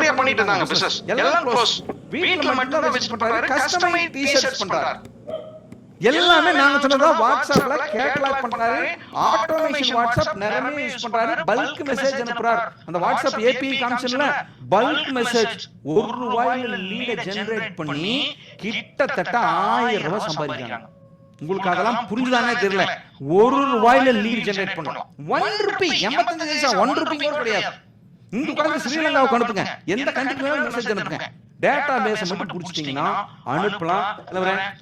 நல்லபடியா பண்ணிட்டு இருந்தாங்க பிசினஸ், எல்லாம் க்ளோஸ். வீட்ல மட்டும் தான் விசிட் பண்றாரு, கஸ்டமைஸ் டி-ஷர்ட்ஸ் பண்றாரு. எல்லாமே நாங்க சொன்னதா. வாட்ஸ்அப்ல கேட்டலாக் பண்றாரு, ஆட்டோமேஷன் வாட்ஸ்அப் நிறைய யூஸ் பண்றாரு, பல்க் மெசேஜ் அனுப்புறாரு. அந்த வாட்ஸ்அப் ஏபிஐ காமிச்சன்ல பல்க் மெசேஜ் ₹1 லீட ஜெனரேட் பண்ணி கிட்டத்தட்ட 1000 ரூபாய் சம்பாதிக்கிறாங்க. உங்களுக்கு அதெல்லாம் புரிஞ்சுதானே தெரியல. ₹1 லீட் ஜெனரேட் பண்ணலாம். ₹1 85 பைசா, ₹1 கூட கிடையாது. இங்க உட்கார்ந்து ஸ்ரீலங்காவுக்கு அனுப்புங்க, எந்த கண்ட்ரிக்கு வேணாலும் மெசேஜ் அனுப்புங்க. டேட்டா பேஸை மட்டும் புடிச்சிட்டீங்கன்னா அனுப்பலாம்.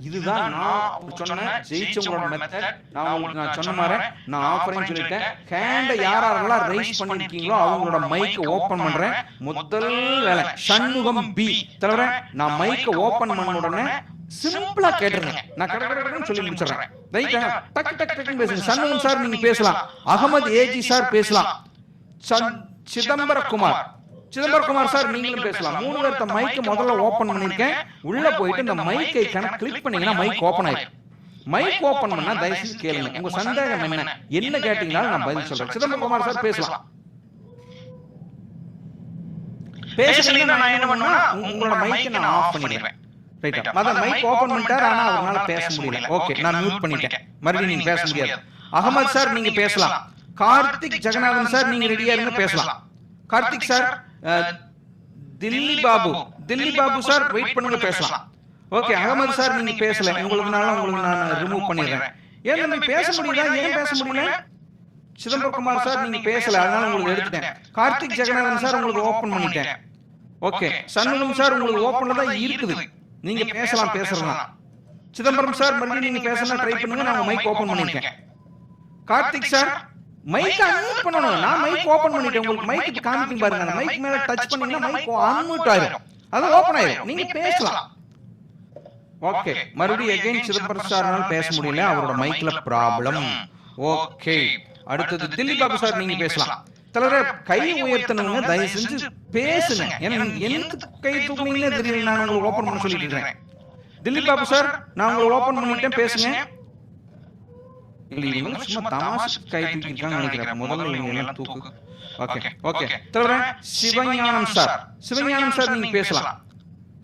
இதுதான் நான் சொன்ன ஜெயிச்சவங்களோட மெத்தட். நான் சொன்ன மாதிரி நான் ஆஃபரையும் சொல்லிட்டேன். ஹேண்டை யாரெல்லாம் ரைஸ் பண்ணிருக்கீங்களோ அவங்களோட மைக்கை ஓபன் பண்றேன். முதல் வேலை சண்முகம் பி தலைவரே, நான் மைக்கை ஓபன் பண்ண உடனே சிம்பிளா கேட்டுருங்க, நான் கடற்கடன்னு சொல்லி முடிச்சிடறேன். ரைட்டா? டக்கு டக்கு டக்குன்னு பேசுங்க. சண்முகம் சார் நீங்க பேசலாம், அகமது ஏஜி சார் பேசலாம், சிதம்பரகுமார் சார் நீங்களும் பேசலாம். 3 பேர்த்த மைக்கை முதல்ல ஓபன் பண்ணிருக்கேன். உள்ள போயிட்டு இந்த மைக்கை கிளிக் பண்ணீங்கன்னா மைக் ஓபன் ஆயிடும். மைக் ஓபன் பண்ணா தயவுசெய்து கேளுங்க. உங்க சந்தேகம் என்ன கேட்டீங்கன்னாலும் நான் பதில் சொல்றேன். சிதம்பரகுமார் சார் பேசலாம். பேசுனீங்கன்னா நான் என்ன பண்ணுவேன்னா உங்களோட மைக்கை நான் ஆஃப் பண்ணிடுவேன். ரைட்டா? மத மைக் ஓபன் பண்ணிட்டார், ஆனா அவரால பேச முடியல. ஓகே, நான் மியூட் பண்ணிட்டேன். மறுபடியும் நீங்க பேச முடியாது. அகமது சார் நீங்க பேசலாம். கார்த்திக் ஜெகநாதன் சார் நீங்க ரெடியா இருங்க, பேசலாம். Karthik sir, Dilli Babu sir wait பண்ணுங்க, பேசலாம். ஓகே, அகமது சார் நீங்க பேசல, உங்களுக்கு நான் ரிமூவ் பண்ணிடுறேன். ஏன் நம்ம பேச முடியல? ஏன் பேச முடியல? சிதம்பரகுமார் சார் நீங்க பேசல, அதனால உங்களுக்கு எடுத்துட்டேன். கார்த்திக் ஜெகநாதன் சார் உங்களுக்கு ஓபன் பண்ணிட்டேன். ஓகே, சண்முகம் சார் உங்களுக்கு ஓபன்ல தான் இருக்குது, நீங்க பேசலாம். பேசலாம். சிதம்பரம் சார் மறுபடியும் நீங்க பேசலாம் ட்ரை பண்ணுங்க, நான் மைக் ஓபன் பண்ணிருக்கேன். கார்த்திக் சார் மைக் அன்மியூட் பண்ணனும். நான் மைக் ஓபன் பண்ணிட்டேன். உங்களுக்கு மைக் காமிக்கும் பாருங்க. அந்த மைக் மேல டச் பண்ணீங்கன்னா மைக் அன்மியூட் ஆயிடும், அது ஓபன் ஆயிடும், நீங்க பேசலாம். ஓகே, மறுபடியும் அகைன் சிதம்பரம் சார்னால பேச முடியல, அவரோட மைக்ல ப்ராப்ளம். ஓகே, அடுத்தது தில்லி பாபு சார் நீங்க பேசலாம். தலைவரே கை உயர்த்தணுங்க, தயவு செஞ்சு பேசுங்க. எனக்கு கை தூக்குனீங்கன்னே தெரியல, நான் உங்களுக்கு ஓபன் பண்ண சொல்லிட்டு இருக்கேன். தில்லி பாபு சார் நான் உங்களுக்கு ஓபன் பண்ணிட்டேன், பேசுங்க. இல்ல சும்மா தமாஷ் கை தூக்கிட்டாங்க நினைக்கிறேன். முதல்ல இவங்க எல்லாம் தூக்கு. ஓகே தலைவரே சிவஞானம் சார் நீங்க பேசலாம்.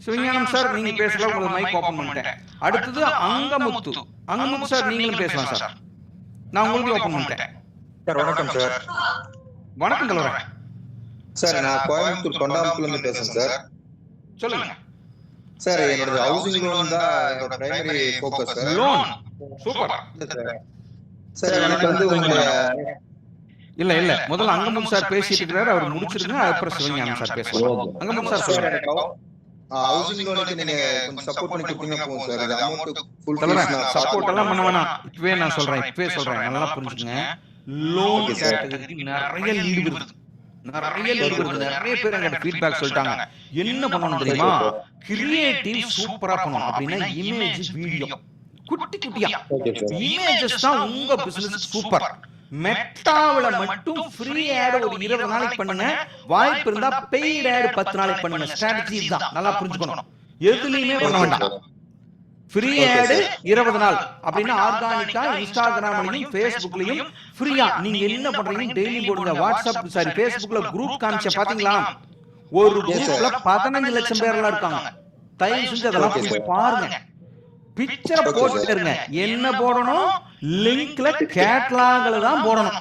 சிவஞானம் சார் நீங்க பேசலாம், உங்களுக்கு மைக் ஓபன் பண்ணிட்டேன். அடுத்தது அங்கமுத்து சார் நீங்களும் பேசலாம் சார், நான் உங்களுக்கு ஓபன் பண்ணிட்டேன். சார் வணக்கம் சார். வணக்கம் தலைவரே. சார் நான் கோயம்புத்தூர் தொண்டாமுத்தூர்ல இருந்து பேசுறேன் சார். சொல்லுங்க சார். என்னோட ஹவுசிங் லோன் தான் என்னோட primary focus sir. Loan super sir. எனக்கு வந்து உங்க இல்ல முதல்ல அங்கமுத்து சார் பேசிட்டு இருக்காரு, அவர் முடிச்சிருங்க, அப்புறம் சிவஞானம் சார் பேசலாம். அங்கமுத்து சார் சொல்லுங்க. ஹவுசிங் லோனுக்கு நீங்க கொஞ்சம் சப்போர்ட் பண்ணி கொடுத்தீங்க போதும் சார். இந்த அமௌண்ட் ஃபுல் சப்போர்ட் எல்லாம் பண்ண வேணாம். இப்பவே நான் சொல்றேன், நல்லா புரிஞ்சுக்கங்க. லோன் கேட்டகரிக்கு நிறைய லீடு வருது, நிறைய பேர் என்கிட்ட ஃபீட்பேக் சொல்லிட்டாங்க. என்ன பண்ணணும் தெரியுமா? கிரியேட்டிவ் சூப்பரா பண்ணணும். அப்படின்னா இமேஜ் வீடியோ குட்டியா இமேஜஸ் தான் உங்க பிசினஸ் சூப்பர். மெட்டாவுல மட்டும் ஃப்ரீ ஆட் ஒரு 20 நாளைக்கு பண்ணுங்க, வாய்ப்பு இருந்தா பெய்ட் ஆட் 10 நாளைக்கு பண்ணுங்க. ஸ்ட்ராட்டஜி தான், நல்லா புரிஞ்சுக்கணும். எதுலயுமே பண்ண வேண்டாம். ஃப்ரீ ஆட் 20 நாள் அப்படின்னா ஆர்கானிக்கா இன்ஸ்டாகிராம்லயும் ஃபேஸ்புக்லயும் ஃப்ரீயா நீங்க என்ன பண்றீங்க டெய்லி போடுங்க. வாட்ஸ்அப் ஃபேஸ்புக்ல குரூப் காமிச்ச பாத்தீங்களா? ஒரு குரூப்ல 15 லட்சம் பேர்லாம் இருக்காங்க. தயவு செஞ்சு அதெல்லாம் போய் பாருங்க. பிக்சரை போட்டுட்டு இருங்க. என்ன போடணும்? லிங்க்ல கேட்டலாக்ல தான் போடணும்.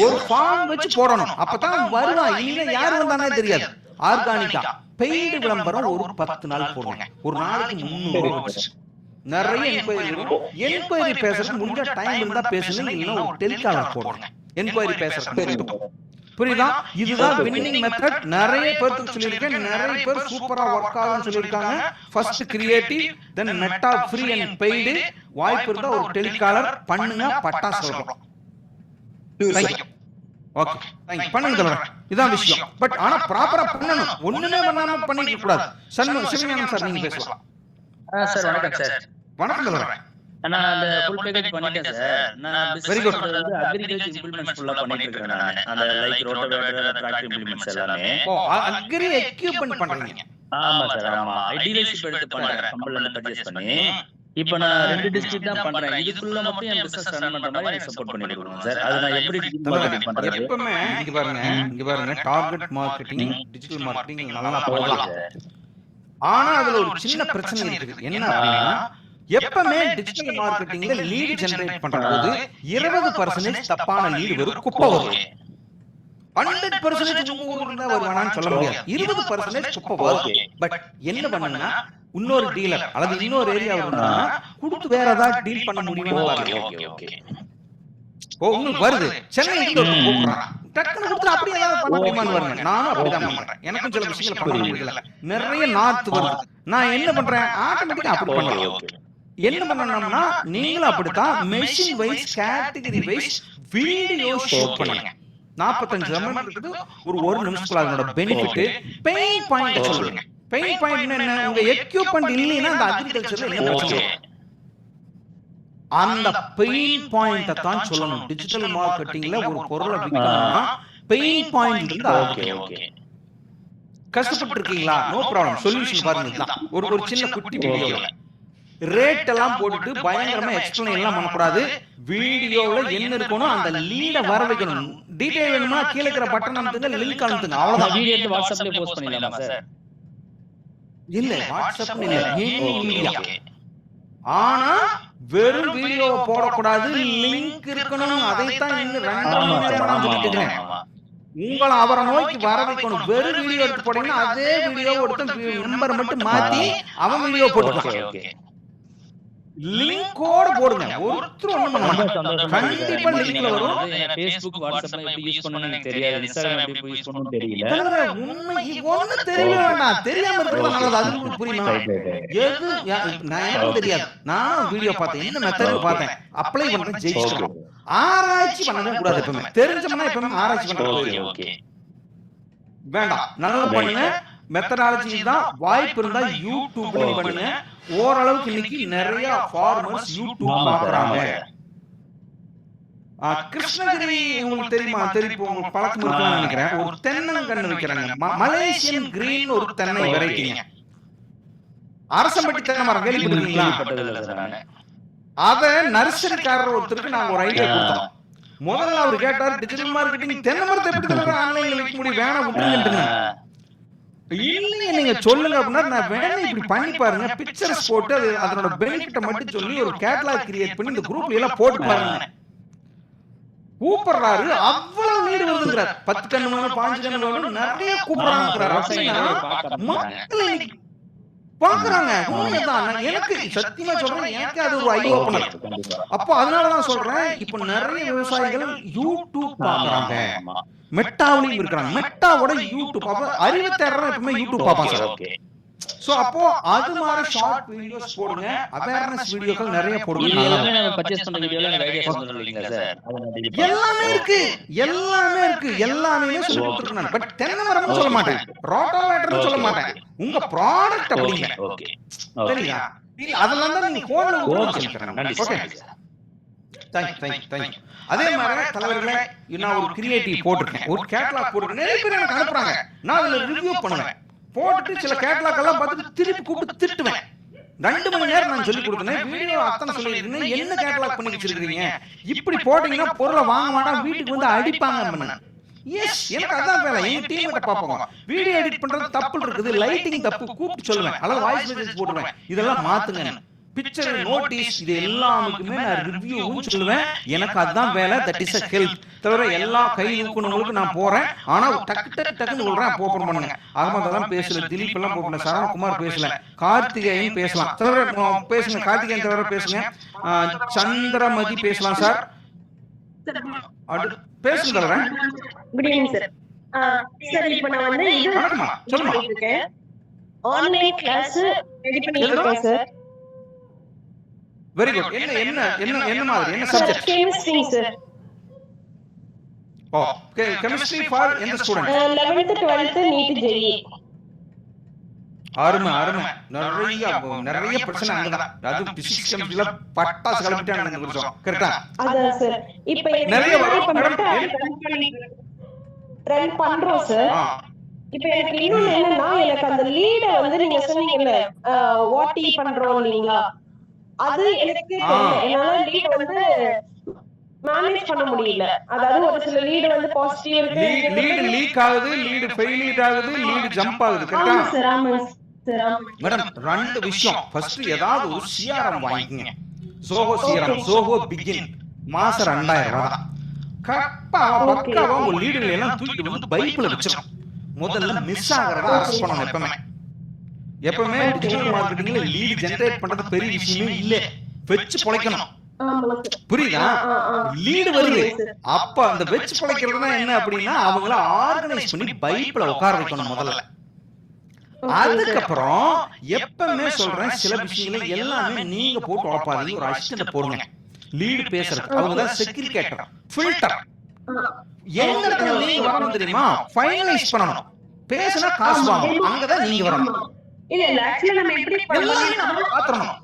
ஒரு ஃபார்ம் வச்சு போடணும், அப்பதான் வருவான். இல்ல யாரு வந்தானே தெரியாது. ஆர்கானிக்கா பெய்டு விளம்பரம் ஒரு 10 நாள் போடுங்க. ஒரு நாளைக்கு 300 வச்சு நிறைய என்கொயரி பேசுறதுக்கு முடிஞ்ச டைம் இருந்தா பேசுங்க, இல்லைன்னா ஒரு டெலிகாலர் போடுங்க என்கொயரி பேசுறதுக்கு. புரியுதா? இதுதான் வின்னிங் மெத்தட். நிறைய பேருக்கு சொல்லியிருக்கேன், நிறைய பேர் சூப்பரா ஒர்க் ஆகும்னு சொல்லியிருக்காங்க. First creative, then meta free and paid. வாய்ப்பு இருந்தா ஒரு டெலிகாலர் பண்ணுங்க, பட்டாசு சொல்றோம். ஓகே பண்ணுங்க தலைவர், இதான் விஷயம். பட் ஆனா ப்ராப்பரா பண்ணணும், ஒண்ணுமே பண்ணாம பண்ணிக்க கூடாது. சிவஞானம் சார் நீங்க பேசலாம். சார் வணக்கம் சார். வணக்கம் தலைவர். நான் அந்த ஃபுல் பேக்கேஜ் பண்ணிட்டேன் சார். நான் பிசினஸ் வந்து அக்ரிகல்ச்சர் இம்ப்ளிமெண்ட்ஸ் ஃபுல்லா பண்ணிட்டு இருக்கேன் நான். அந்த லைக் ரோட்டோவேட்டர், டிராக்டர் இம்ப்ளிமெண்ட்ஸ் எல்லாமே. அக்ரி எக்யூப்மென்ட் பண்றீங்க? ஆமா சார், ஆமா. டீலர்ஷிப் எடுத்து பண்றேன், கம்பெனில இருந்து பர்ச்சேஸ் பண்ணி. இப்ப நான் 2 டிஸ்ட்ரிக்ட் தான் பண்றேன். இதுக்குள்ள மட்டும் என் பிசினஸ் ரன் பண்ற மாதிரி எனக்கு சப்போர்ட் பண்ணி கொடுங்க சார். அது நான் எப்படி மார்க்கெட்டிங் பண்றது? எப்பவுமே இங்க பாருங்க டார்கெட் மார்க்கெட்டிங், டிஜிட்டல் மார்க்கெட்டிங் நல்லா பண்ணலாம். ஆனா அதுல ஒரு சின்ன பிரச்சனை இருக்குது. என்ன அப்படின்னா எப்பவுமே டிஜிட்டல் மார்க்கெட்டிங்ல லீட் ஜெனரேட் பண்றது 20% தப்பான லீட் வரும், குப்பை வரும். 100% உங்க ஊர்ல இருந்தா வருவானான்னு சொல்ல முடியாது. 20% குப்பை வரும். பட் என்ன பண்ணுங்கன்னா இன்னொரு டீலர் அல்லது இன்னொரு ஏரியாவுல இருந்தா கொடுத்து வேற ஏதாவது டீல் பண்ண முடியுமா? உங்களுக்கு வருது சென்னையில கூப்பிடுறான், டக்குனு கொடுத்து அப்படியே ஏதாவது பண்ண முடியுமான்னு வருங்க. நானும் அப்படிதான் பண்றேன். எனக்கும் சில விஷயங்கள் பண்ண முடியல. நிறைய நார்த் வருது. நான் என்ன பண்றேன், ஆட்டோமேட்டிக்கா அப்படி பண்ணலாம். என்ன பண்ணணும்னா நீங்களும் அப்படித்தான் machine wise category wise video shoot பண்ணுங்க. 45 நிமிஷம் இருக்குது. ஒரு நிமிஷத்துல அதோட பெனிஃபிட் பெயின் பாயிண்ட் சொல்லுங்க. பெயின் பாயிண்ட் என்ன, உங்க எக்யூப்மென்ட் இல்லைன்னா அந்த அக்ரிகல்ச்சர்ல என்ன பிரச்சனை, அந்த பெயின் பாயிண்ட தான் சொல்லணும். டிஜிட்டல் மார்க்கெட்டிங்ல ஒரு பொருளை விற்கணும்னா பெயின் பாயிண்ட் இருந்து ஆரம்பிக்கணும். கஷ்டப்பட்டு இருக்கீங்களா, நோ ப்ராப்ளம், சொல்யூஷன் பாருங்க. ஒரு சின்ன குட்டி வீடியோல ரேட் எல்லாம் போட்டுட்டு பயங்கரமா எக்ஸ்பிளைன் எல்லாம் பண்ணக்கூடாது. வீடியோல என்ன இருக்கணும் அந்த லீட வர வைக்கணும். டீடைல் வேணுமா கீழ இருக்கிற பட்டன் அமுத்துங்க, லிங்க் அமுத்துங்க, அவ்வளவுதான். வீடியோ எடுத்து வாட்ஸ்அப்ல போஸ்ட் பண்ணிடலாமா சார்? இல்ல வாட்ஸ்அப் இல்ல, மீடியா. ஆனா வெறும் வீடியோ போடக்கூடாது, லிங்க் இருக்கணும். அதைத்தான் இன்னும் 2 நிமிஷம் சொல்லிட்டு இருக்கேன். உங்களை அவரை நோக்கி வர வைக்கணும். வெறும் வீடியோ எடுத்து போட்டீங்கன்னா அதே வீடியோ எடுத்து நம்பர் மட்டும் மாத்தி அவன் வீடியோ போட்டுக்கலாம். லிங்கோட போடுங்க. ஒருத்தர் ஒண்ணும் பண்ண மாட்டாங்க. கண்டிப்பா லிங்க்ல வரும். Facebook வாட்ஸ்அப்ல எப்படி யூஸ் பண்ணனும்னு எனக்கு தெரியாது. Instagram எப்படி யூஸ் பண்ணனும்னு தெரியல. உண்மை ஒண்ணு தெரியல வேண்டாம். தெரியாம இருக்கிறது நல்லது. அது உங்களுக்கு புரியுமா? எது நான் எனக்கு தெரியாது. நான் வீடியோ பார்த்தேன், என்ன மெத்தட் பார்த்தேன், அப்ளை பண்றேன், ஜெயிச்சிட்டோம். ஆராய்ச்சி பண்ணவே கூடாது. எப்பவுமே தெரிஞ்சோம்னா எப்பவுமே ஆராய்ச்சி பண்ணக்கூடாது. ஓகே வேண்டாம், நல்லா பண்ணுங்க. மெத்தடாலஜி தான். வாய்ப்பு இருந்தா யூடியூப்ல பண்ணுங்க. ஓரளவுக்கு இன்னைக்கு நிறைய ஃபார்மர்ஸ் யூடியூப் பார்க்கறாங்க. கிருஷ்ணகிரி உங்களுக்கு தெரியுமா? தெரியும், உங்களுக்கு பழக்கம் இருக்குன்னு நினைக்கிறேன். ஒரு தென்னங்கன்னு வைக்கிறாங்க. மலேசியன் கிரீன் ஒரு தென்னை வெரைட்டிங்க. அரசம்பட்டி தென்னை மரம் கேள்விப்பட்டிருக்கீங்களா? அத நர்சரிக்காரர் ஒருத்தருக்கு நாங்க ஒரு ஐடியா கொடுத்தோம். முதல்ல அவர் கேட்டார், டிஜிட்டல் மார்க்கெட்டிங் தென்னை மரத்தை எப்படி ஆன்லைன்ல விற்க முடியும், வேணா விட்டுருங்க. இல்லையே நீங்க சொல்லுங்க அப்படின்னா, நான் வேணா இப்படி பண்ணி பாருங்க, பிக்சர்ஸ் போட்டு அதனோட பெனிஃபிட்ட மட்டும் சொல்லி ஒரு கேட்டலாக் கிரியேட் பண்ணி இந்த குரூப்ல எல்லாம் போட்டு பாருங்க. கூப்பிடுறாரு, அவ்வளவு நீடு வருதுங்கிறார். 10 கண்ணு வேணும், 5 கண்ணு வேணும், நிறைய கூப்பிடுறாங்கிறார். மக்கள் பாக்குறாங்க. உண்மைதான். எனக்கு சத்தியமா சொல்றேன், எனக்கு அது ஒரு ஐ ஓபனர். அப்போ அதனாலதான் சொல்றேன், இப்போ நிறைய விவசாயிகள் யூடியூப் பாக்குறாங்க. மெட்டாவிலையும் இருக்கிறாங்க. மெட்டாவோட யூடியூப் அப்ப அறிவு தேடுறவங்க எப்பவுமே யூடியூப் பார்ப்பாங்க. சோ அப்போ அது மாதிரி ஷார்ட் வீடியோஸ் போடுங்க, அவேர்னஸ் வீடியோக்கள் நிறைய போடுங்க. எல்லாமே நம்ம பர்சேஸ் பண்ண வீடியோல எனக்கு ஐடியா சொல்றீங்களா சார்? எல்லாமே இருக்கு, எல்லாமே சொல்லி கொடுத்துருக்கேன். பட் தென்னை மரம்னு சொல்ல மாட்டேன், ரோட்டோவேட்டர்னு சொல்ல மாட்டேன், உங்க ப்ராடக்ட் அப்படிங்க. ஓகே சரியா? அதெல்லாம் தான் நீங்க போன்ல சொல்லிக்கிறேன். Okay, thank you. அதே மாதிரி தலைவர்களே, நான் ஒரு கிரியேட்டிவ் போட்டிருக்கேன், ஒரு கேட்டலாக் போட்டிருக்கேன். நிறைய பேர் எனக்கு அனுப்புறாங்க. நான் அதுல ரிவ்யூ பண்ணுவேன். போட்டுட்டு சில கேட்டலாக் எல்லாம் பார்த்துட்டு திருப்பி கூப்பிட்டு திட்டுவேன். 2 மணி நேரம் நான் சொல்லி கொடுத்தேன். வீடியோ அத்தனை சொல்லிருக்கேன், என்ன கேட்டலாக் பண்ணி வச்சிருக்கீங்க, இப்படி போட்டீங்கன்னா பொருளை வாங்க மாட்டான், வீட்டுக்கு வந்து அடிப்பாங்க. எஸ், எனக்கு அதான் வேலை. எங்க டீம் கிட்ட பாப்போம், வீடியோ எடிட் பண்றது தப்பு இருக்குது, லைட்டிங் தப்பு, கூப்பிட்டு சொல்லுவேன், அல்லது வாய்ஸ் மெசேஜ் போடுவேன், இதெல்லாம் மாத்துங்க. பிக்சர் நோட்டீஸ் இது எல்லாமுக்குமே நான் ரிவ்யூவும் சொல்லுவேன். எனக்கு அதுதான் வேலை. That is a help. தவிர எல்லா கை ஊக்கணுங்களுக்கு நான் போறேன். ஆனா டக்குன்னு சொல்றேன், போப்பன் பண்ணுங்க. அகமதெல்லாம் பேசல, திலீப் எல்லாம் போப்பன, சரவணகுமார் பேசல, கார்த்திகேயன் பேசலாம். தவிர பேசுங்க, கார்த்திகேயன் தவிர பேசுங்க, சந்திரமதி பேசலாம் சார். பேசுங்க தவிர. Good evening sir. சார் இப்போ நான் வந்து இது சொல்லுங்க. ஆன்லைன் கிளாஸ் ரெடி பண்ணிருக்கேன் சார். Very good. என்ன மாதிரி, என்ன subject? Chemistry sir. Chemistry for எந்த student? 11th 12th NEET JEE. அருமை. நிறைய பிரச்சனை அங்கதான். அது பிசிக்ஸ் கெமிஸ்ட்ரில பட்டாசு கிளம்பிட்டாங்க இந்த வருஷம். கரெக்ட்டா? அதான் சார். இப்போ நிறைய ரன் பண்றோம் சார். இப்போ எனக்கு இன்னொன்னு என்னன்னா, எனக்கு அந்த லீட வந்து நீங்க சொன்னீங்கல்ல, வாட்டி பண்றோம் இல்லீங்களா, அது எனக்கு தெரியல. என்னால லீட் வந்து மேனேஜ் பண்ண முடியல. அதாவது ஒரு சில லீடு வந்து பாசிட்டிவ் இருக்கு. லீடு லீக் ஆகுது, லீடு ஃபெயிலியர் ஆகுது, லீடு ஜம்ப் ஆகுது. கரெக்ட்டா? ஆமா சார், ஆமா சார். மேடம் ரெண்டு விஷயம். ஃபர்ஸ்ட் ஏதாவது ஒரு சிஆர்எம் வாங்கிக்கங்க. Zoho CRM, Zoho begin. மாசம் 2000 ரூபாய் தான். பக்காவா உங்க லீடுகள் எல்லாம் தூக்கிட்டு வந்து பைபிள்ல வச்சிரும். முதல்ல மிஸ் ஆகறத அரெஸ்ட் பண்ணணும். எப்பவுமே டிஜிட்டல் மார்க்கெட்டிங்ல லீட் ஜெனரேட் பண்றது பெரிய விஷயமே இல்ல. வெச்சு பொழைக்கணும். புரியுதா? லீடு வருது, அப்ப அந்த வெச்சு பொழைக்கிறதுனா என்ன அப்படின்னா அவங்கள ஆர்கனைஸ் பண்ணி பைபிள்ல உட்கார வைக்கணும் முதல்ல. அதுக்கப்புறம் எப்பவுமே சொல்றேன், சில விஷயங்களை எல்லாமே நீங்க போட்டு உழைப்பாதீங்க, ஒரு அசிஸ்டன்ட் போடுங்க. லீடு பேசுறது அவங்க தான் செக்ரிகேட்டர், ஃபில்டர். எந்த இடத்துல நீங்க வரணும் தெரியுமா? ஃபைனலைஸ் பண்ணணும். பேசினா காசு வாங்கணும், அங்கதான் நீங்க வரணும். இல்ல இல்ல, ஆக்சுவலா நம்ம எப்படி பண்ணலாம் பாத்துறணும்.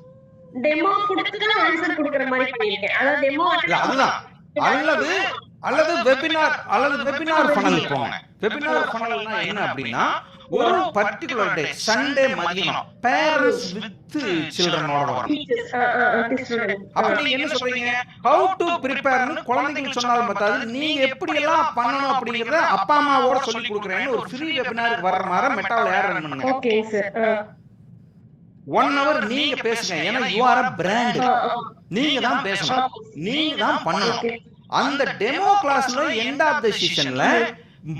டெமோ கொடுத்து தான் ஆன்சர் கொடுக்கிற மாதிரி பண்ணிருக்கேன். அதாவது டெமோ அதுதான். அல்லது வெபினார் ஃபனல் போங்க. வெபினார் ஃபனல்னா என்ன அப்படின்னா ஒரு பர்టిక్యులர் டே சண்டே மதியம் பேரண்ட்ஸ் வித் சில்ட்ரனோட வரும். அப்ப நீங்க என்ன சொல்றீங்க? ஹவ் டு ப்ரிப்பேர்னு குழந்தைகளுக்கு சொன்னாலும் பத்தாது, நீங்க எப்படி எல்லாம் பண்ணணும் அப்படிங்கறத அப்பா அம்மாவோட சொல்லி கொடுக்கறேன்னு ஒரு ஃப்ரீ வெபினாருக்கு வர்ற மாதிரி மெட்டால ஏர் ரன் பண்ணுங்க. Okay sir. 1 hour நீங்க பேசுங்க. ஏன்னா யூ ஆர் a brand. நீங்க தான் பேசணும், நீங்க தான் பண்ணணும். அந்த டெமோ கிளாஸ்ல எண்ட் ஆஃப் தி செஷன்ல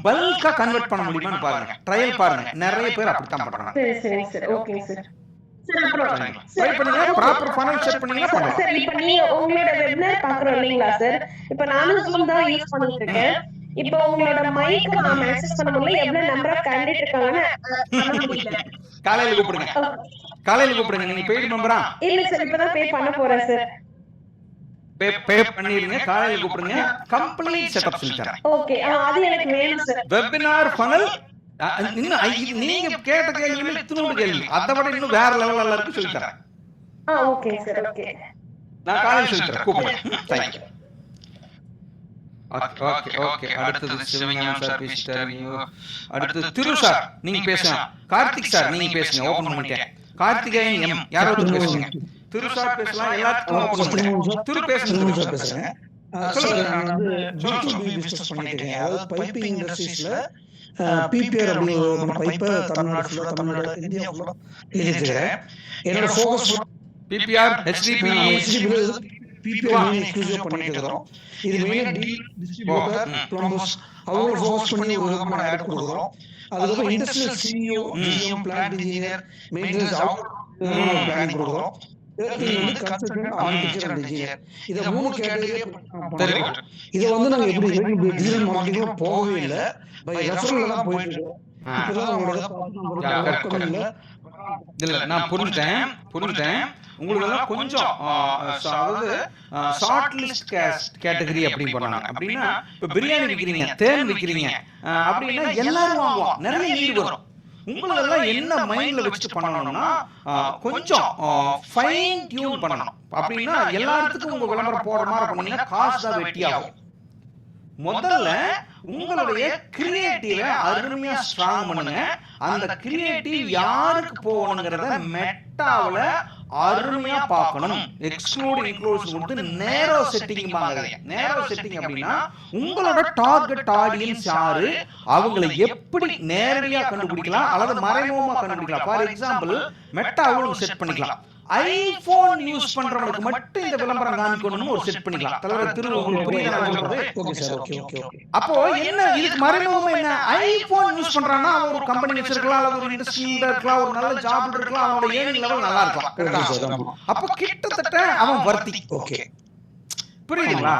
பல்கா கன்வர்ட் பண்ண முடியுமான்னு பாருங்க. ட்ரையல் பாருங்க. நிறைய பேர் அப்படி தான் பண்றாங்க. சரி சரி சார். Okay sir. சார் அப்புறம் ட்ரை பண்ணுங்க. ப்ராப்பர் ஃபனல் செட் பண்ணீங்கன்னா பண்ணலாம். சார் இப்போ நீங்க உங்களோட வெபினார் பார்க்கறோம் இல்லீங்களா சார்? இப்போ நானும் Zoom தான் யூஸ் பண்ணிட்டு இருக்கேன். இப்போ உங்களோட மைக் நான் ஆக்சஸ் பண்ண முடியல. எவ்வளவு நம்பர் ஆஃப் கேண்டிடேட் இருக்காங்கன்னு பண்ண முடியல. காலையில கூப்பிடுங்க. நீங்க பெய்ட் மெம்பரா? இல்ல சார், இப்பதான் பே பண்ண போறேன் சார். பே பண்ணிருங்க. காலையில கூப்பிடுங்க. கம்ப்ளீட் செட்டப் சொல்லி தரேன். ஓகே, அது எனக்கு வேணும் சார். வெபினார் ஃபனல் நீங்க கேட்ட கேள்வியில இத்தனோட கேள்வி, அதை விட இன்னும் வேற லெவல்ல இருக்கு, சொல்லி தரேன். Okay sir. ஓகே, நான் காலையில சொல்லி தரேன். கூப்பிடுங்க. Thank you. ஓகே. அடுத்து சிவஞானம் சார் பேசிட்டாரு. அடுத்து திரு சார் நீங்க பேசலாம். கார்த்திக் சார் நீங்க பேசுங்க. ஓபன் பண்ணிட்டேன். கார்த்திகேயன் எம் யாரோ பேசுங்க. திரு சார் பேசலாம். எல்லாத்துக்கும் ஓபன் பண்ணிட்டேன். திரு பேசுங்க. சார் பேசுறேன். சார் நான் வந்து B2B பிசினஸ் பண்ணிட்டு இருக்கேன். அதாவது பைப்பிங் இண்டஸ்ட்ரீஸ்ல பிபிஆர் அப்படிங்கிற பைப்பை தமிழ்நாடு இந்தியா ஃபுல்லா எழுதிருக்கேன். என்னோட focus PPR HDPE PPR exclusive பண்ணிட்டு இருக்கோம். இது மெயினா டிஸ்ட்ரிபியூட்டர் பிளம்பர்ஸ் அவங்க ஃபோக்கஸ் பண்ணி ஒரு விதமான ஆட் கொடுக்குறோம். அதுக்கப்புறம் industrial CEO GM plant engineer maintenance planning கொடுக்குறோம். Consultant architecture and engineer. இத 3 கேட்டகரியா பண்றோம். இத வந்து நாங்க எப்படி டிஜிட்டல் மார்க்கெட்டிங்ல போகவே இல்ல, பை ரெஃபரல்ல தான் போயிட்டு இருக்கோம். இப்பதான் உங்களோட இல்ல நான் புரிஞ்சுட்டேன். உங்களுக்கு எல்லாம் கொஞ்சம் அதாவது ஷார்ட் லிஸ்ட் கேட்டகரி அப்படி பண்ணாங்க. அப்படின்னா இப்ப பிரியாணி விக்கிறீங்க, தேன் விக்கிறீங்க அப்படின்னா எல்லாரும் வாங்குவோம், நிறைய லீடு வரும். உங்களெல்லாம் என்ன மைண்ட்ல வச்சுட்டு பண்ணணும்னா கொஞ்சம் ஃபைன் டியூன் பண்ணணும். அப்படின்னா எல்லாத்துக்கும் உங்க விளம்பரம் போடுற மாதிரி பண்ணீங்கன்னா காசு தான் வெட்டியாகும். முதல்ல உங்களுடைய கிரியேட்டிவ அருமையா ஸ்ட்ராங் பண்ணுங்க. அந்த கிரியேட்டிவ் யாருக்கு போகணுங்கிறத மெட்டாவுல அருமையா பார்க்கணும். எக்ஸ்க்ளூட் இன்க்ளூசிவ் கொடுத்து நேரோ செட்டிங் பாருங்க. நேரோ செட்டிங் அப்படின்னா உங்களோட டார்கெட் ஆடியன்ஸ் யாரு, அவங்களை எப்படி நேரடியா கண்டுபிடிக்கலாம் அல்லது மறைமுகமா கண்டுபிடிக்கலாம். ஃபார் எக்ஸாம்பிள் மெட்டாவும் செட் பண்ணிக்கலாம். ஐபோன் யூஸ் பண்றவங்களுக்கு மட்டும் இந்த விளம்பரம் காமிக்கணும்னு ஒரு செட் பண்ணிக்கலாம். தலைவர் திரு உங்களுக்கு புரியுதா நான் சொல்றது? Okay sir. ஓகே. அப்போ என்ன இதுக்கு மறைமுகமா என்ன, ஐபோன் யூஸ் பண்றானா அவன் ஒரு கம்பெனி வச்சிருக்கலாம், அல்லது ஒரு இண்டஸ்ட்ரியில இருக்கலாம், ஒரு நல்ல ஜாப்ல இருக்கலாம், அவனோட ஏர்னிங் லெவல் நல்லா இருக்கலாம். அப்போ கிட்டத்தட்ட அவன் வர்த்தி. ஓகே, புரியுதுங்களா?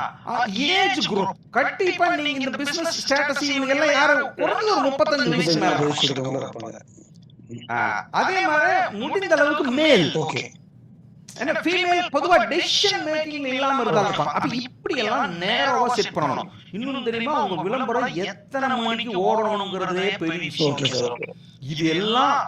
ஏஜ் குரூப் கண்டிப்பா நீங்க இந்த பிசினஸ் ஸ்டேட்டஸ் இவங்க எல்லாம் யாரும் குறைஞ்ச ஒரு 35 வயசு மேல இருப்பாங்க. அதே மாதிரி முடிந்த அளவுக்கு மேல். ஓகே, ஏன்னா ஃபீமேல் பொதுவா டெசிஷன் மேக்கிங் இல்லாம இருந்தாங்க. அப்ப இப்படி எல்லாம் நேரவா செட் பண்ணணும். இன்னும் தெரியுமா, உங்க விளம்பரம் எத்தனை மணிக்கு ஓடணுங்கிறதே பெரிய விஷயம். இது எல்லாம்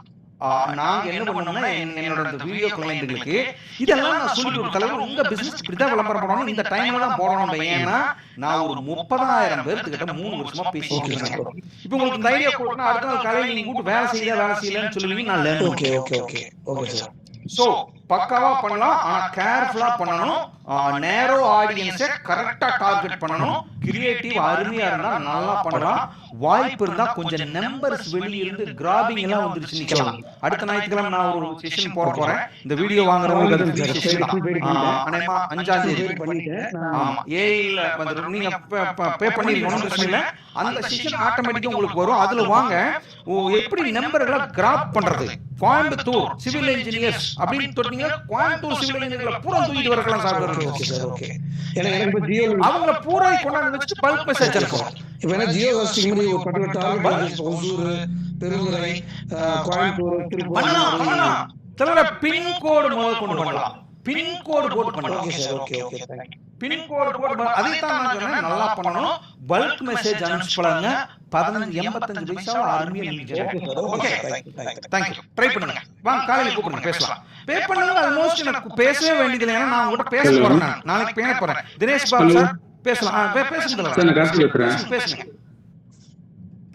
நாங்க என்ன பண்ணோம்னா என்னோட இந்த வீடியோ கிளையண்ட்களுக்கு இதெல்லாம் நான் சொல்லி கொடுத்த தலைவர் உங்க பிசினஸ் இப்படிதான் விளம்பரம் பண்ணணும், இந்த டைம்ல தான் போடணும். ஏன்னா நான் ஒரு 30,000 பேர்த்துக்கிட்ட 3 வருஷமா பேசிட்டு இருக்கேன். இப்போ உங்களுக்கு இந்த ஐடியா கொடுத்தா அடுத்த நாள் காலையில நீங்க கூட்டு வேலை செய்யலன்னு சொல்லுவீங்க. நான் ஓகே சார். சோ பக்காவா பண்ணலாம், ஆனா கேர்ஃபுல்லா பண்ணணும். நேரோ ஆடியன்ஸை கரெக்டா டார்கெட் பண்ணணும். கிரியேட்டிவ் அருமையா இருந்தா நல்லா பண்ணலாம். வாய்ப்பு இருந்தா கொஞ்சம் நம்பர்ஸ் வெளியிருந்து கிராபிங் எல்லாம் வந்துருச்சு நிக்கலாம். அடுத்த ஞாயிற்றுக்கிழமை நான் ஒரு செஷன் போறேன். இந்த வீடியோ வாங்குறவங்களுக்கு அது ஃப்ரீ செஷன் தான். அனேமா 5ஆம் தேதி ஆமா ஏஐல வந்து நீங்க பே பண்ணிருக்கணும் பிரச்சனை இல்ல. அந்த செஷன் ஆட்டோமேட்டிக்கா உங்களுக்கு வரும். அதுல வாங்க எப்படி நம்பர்களை கிராப் பண்றது. கோயம்புத்தூர் சிவில் இன்ஜினியர்ஸ் அப்படின்னு தொட்டீங்க, கோயம்புத்தூர் சிவில் இன்ஜினியர்ல பூரா தூக்கிட்டு வரலாம் சார். அவங்க பூரா கொண்டாந்து வச்சு பல்க் மெசேஜ் இருக்கும். இப்ப என்ன ஜியோ ஹோஸ்டிங் மாதிரி ஒரு பர்டிகுலர் டார்கெட் ஒசூர், பெருந்துறை, கோயம்புத்தூர், பண்ணலாம். தெரியல பின்கோடு முதல் கொண்டு பண்ணலாம். பின்கோடு போட்டு பண்ணலாம். Okay sir, okay okay thank you. Pincode போட்டு அதை தான் நான் சொன்னேன். நல்லா பண்ணணும். Bulk message அனுப்பிச்சுங்க. 15 பைசா அருமையா நீங்க. Okay thank you. ட்ரை பண்ணுங்க. வாங்க காலையில கூப்பிடுங்க பேசலாம். பே பண்ணுங்க. ஆல்மோஸ்ட் எனக்கு பேசவே வேண்டியது ஏன்னா நான் உங்ககிட்ட பேச போறேன். நாளைக்கு பேச போறேன். தினேஷ் பாபு சார் பேசலாம். பேசுங்க சார். நான் காசு கேக்குறேன். பேசுங்க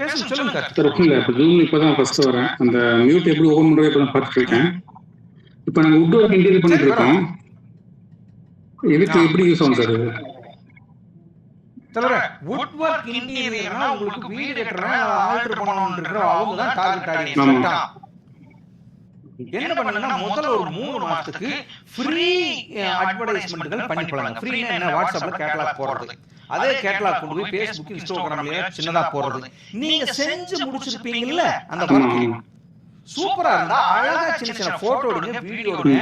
பேசுங்க சொல்லுங்க சார். சார் ஓகேங்களா? இப்போ ஜூம் இப்பதான் ஃபர்ஸ்ட் வரேன். அந்த மியூட் எப்படி ஓபன் பண்றது இப்பதான் பார்த்துட்டு இருக்கேன். இப்போ நாங்க வுட் ஒர்க் இன்டீரியர் பண்ணிட்டு இருக்கோம். எதுக்கு எப்படி யூஸ் ஆகும் சார்? தலர வுட் வர்க் இன்டீரியர்னா உங்களுக்கு வீடு கட்டறவங்க ஆல்டர் பண்ணனும்னு இருக்கற அவங்க தான் டார்கெட் ஆடியன்ஸ். என்ன பண்ணுங்கன்னா முதல்ல ஒரு 3 மாசத்துக்கு ஃப்ரீ அட்வர்டைஸ்மென்ட்கள் பண்ணி போடுங்க. ஃப்ரீனா என்ன? வாட்ஸ்அப்ல கேட்டலாக் போடுறது. அதே கேட்டலாக் கொண்டு போய் Facebook, Instagramல சின்னதா போடுறது. நீங்க செஞ்சு முடிச்சிருப்பீங்கல்ல அந்த வர்க் சூப்பரா இருந்தா அழகா சின்ன சின்ன போட்டோ எடுங்க, வீடியோ எடுங்க.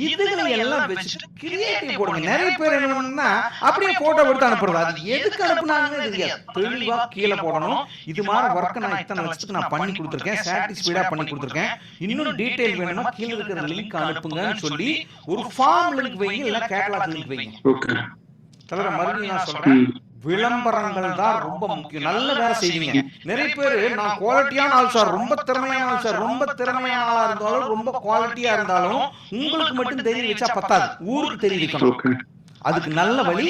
இதுகளை எல்லாம் வச்சுட்டு கிரியேட்டிவ் போடுங்க. நிறைய பேர் என்ன பண்ணா அப்படியே போட்டோ எடுத்து அனுப்புறது. அது எதுக்கு அனுப்புனாங்கன்னு தெரியாது. தெளிவா கீழே போடணும். இது மாதிரி ஒர்க் நான் இத்தனை வருஷத்துக்கு நான் பண்ணி கொடுத்துருக்கேன், சாட்டிஸ்ஃபைடா பண்ணி கொடுத்துருக்கேன், இன்னும் டீடைல் வேணும்னா கீழே இருக்கிற லிங்க் அனுப்புங்கன்னு சொல்லி ஒரு ஃபார்ம் லிங்க் வைங்க, இல்ல கேட்டலாக் லிங்க் வைங்க. ஓகே தவிர மறுபடியும் நான் சொல்றேன், விளம்பரங்கள் தான் ரொம்ப முக்கியம். நல்ல வேலை செய்வீங்க. நிறைய பேரு நான் குவாலிட்டியான ஆள் சார், ரொம்ப திறமையான ஆள் சார், ரொம்ப திறமையான ஆளா இருந்தாலும் ரொம்ப குவாலிட்டியா இருந்தாலும் உங்களுக்கு மட்டும் தெரிய வச்சா பத்தாது, ஊருக்கு தெரிய வைக்கணும். அதுக்கு நல்ல வழி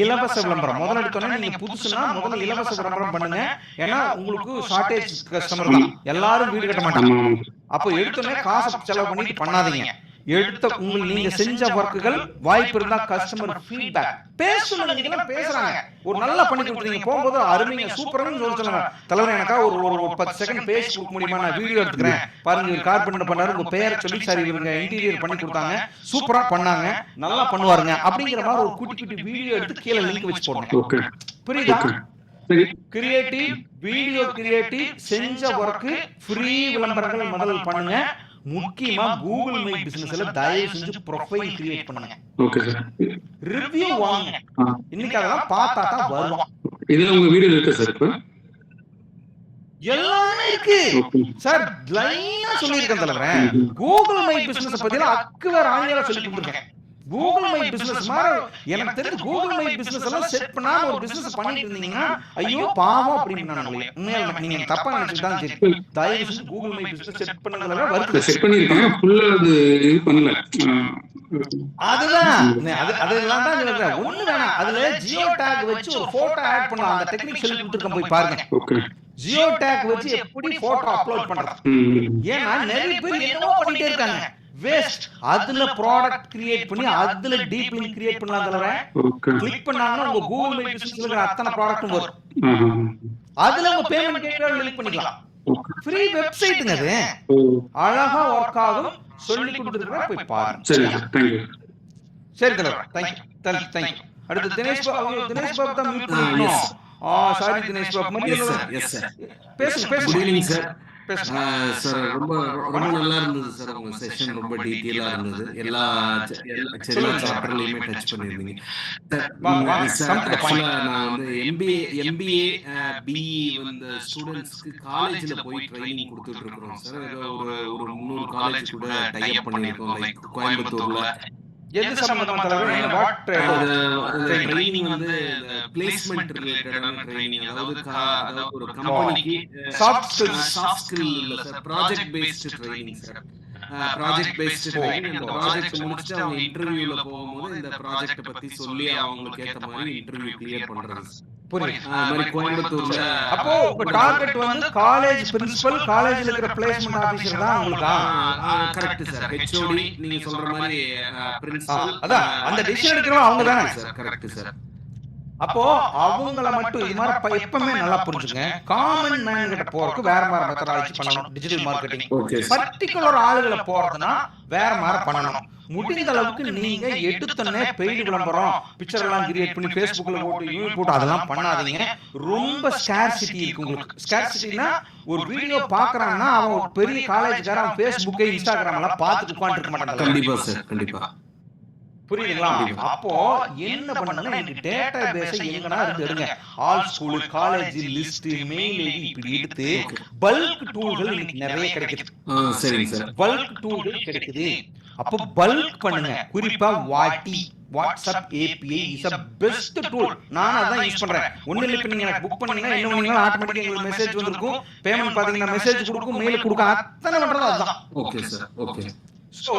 இலவச விளம்பரம். முதல்ல எடுத்தோன்னே நீங்க புதுசுனா முதல்ல இலவச விளம்பரம் பண்ணுங்க. ஏன்னா உங்களுக்கு ஷார்டேஜ் கஸ்டமர் தான், எல்லாரும் வீடு கட்ட மாட்டாங்க. அப்போ எடுத்தோன்னே காசு செலவு பண்ணிட்டு பண்ணாதீங்க. எடுத்த உங்களுக்கு நீங்க செஞ்ச ஒர்க்குகள் வாய்ப்பு இருந்தா கஸ்டமர் ஃபீட்பேக் பேசணும். நீங்க பேசுறாங்க ஒரு நல்லா பண்ணி கொடுத்துறீங்க, போகும்போது அருமைங்க சூப்பரானு சொல்லுங்க. தலைவர் எனக்கா ஒரு 10 செகண்ட் பேசி கொடுக்க முடியுமா? நான் வீடியோ எடுத்துக்கிறேன் பாருங்க. கார்பெண்டர் பண்ணாரு, உங்க பேரை சொல்லி சரி இவங்க இன்டீரியர் பண்ணி கொடுத்தாங்க, சூப்பரா பண்ணாங்க, நல்லா பண்ணுவாருங்க அப்படிங்கிற மாதிரி ஒரு குட்டி குட்டி வீடியோ எடுத்து கீழே லிங்க் வச்சு போடணும். புரியுதா? கிரியேட்டிவ் வீடியோ, கிரியேட்டிவ் செஞ்ச ஒர்க்கு ஃப்ரீ விளம்பரங்கள் முதல்ல பண்ணுங்க. முக்கியமா கூகுள் மை பிசினஸ்ல தயவு செஞ்சு ப்ரொஃபைல் கிரியேட் பண்ணுங்க. Okay sir. ரிவ்யூ வாங்க. இன்னைக்கு அதெல்லாம் பார்த்தா தான் வருவோம். இதுல உங்க வீடியோ இருக்கு சார்? இப்ப எல்லாமே இருக்கு சார். லைனா சொல்லியிருக்கேன் தலைவரேன். கூகுள் மை பிசினஸ் பத்தி அக்கு வேற ஆங்கிலம் சொல்லி கொடுத்துருக்கேன். கூகுள் மை பிசினஸ் மாதிரி எனக்கு தெரிஞ்சு கூகுள் மை பிசினஸ் எல்லாம் செட் பண்ணாம ஒரு பிசினஸ் பண்ணிட்டு இருந்தீங்கன்னா ஐயோ பாவம் அப்படின்னு நான் உண்மையில நீங்க தப்பா நினைச்சுதான் சரி. தயவு செஞ்சு கூகுள் மை பிசினஸ் செட் பண்ணுங்கல வருது. செட் பண்ணிருக்காங்க, ஃபுல்லா அது இது பண்ணல. அதுதான் அதெல்லாம் தான் சொல்றேன். ஒண்ணு வேணாம், அதுல ஜியோ டாக் வச்சு ஒரு போட்டோ ஆட் பண்ணலாம். அந்த டெக்னிக் சொல்லி கொடுத்துருக்கேன், போய் பாருங்க. ஓகே. ஜியோ டாக் வச்சு எப்படி போட்டோ அப்லோட் பண்றது. ஏன்னா நிறைய பேர் என்னவோ பண்ணிட்டே இருக்காங்க வேஸ்ட். அதுல ப்ராடக்ட் கிரியேட் பண்ணி அதுல டீப் லிங்க் கிரியேட் பண்ணலாம். தவிர கிளிக் பண்ணாங்கன்னா உங்க கூகுள் மை பிசினஸ்ல இருக்கிற அத்தனை ப்ராடக்ட்டும் வரும். அதுல உங்க பேமெண்ட் கேட்கற லிங்க் பண்ணிக்கலாம். ஃப்ரீ வெப்சைட்ங்க அது, அழகா ஒர்க் ஆகும். சொல்லி கொடுத்துருக்கேன், போய் பாருங்க. சரி थैंक यू. சரி தலைவர், थैंक यू. அடுத்து தினேஷ் பாபு தான் மீட் பண்ணனும். Sorry Dinesh Babu. Yes sir. பேசுங்க. Good evening sir. சார் ரொம்ப நல்லா இருந்தது சார். உங்க செஷன் ரொம்ப டீடைலா இருந்தது. எல்லா சாப்டர்லயுமே டச் பண்ணிருந்தீங்க சார். ஆக்சுவலா நான் வந்து எம்பிஏ பிஇ வந்து ஸ்டூடெண்ட்ஸ்க்கு காலேஜ்ல போய் ட்ரைனிங் கொடுத்துட்டு இருக்கோம் சார். ஏதோ ஒரு 300 காலேஜ் கூட டை அப் பண்ணிருக்கோம். லைக் கோயம்புத்தூர்ல எது சம்பந்தமா தலைவர்? என்ன வாட் ட்ரைனிங் வந்து பிளேஸ்மென்ட் ரிலேட்டடான ட்ரைனிங். அதாவது ஒரு கம்பெனிக்கு சாஃப்ட் ஸ்கில் இல்ல sir, project paste training sir. Project based training. இந்த ப்ராஜெக்ட் முடிச்சுட்டு அவங்க இன்டர்வியூல போகும்போது இந்த ப்ராஜெக்ட் பத்தி சொல்லி அவங்களுக்கு ஏத்த மாதிரி இன்டர்வியூ கிளியர் பண்றது. புரியுது. மாதிரி கோயம்புத்தூர்ல அப்போ உங்க டார்கெட் வந்து காலேஜ் பிரின்சிபல், காலேஜ்ல இருக்கிற பிளேஸ்மென்ட் ஆபீசர் தான் உங்களுக்கு. Correct sir. ஹெச்ஓடி நீங்க சொல்ற மாதிரி பிரின்சிபல், அதான் அந்த டிசிஷன் எடுக்கிறவங்க அவங்க தானே சார். Correct sir. அப்போ அவங்கள மட்டும் இது மாதிரி எப்பவுமே நல்லா புரிஞ்சுங்க, காமன் மேன் கிட்ட போறதுக்கு வேற மாதிரி மெத்தடாலஜி பண்ணணும். டிஜிட்டல் மார்க்கெட்டிங் பர்டிகுலர் ஆளுகளை போறதுன்னா வேற மாதிரி பண்ணணும். முடிந்த அளவுக்கு நீங்க எடுத்தனே பெய்டு விளம்பரம், பிக்சர் எல்லாம் கிரியேட் பண்ணி Facebookல போட்டு யூடியூப் போட்டு அதெல்லாம் பண்ணாதீங்க. ரொம்ப ஸ்கேர்சிட்டி இருக்கு உங்களுக்கு. ஸ்கேர்சிட்டினா ஒரு வீடியோ பாக்குறான்னா அவன் ஒரு பெரிய காலேஜ்காரன் அவன் Facebook, Instagram எல்லாம் பார்த்துட்டு உட்கார்ந்துருக்க மாட்டாங்க. கண்டிப்பா சார், கண்டிப்பா. புரியுதுங்களா? அப்போ என்ன பண்ணணும்னா எனக்கு டேட்டா பேஸ் எங்கனா இருந்து எடுங்க. All school, college list, mail ID இப்படி எடுத்து பல்க் டூல்கள் இன்னைக்கு நிறைய கிடைக்குது. சரிங்க சார். பல்க் டூல்கள் கிடைக்குது. அப்போ பல்க் பண்ணுங்க. குறிப்பா WhatsApp API is a best tool. நான் அதான் யூஸ் பண்றேன். ஒண்ணு இல்ல, இப்ப நீங்க எனக்கு புக் பண்ணீங்கன்னா என்ன பண்ணீங்கன்னா ஆட்டோமேட்டிக்கா உங்களுக்கு மெசேஜ் வந்திருக்கும். பேமெண்ட் பாத்தீங்கன்னா மெசேஜ் கொடுக்கும், மெயில் கொடுக்கும். அத்தனை பண்றது அதுதான். Okay sir. Okay. So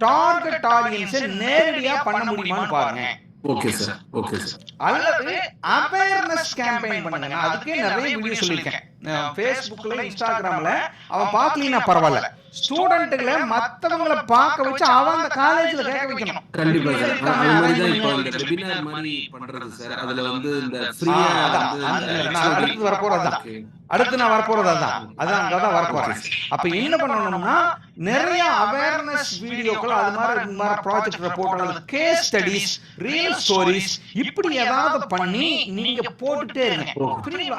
target ஆடியன்ஸை நேரடியா பண்ண முடியுமான்னு பாருங்க. Okay sir. Okay sir. அல்லது அவேர்னஸ் கேம்பெயின் பண்ணுங்க. நான் அதுக்கே நிறைய வீடியோ சொல்லியிருக்கேன். Facebookல, Instagramல அவன் பார்க்கலனா பரவாயில்ல, ஸ்டூடெண்ட்களை மத்தவங்கள பார்க்க வச்சு அவன் அந்த காலேஜ்ல கேட்க வைக்கணும். கண்டிப்பா சார். அது மாதிரி தான் இப்போ இந்த வெபினார் மாதிரி பண்றது சார். அதுல வந்து இந்த ஃப்ரீயா அடுத்து வரப்போறது அதான் அங்கதான் வரப்போறேன். அப்ப என்ன பண்ணணும்னா நிறைய அவேர்னஸ் வீடியோக்கள், அது மாதிரி project report, case studies, real stories இப்படி ஏதாவது பண்ணி நீங்க போட்டுட்டே இருங்க.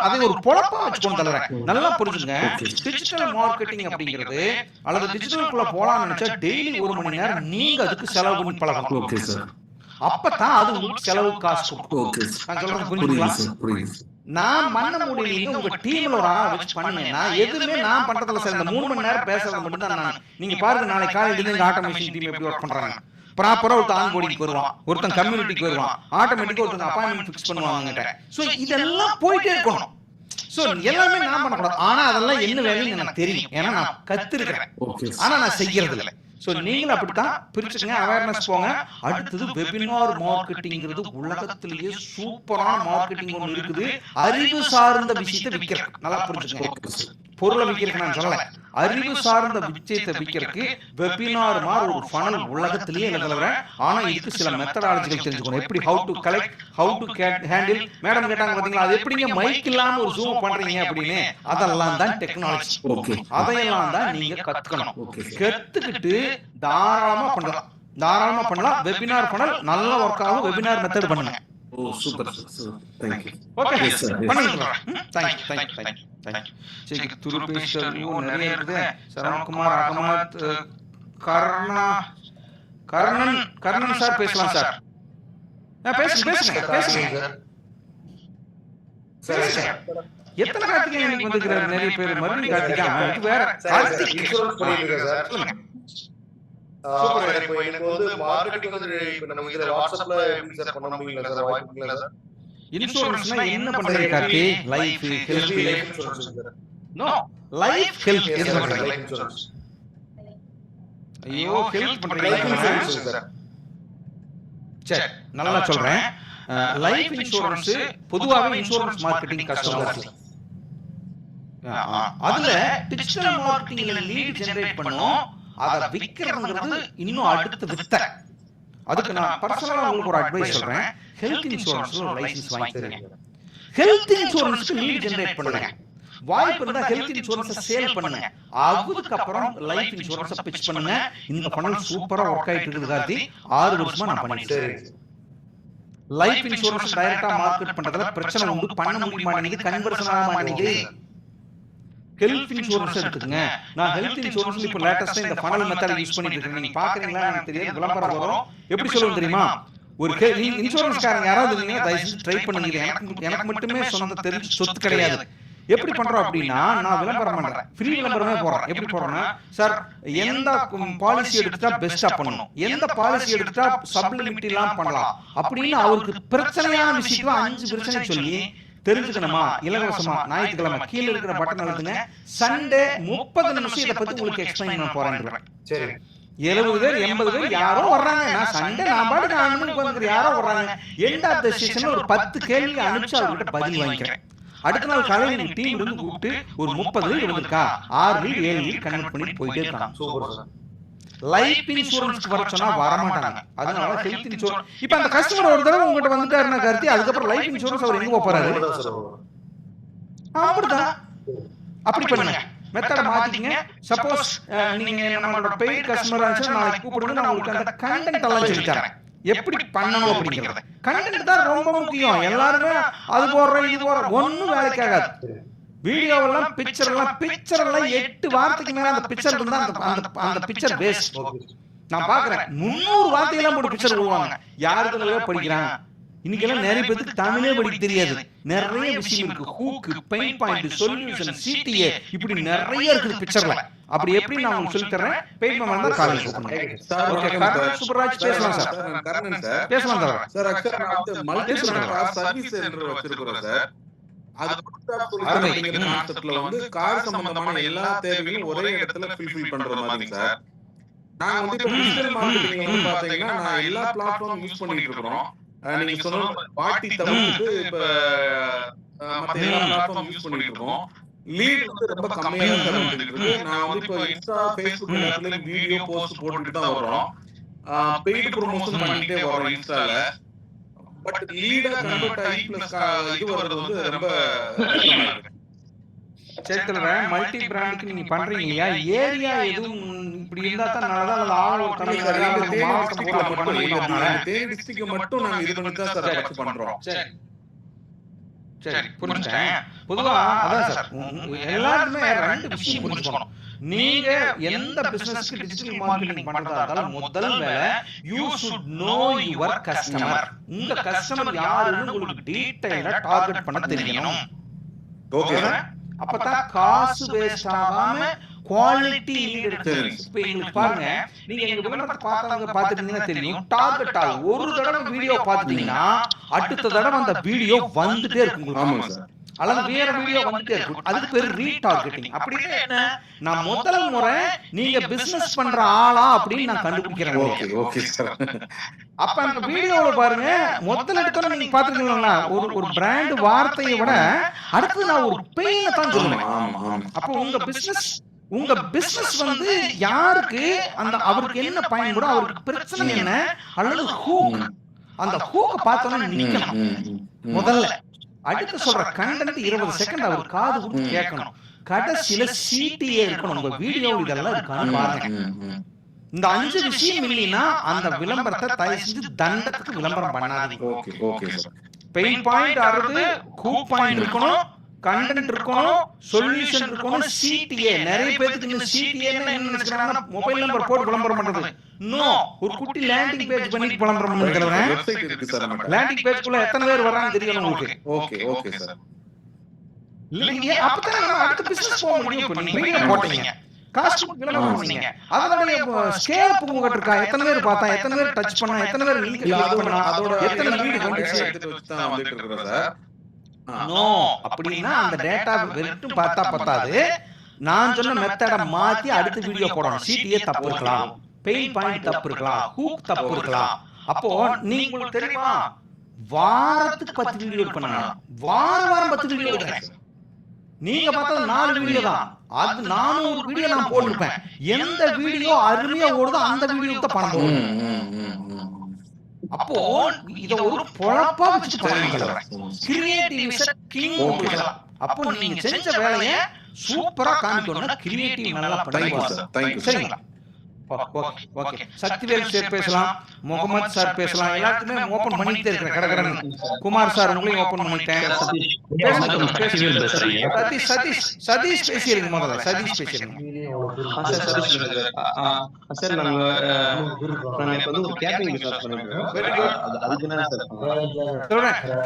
அதை ஒரு பொழப்பா வச்சுக்கொண்டு தள்ளுறேன். நல்லா புரிஞ்சுங்க. டிஜிட்டல் மார்க்கெட்டிங் அப்படிங்கிறது அல்லது டிஜிட்டலுக்குள்ள போலாம்னு நினைச்சா டெய்லி 1 மணி நேரம் நீங்க அதுக்கு செலவு பண்ணி பழகணும். Okay sir. அப்பதான் அது உங்களுக்கு செலவு காசு கொடுக்கும். ஓகே. நான் சொல்றது புரியுதுங்களா? நான் பண்ண முடியல, உங்க டீம்ல ஒரு ஆள் வச்சு பண்ணுங்க. நான் எதுவுமே நான் பண்றதுல சார் இந்த 3 மணி நேரம் பேசுறது மட்டும் தான் நான். நீங்க பாருங்க, நாளைக்கு காலையில இந்த ஆட்டோமேஷன் டீம் எப்படி ஒர்க் பண்றாங்க. ப்ராப்பரா ஒருத்தன் ஆன்போர்டிங்க்கு வருவான், ஒருத்தன் கம்யூனிட்டிக்கு வருவான், ஆட்டோமேட்டிக்கா ஒருத்தன் அப்பாயின்மெண்ட் ஃபிக்ஸ் பண்ணுவாங்க. சோ இதெல்லாம் போயிட்டே இருக்கணும். சோ எல்லாமே நான் பண்ணக்கூடாது. ஆனா அதெல்லாம் என்ன வேலைன்னு எனக்கு தெரியும். ஏன்னா நான் கத்துருக்கிறேன். ஆனா நான் செய்யறது இல்லை. சோ நீங்களும் அப்படித்தான் பிரிச்சுங்க. அவேர்னஸ் போங்க. அடுத்தது வெபினார் மார்க்கெட்டிங்கிறது உலகத்திலேயே சூப்பரான மார்க்கெட்டிங் ஒன்று இருக்குது. அறிவு சார்ந்த விஷயத்தை விற்கிறேன். நல்லா புரிஞ்சுங்க. பொருளை விற்கிறதுக்கு நான் சொல்லல, அறிவு சார்ந்த விஷயத்தை விற்கிறதுக்கு வெபினார் மாதிரி ஒரு ஃபனல் உலகத்திலேயே இல்லை. ஆனா இதுக்கு சில மெத்தடாலஜிகள் தெரிஞ்சுக்கணும். எப்படி how to collect, how to handle. Madam கேட்டாங்க பாத்தீங்களா, அது எப்படிங்க மைக் இல்லாம ஒரு ஜூம் பண்றீங்க அப்படின்னு. அதெல்லாம் தான் டெக்னாலஜி. அதையெல்லாம் தான் நீங்க கத்துக்கணும். கத்துக்கிட்டு தாராளமா பண்ணலாம். வெபினார் ஃபனல் நல்லா ஒர்க் ஆகும். வெபினார் மெத்தட் பண்ணுங்க. Oh super sir. Thank you. Okay பண்ணுங்க. Thank you. சரி, துருபேஸ்வரியூ நிறைய இருக்குது. சரவணகுமார், அகமத், கர்ணன் சார் பேசலாம் சார். பேசுங்க. எத்தனை கார்த்திகை எனக்கு வந்துக்கிறாரு நிறைய பேர். மறுபடியும் கார்த்திகா வேற கார்த்திக் சொல்லுங்க. சூப்பர். எனக்கு வந்து மார்க்கெட்டிங் வந்து இப்ப நம்ம இதுல வாட்ஸ்அப்ல எப்படி சார் பண்ண முடியல சார்? வாய்ப்புங்களா சார்? இன்சூரன்ஸ்னா என்ன பண்றீங்க Karthi? Life, health insurance sir. No, life health எது பண்றீங்க? Life insurance. ஐயோ, ஹெல்த் பண்றீங்க சார். சரி, நல்லா சொல்றேன். லைஃப் இன்சூரன்ஸ் பொதுவாவே இன்சூரன்ஸ் மார்க்கெட்டிங் கஷ்டமா இருக்கு. அதுல டிஜிட்டல் மார்க்கெட்டிங்ல லீட் ஜெனரேட் பண்ணனும். அத விக்கிறதுங்கிறது இன்னும் அடுத்து வித்த. அதுக்கு நான் பர்சனலா உங்களுக்கு ஒரு அட்வைஸ் சொல்றேன். ஹெல்த் இன்சூரன்ஸ்ல ஒரு லைசென்ஸ் வாங்கிக்கங்க. ஹெல்த் இன்சூரன்ஸ்க்கு லீட் ஜெனரேட் பண்ணுங்க. வாய்ப்பு இருந்தா ஹெல்த் இன்சூரன்ஸ் சேல் பண்ணுங்க. அதுக்கு அப்புறம் லைஃப் இன்சூரன்ஸ் பிட்ச் பண்ணுங்க. இந்த ஃபனல் சூப்பரா ஒர்க் ஆயிட்டு இருக்குது கார்த்தி. 6 வருஷமா நான் பண்ணிட்டு இருக்கேன். லைஃப் இன்சூரன்ஸ் டைரக்டா மார்க்கெட் பண்றதுல பிரச்சனை உண்டு. பண்ண முடிய மாட்டேங்குது, கன்வர்ஷன் ஆக மாட்டேங்குது. ஹெல்த் இன்சூரன்ஸ் எடுத்துக்கங்க. நான் ஹெல்த் இன்சூரன்ஸ்ல இப்ப லேட்டஸ்டா இந்த ஃபனல் மெத்தட் யூஸ் பண்ணிட்டு இருக்கேன். நீங்க பாக்குறீங்களா எனக்கு தெரியாது. விளம்பரம் வரும். எப்படி சொல்லுங்க தெரியுமா? ஒரு இன்சூரன்ஸ்காரங்க யாராவது இருந்தீங்கன்னா தயவு செஞ்சு ட்ரை பண்ணுங்க. எனக்கு மட்டுமே சொந்த தெரிஞ்ச சொத்து கிடையாது. எப்படி பண்றோம் அப்படின்னா, நான் விளம்பரம் பண்றேன், ஃப்ரீ விளம்பரமே போடுறேன். எப்படி போடுறேன்னா, சார் எந்த பாலிசி எடுத்துட்டா பெஸ்டா பண்ணணும், எந்த பாலிசி எடுத்துட்டா சப்ளிமிட்டி எல்லாம் பண்ணலாம் அப்படின்னு அவருக்கு பிரச்சனையான விஷயத்துல 5 பிரச்சனை சொல்லி தெரிஞ்சுக்கணுமா இலவசமா ஞாயிற்றுக்கிழமை கீழே இருக்கிற பட்டன் அழுத்துங்க. சண்டே 30 நிமிஷம் இதை பத்தி உங்களுக்கு எக்ஸ்பிளைன் பண்ண போறேன். சரி 70 பேர் 80 பேர் யாரோ வர்றாங்க. நான் சண்டே நான் பாட்டுக்கு 6 மணிக்கு வந்துக்கிற யாரோ வர்றாங்க. எண்ட் ஆஃப் த செஷன்ல ஒரு 10 கேள்வி அனுப்பிச்சு அவர்கிட்ட பதில் வாங்கிக்கிறேன். அடுத்த நாள் காலையில் நீங்க டீம் இருந்து கூப்பிட்டு ஒரு 30 லீட் வந்திருக்கா 6 லீட் 7 லீட் கன்வெர்ட் பண்ணி போயிட்டே இருக்காங்க. Super sir. லைஃப் இன்சூரன்ஸ்க்கு வர சொன்னா வரமாட்டாங்க. அதனால ஹெல்த் இன்சூரன்ஸ் இப்ப அந்த கஸ்டமர் ஒரு தடவை உங்ககிட்ட வந்துட்டாருன்னா கருத்தி அதுக்கப்புறம் லைஃப் இன்சூரன்ஸ் அவர் எங்க போறாரு? அப்படிதான். அப்படி பண்ணுங்க. மெத்தட மாத்திக்கங்க. சப்போஸ் நீங்க நம்மளோட பெய்ட் கஸ்டமரா இருந்துச்சுன்னா நாளைக்கு கூப்பிடுங்க. நான் உங்களுக்கு அந்த கண்டென்ட் எல்லாம் சொல்லி தரேன் எப்படி பண்ணணும் அப்படிங்கிறது. கண்டென்ட் தான் ரொம்ப முக்கியம். எல்லாருமே அது போடுறோம் இது போடுறோம் ஒன்னும் வேலைக்காகாது. வீடியோவெல்லாம் பிக்சர் எல்லாம் 8 வார்த்தைக்கு மேல அந்த பிக்சர் இருந்தா அந்த பிக்சர் வேஸ்ட். நான் பாக்குறேன் 300 வார்த்தையெல்லாம் போட்டு பிக்சர் போடுவாங்க. யாருக்குள்ளவே படிக்கிறான். இன்னைக்கு எல்லாம் நிறைய பேருக்கு தமிழே படிக்க தெரியாது. நிறைய விஷயம் இருக்கு. Hook, pain point, solution, CTA இப்படி நிறைய இருக்குது பிக்சர்ல. அப்படி எப்படி நான் உங்களுக்கு சொல்லி தரேன். பெயின் பண்ணா காலேஜ் ஓகே சூப்பர்ராஜ் பேசலாம் சார். கர்ணன் சார் பேசலாம் சார். சார் ஆக்சுவலா நான் வந்து மல்டி சர்வீஸ் சென்டர் வச்சிருக்கிறேன் சார். அது கான்செப்ட்ல வந்து கார் சம்பந்தமான எல்லா தேவைகளும் ஒரே இடத்துல ஃபில்ஃபில் பண்ற மாதிரி சார். நாங்க வந்து இப்ப டிஜிட்டல் மார்க்கெட்டிங் வந்து பாத்தீங்கன்னா நான் எல்லா பிளாட்ஃபார்ம் யூஸ் பண்ணிட்டு இருக்கோம். நீங்க சொன்ன பாட்டி தவிர்த்து இப்ப மத்த எல்லா பிளாட்ஃபார்ம் யூஸ் பண்ணிட்டு இருக்கோம். லீட் வந்து ரொம்ப கம்மியா தான் வந்துட்டு இருக்கு. நான் வந்து இப்ப இன்ஸ்டா ஃபேஸ்புக் எல்லாத்துலயும் வீடியோ போஸ்ட் போட்டுட்டு தான் வர்றோம். பெய்ட் ப்ரமோஷன் பண்ணிட்டே வர்றோம் இன்ஸ்டால. பட் லீடா கன்வர்ட் ஆகி பிளஸ் இது வர்றது வந்து ரொம்ப சேர்த்துல மல்டி பிராண்டுக்கு நீங்க பண்றீங்க இல்லையா? ஏரியா எதுவும் இப்படி இருந்தா தான் நல்லதா இல்ல ஆள் ஒரு கணக்கு தேனி டிஸ்ட்ரிக்ட் மட்டும் நாங்க இது பண்ணி தான் சார் வச்சு பண்றோம். சரி புரிஞ்சுட்டேன். பொதுவா அதான் சார் எல்லாருமே 2 விஷயம் புரிஞ்சுக்கணும். நீங்க எந்த பிசினஸ்க்கு டிஜிட்டல் மார்க்கெட்டிங் பண்றதா இருந்தாலும் முதல் வேலை you should know your customer. உங்க கஸ்டமர் யாருன்னு உங்களுக்கு டீடைலா டார்கெட் பண்ண தெரியணும். ஓகே அப்பதான் காசு வேஸ்ட் ஆகாம குவாலிட்டி லீட் எடுத்து. இப்ப எங்களுக்கு பாருங்க நீங்க எங்க விளம்பரத்தை பார்த்தவங்க பாத்துட்டீங்கன்னா தெரியும். டார்கெட் ஆகும். ஒரு தடவை வீடியோ பாத்துட்டீங்கன்னா அடுத்த தடவை அந்த வீடியோ வந்துட்டே இருக்கும். ஆமா சார். அல்லது வேற வீடியோ வந்துட்டே இருக்கும். அதுக்கு பேரு ரீடார்கெட்டிங். அப்படியே என்ன நான் முதல் முறை நீங்க பிசினஸ் பண்ற ஆளா அப்படின்னு நான் கண்டுபிடிக்கிறேன். Okay okay sir. அப்ப அந்த வீடியோல பாருங்க முதல்ல எடுத்தோட நீங்க பாத்துக்கீங்களா ஒரு பிராண்ட் வார்த்தையை விட அடுத்து நான் ஒரு பெயினை தான் சொல்லுவேன். அப்ப உங்க பிசினஸ் வந்து யாருக்கு அந்த அவருக்கு என்ன பயன்படும், அவருக்கு பிரச்சனை என்ன அல்லது ஹூக், அந்த ஹூக்க பார்த்தோன்னா நிக்கணும் முதல்ல. அடுத்து சொல்ற கண்டென்ட் 20 செகண்ட் அவர் காது கொடுத்து கேட்கணும். கடைசியில சிடிஏ இருக்கணும். உங்க வீடியோ இதெல்லாம் இருக்கான்னு பாருங்க. இந்த 5 விஷயம் இல்லைன்னா அந்த விளம்பரத்தை தயவு செஞ்சு தண்டத்துக்கு விளம்பரம் பண்ணாதீங்க. Okay okay sir. Pain point ஆறது, ஹூக் பாயிண்ட் இருக்கணும், கண்டென்ட் இருக்கணும், சொல்யூஷன் இருக்கணும், சிடிஏ. நிறைய பேருக்கு இந்த சிடிஏ என்ன நினைச்சுக்கிறாங்கன்னா மொபைல் நம்பர் போட்டு விளம்பரம் பண்றது. நோ, ஒரு குட்டி லேண்டிங் பேஜ் பண்ணி விளம்பரம் பண்ணிக்கிறேன். வெப்சைட் இருக்கு சார் நம்ம. லேண்டிங் பேஜ்க்குள்ள எத்தனை பேர் வராங்க தெரியணும் உங்களுக்கு. Okay okay sir. இல்லைங்க அப்பதான் நம்ம அடுத்த பிசினஸ் போக முடியும். இப்ப நீங்க வீடியோ போட்டீங்க, காஸ்ட் விளம்பரம் பண்ணீங்க, அதோட ஸ்கேல் உங்ககிட்ட இருக்கா? எத்தனை பேர் பார்த்தா, எத்தனை பேர் டச் பண்ணா, எத்தனை பேர் லிங்க் கிளிக் பண்ணா, எத்தனை வீடியோ வந்துச்சு எடுத்து வச்சு தான் வந்துட்டு இருக்கோம் சார். நோ, அப்படின்னா அந்த டேட்டா வெறும் பார்த்தா பத்தாது. நான் சொன்ன மெத்தட மாத்தி அடுத்த வீடியோ போடணும். சிடிஏ தப்பு இருக்கலாம், பெயின் பாயிண்ட் தப்பு இருக்கலாம், ஹூக் தப்பு இருக்கலாம். அப்போ நீங்க உங்களுக்கு தெரியுமா வாரத்துக்கு 10 வீடியோ பண்ணணும். வாரம் 10 வீடியோ எடுக்கிறேன். நீங்க பார்த்தது 4 வீடியோ தான். அது 400 வீடியோ நான் போட்டுருப்பேன். எந்த வீடியோ அருமையா ஓடுதோ அந்த வீடியோக்கு தான் பணம் போடும். அப்போ இத ஒரு பொழப்பா வச்சு பண்ணுங்க. Creative king. அப்போ நீங்க செஞ்ச வேலையை சூப்பரா காமிக்கணும்னா கிரியேட்டிவ் நல்லா பண்ணுங்க. சரிங்களா? ஓகே. சக்திவேல் சார் பேசலாம், முகமது சார் பேசலாம். எல்லாத்துக்குமே ஓபன் பண்ணிட்டே இருக்கிறேன். கடகடன் குமார் சார் உங்களையும் ஓபன் பண்ணிட்டேன். சதீஷ் பேசியிருங்க. முதல்ல சதீஷ் பேசியிருங்க.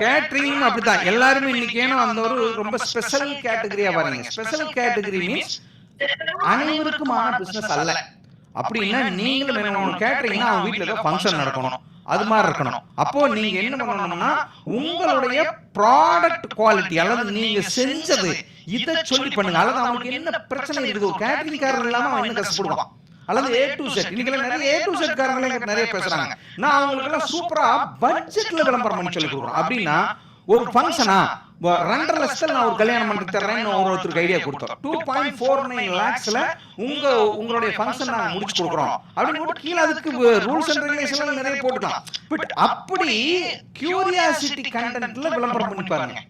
கேட்டரிங் அப்படித்தான் எல்லாருமே இன்னைக்கு. ஏன்னா அந்த ஒரு ரொம்ப ஸ்பெஷல் கேட்டகரியா வரீங்க. ஸ்பெஷல் கேட்டகரி மீன்ஸ் அனைவருக்குமான பிசினஸ் அல்ல. அப்படின்னா நீங்களும் கேட்டரிங்னா அவங்க வீட்டுல ஏதோ ஃபங்க்ஷன் நடக்கணும், அது மாதிரி இருக்கணும். அப்போ நீங்க என்ன பண்ணணும்னா உங்களுடைய ப்ராடக்ட் குவாலிட்டி அல்லது நீங்க செஞ்சது இதை சொல்லி பண்ணுங்க. அல்லது அவனுக்கு என்ன பிரச்சனை இருக்குது, ஒரு கேட்டரிங் காரர் இல்லாம அவன் என்ன கஷ்டப்படுவான், அல்லது A to Z. இன்னைக்கு நிறைய A to Z காரங்களே நிறைய பேசுறாங்க. நான் அவங்களுக்கு எல்லாம் சூப்பரா பட்ஜெட்ல விளம்பரம் பண்ணி சொல்லி கொடுக்குறோம். அப்படின்னா ஒரு ஃபங்க்ஷனா 2.5 லட்சத்துல நான் ஒரு கல்யாணம் பண்ணி தர்றேன்னு ஒருத்தருக்கு ஐடியா கொடுத்தோம். 2.49 lakhsல உங்களுடைய ஃபங்க்ஷன் நாங்க முடிச்சு கொடுக்குறோம் அப்படின்னு போட்டு கீழே அதுக்கு ரூல்ஸ் அண்ட் ரெகுலேஷன் நிறைய போட்டுக்கலாம். பட் அப்படி கியூரியாசிட்டி கண்டென்ட்ல விளம்பரம் பண்ணி பாருங்க.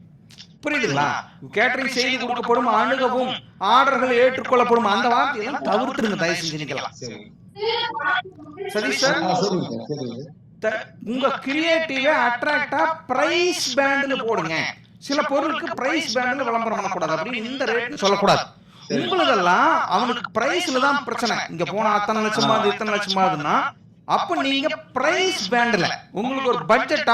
புரியுதுங்களா? கேட்டரிங் செய்து கொடுக்கப்படும், அணுகவும், ஆர்டர்கள் ஏற்றுக்கொள்ளப்படும், அந்த வார்த்தையெல்லாம் தவிர்த்துருங்க, தயவு செஞ்சு நிக்கலாம். சரி சார், உங்க கிரியேட்டிவ அட்ராக்டா பிரைஸ் பேண்ட்ல போடுங்க. சில பொருளுக்கு பிரைஸ் பேண்ட்ல விளம்பரம் பண்ணக்கூடாது, அப்படின்னு இந்த ரேட் சொல்லக்கூடாது. உங்களுக்கெல்லாம் அவனுக்கு பிரைஸ்ல தான் பிரச்சனை. இங்க போனா அத்தனை லட்சமா இத்தனை லட்சமாதுன்னா அப்ப நீங்க பிரைஸ் பேண்ட்ல உங்களுக்கு ஒரு பட்ஜெட்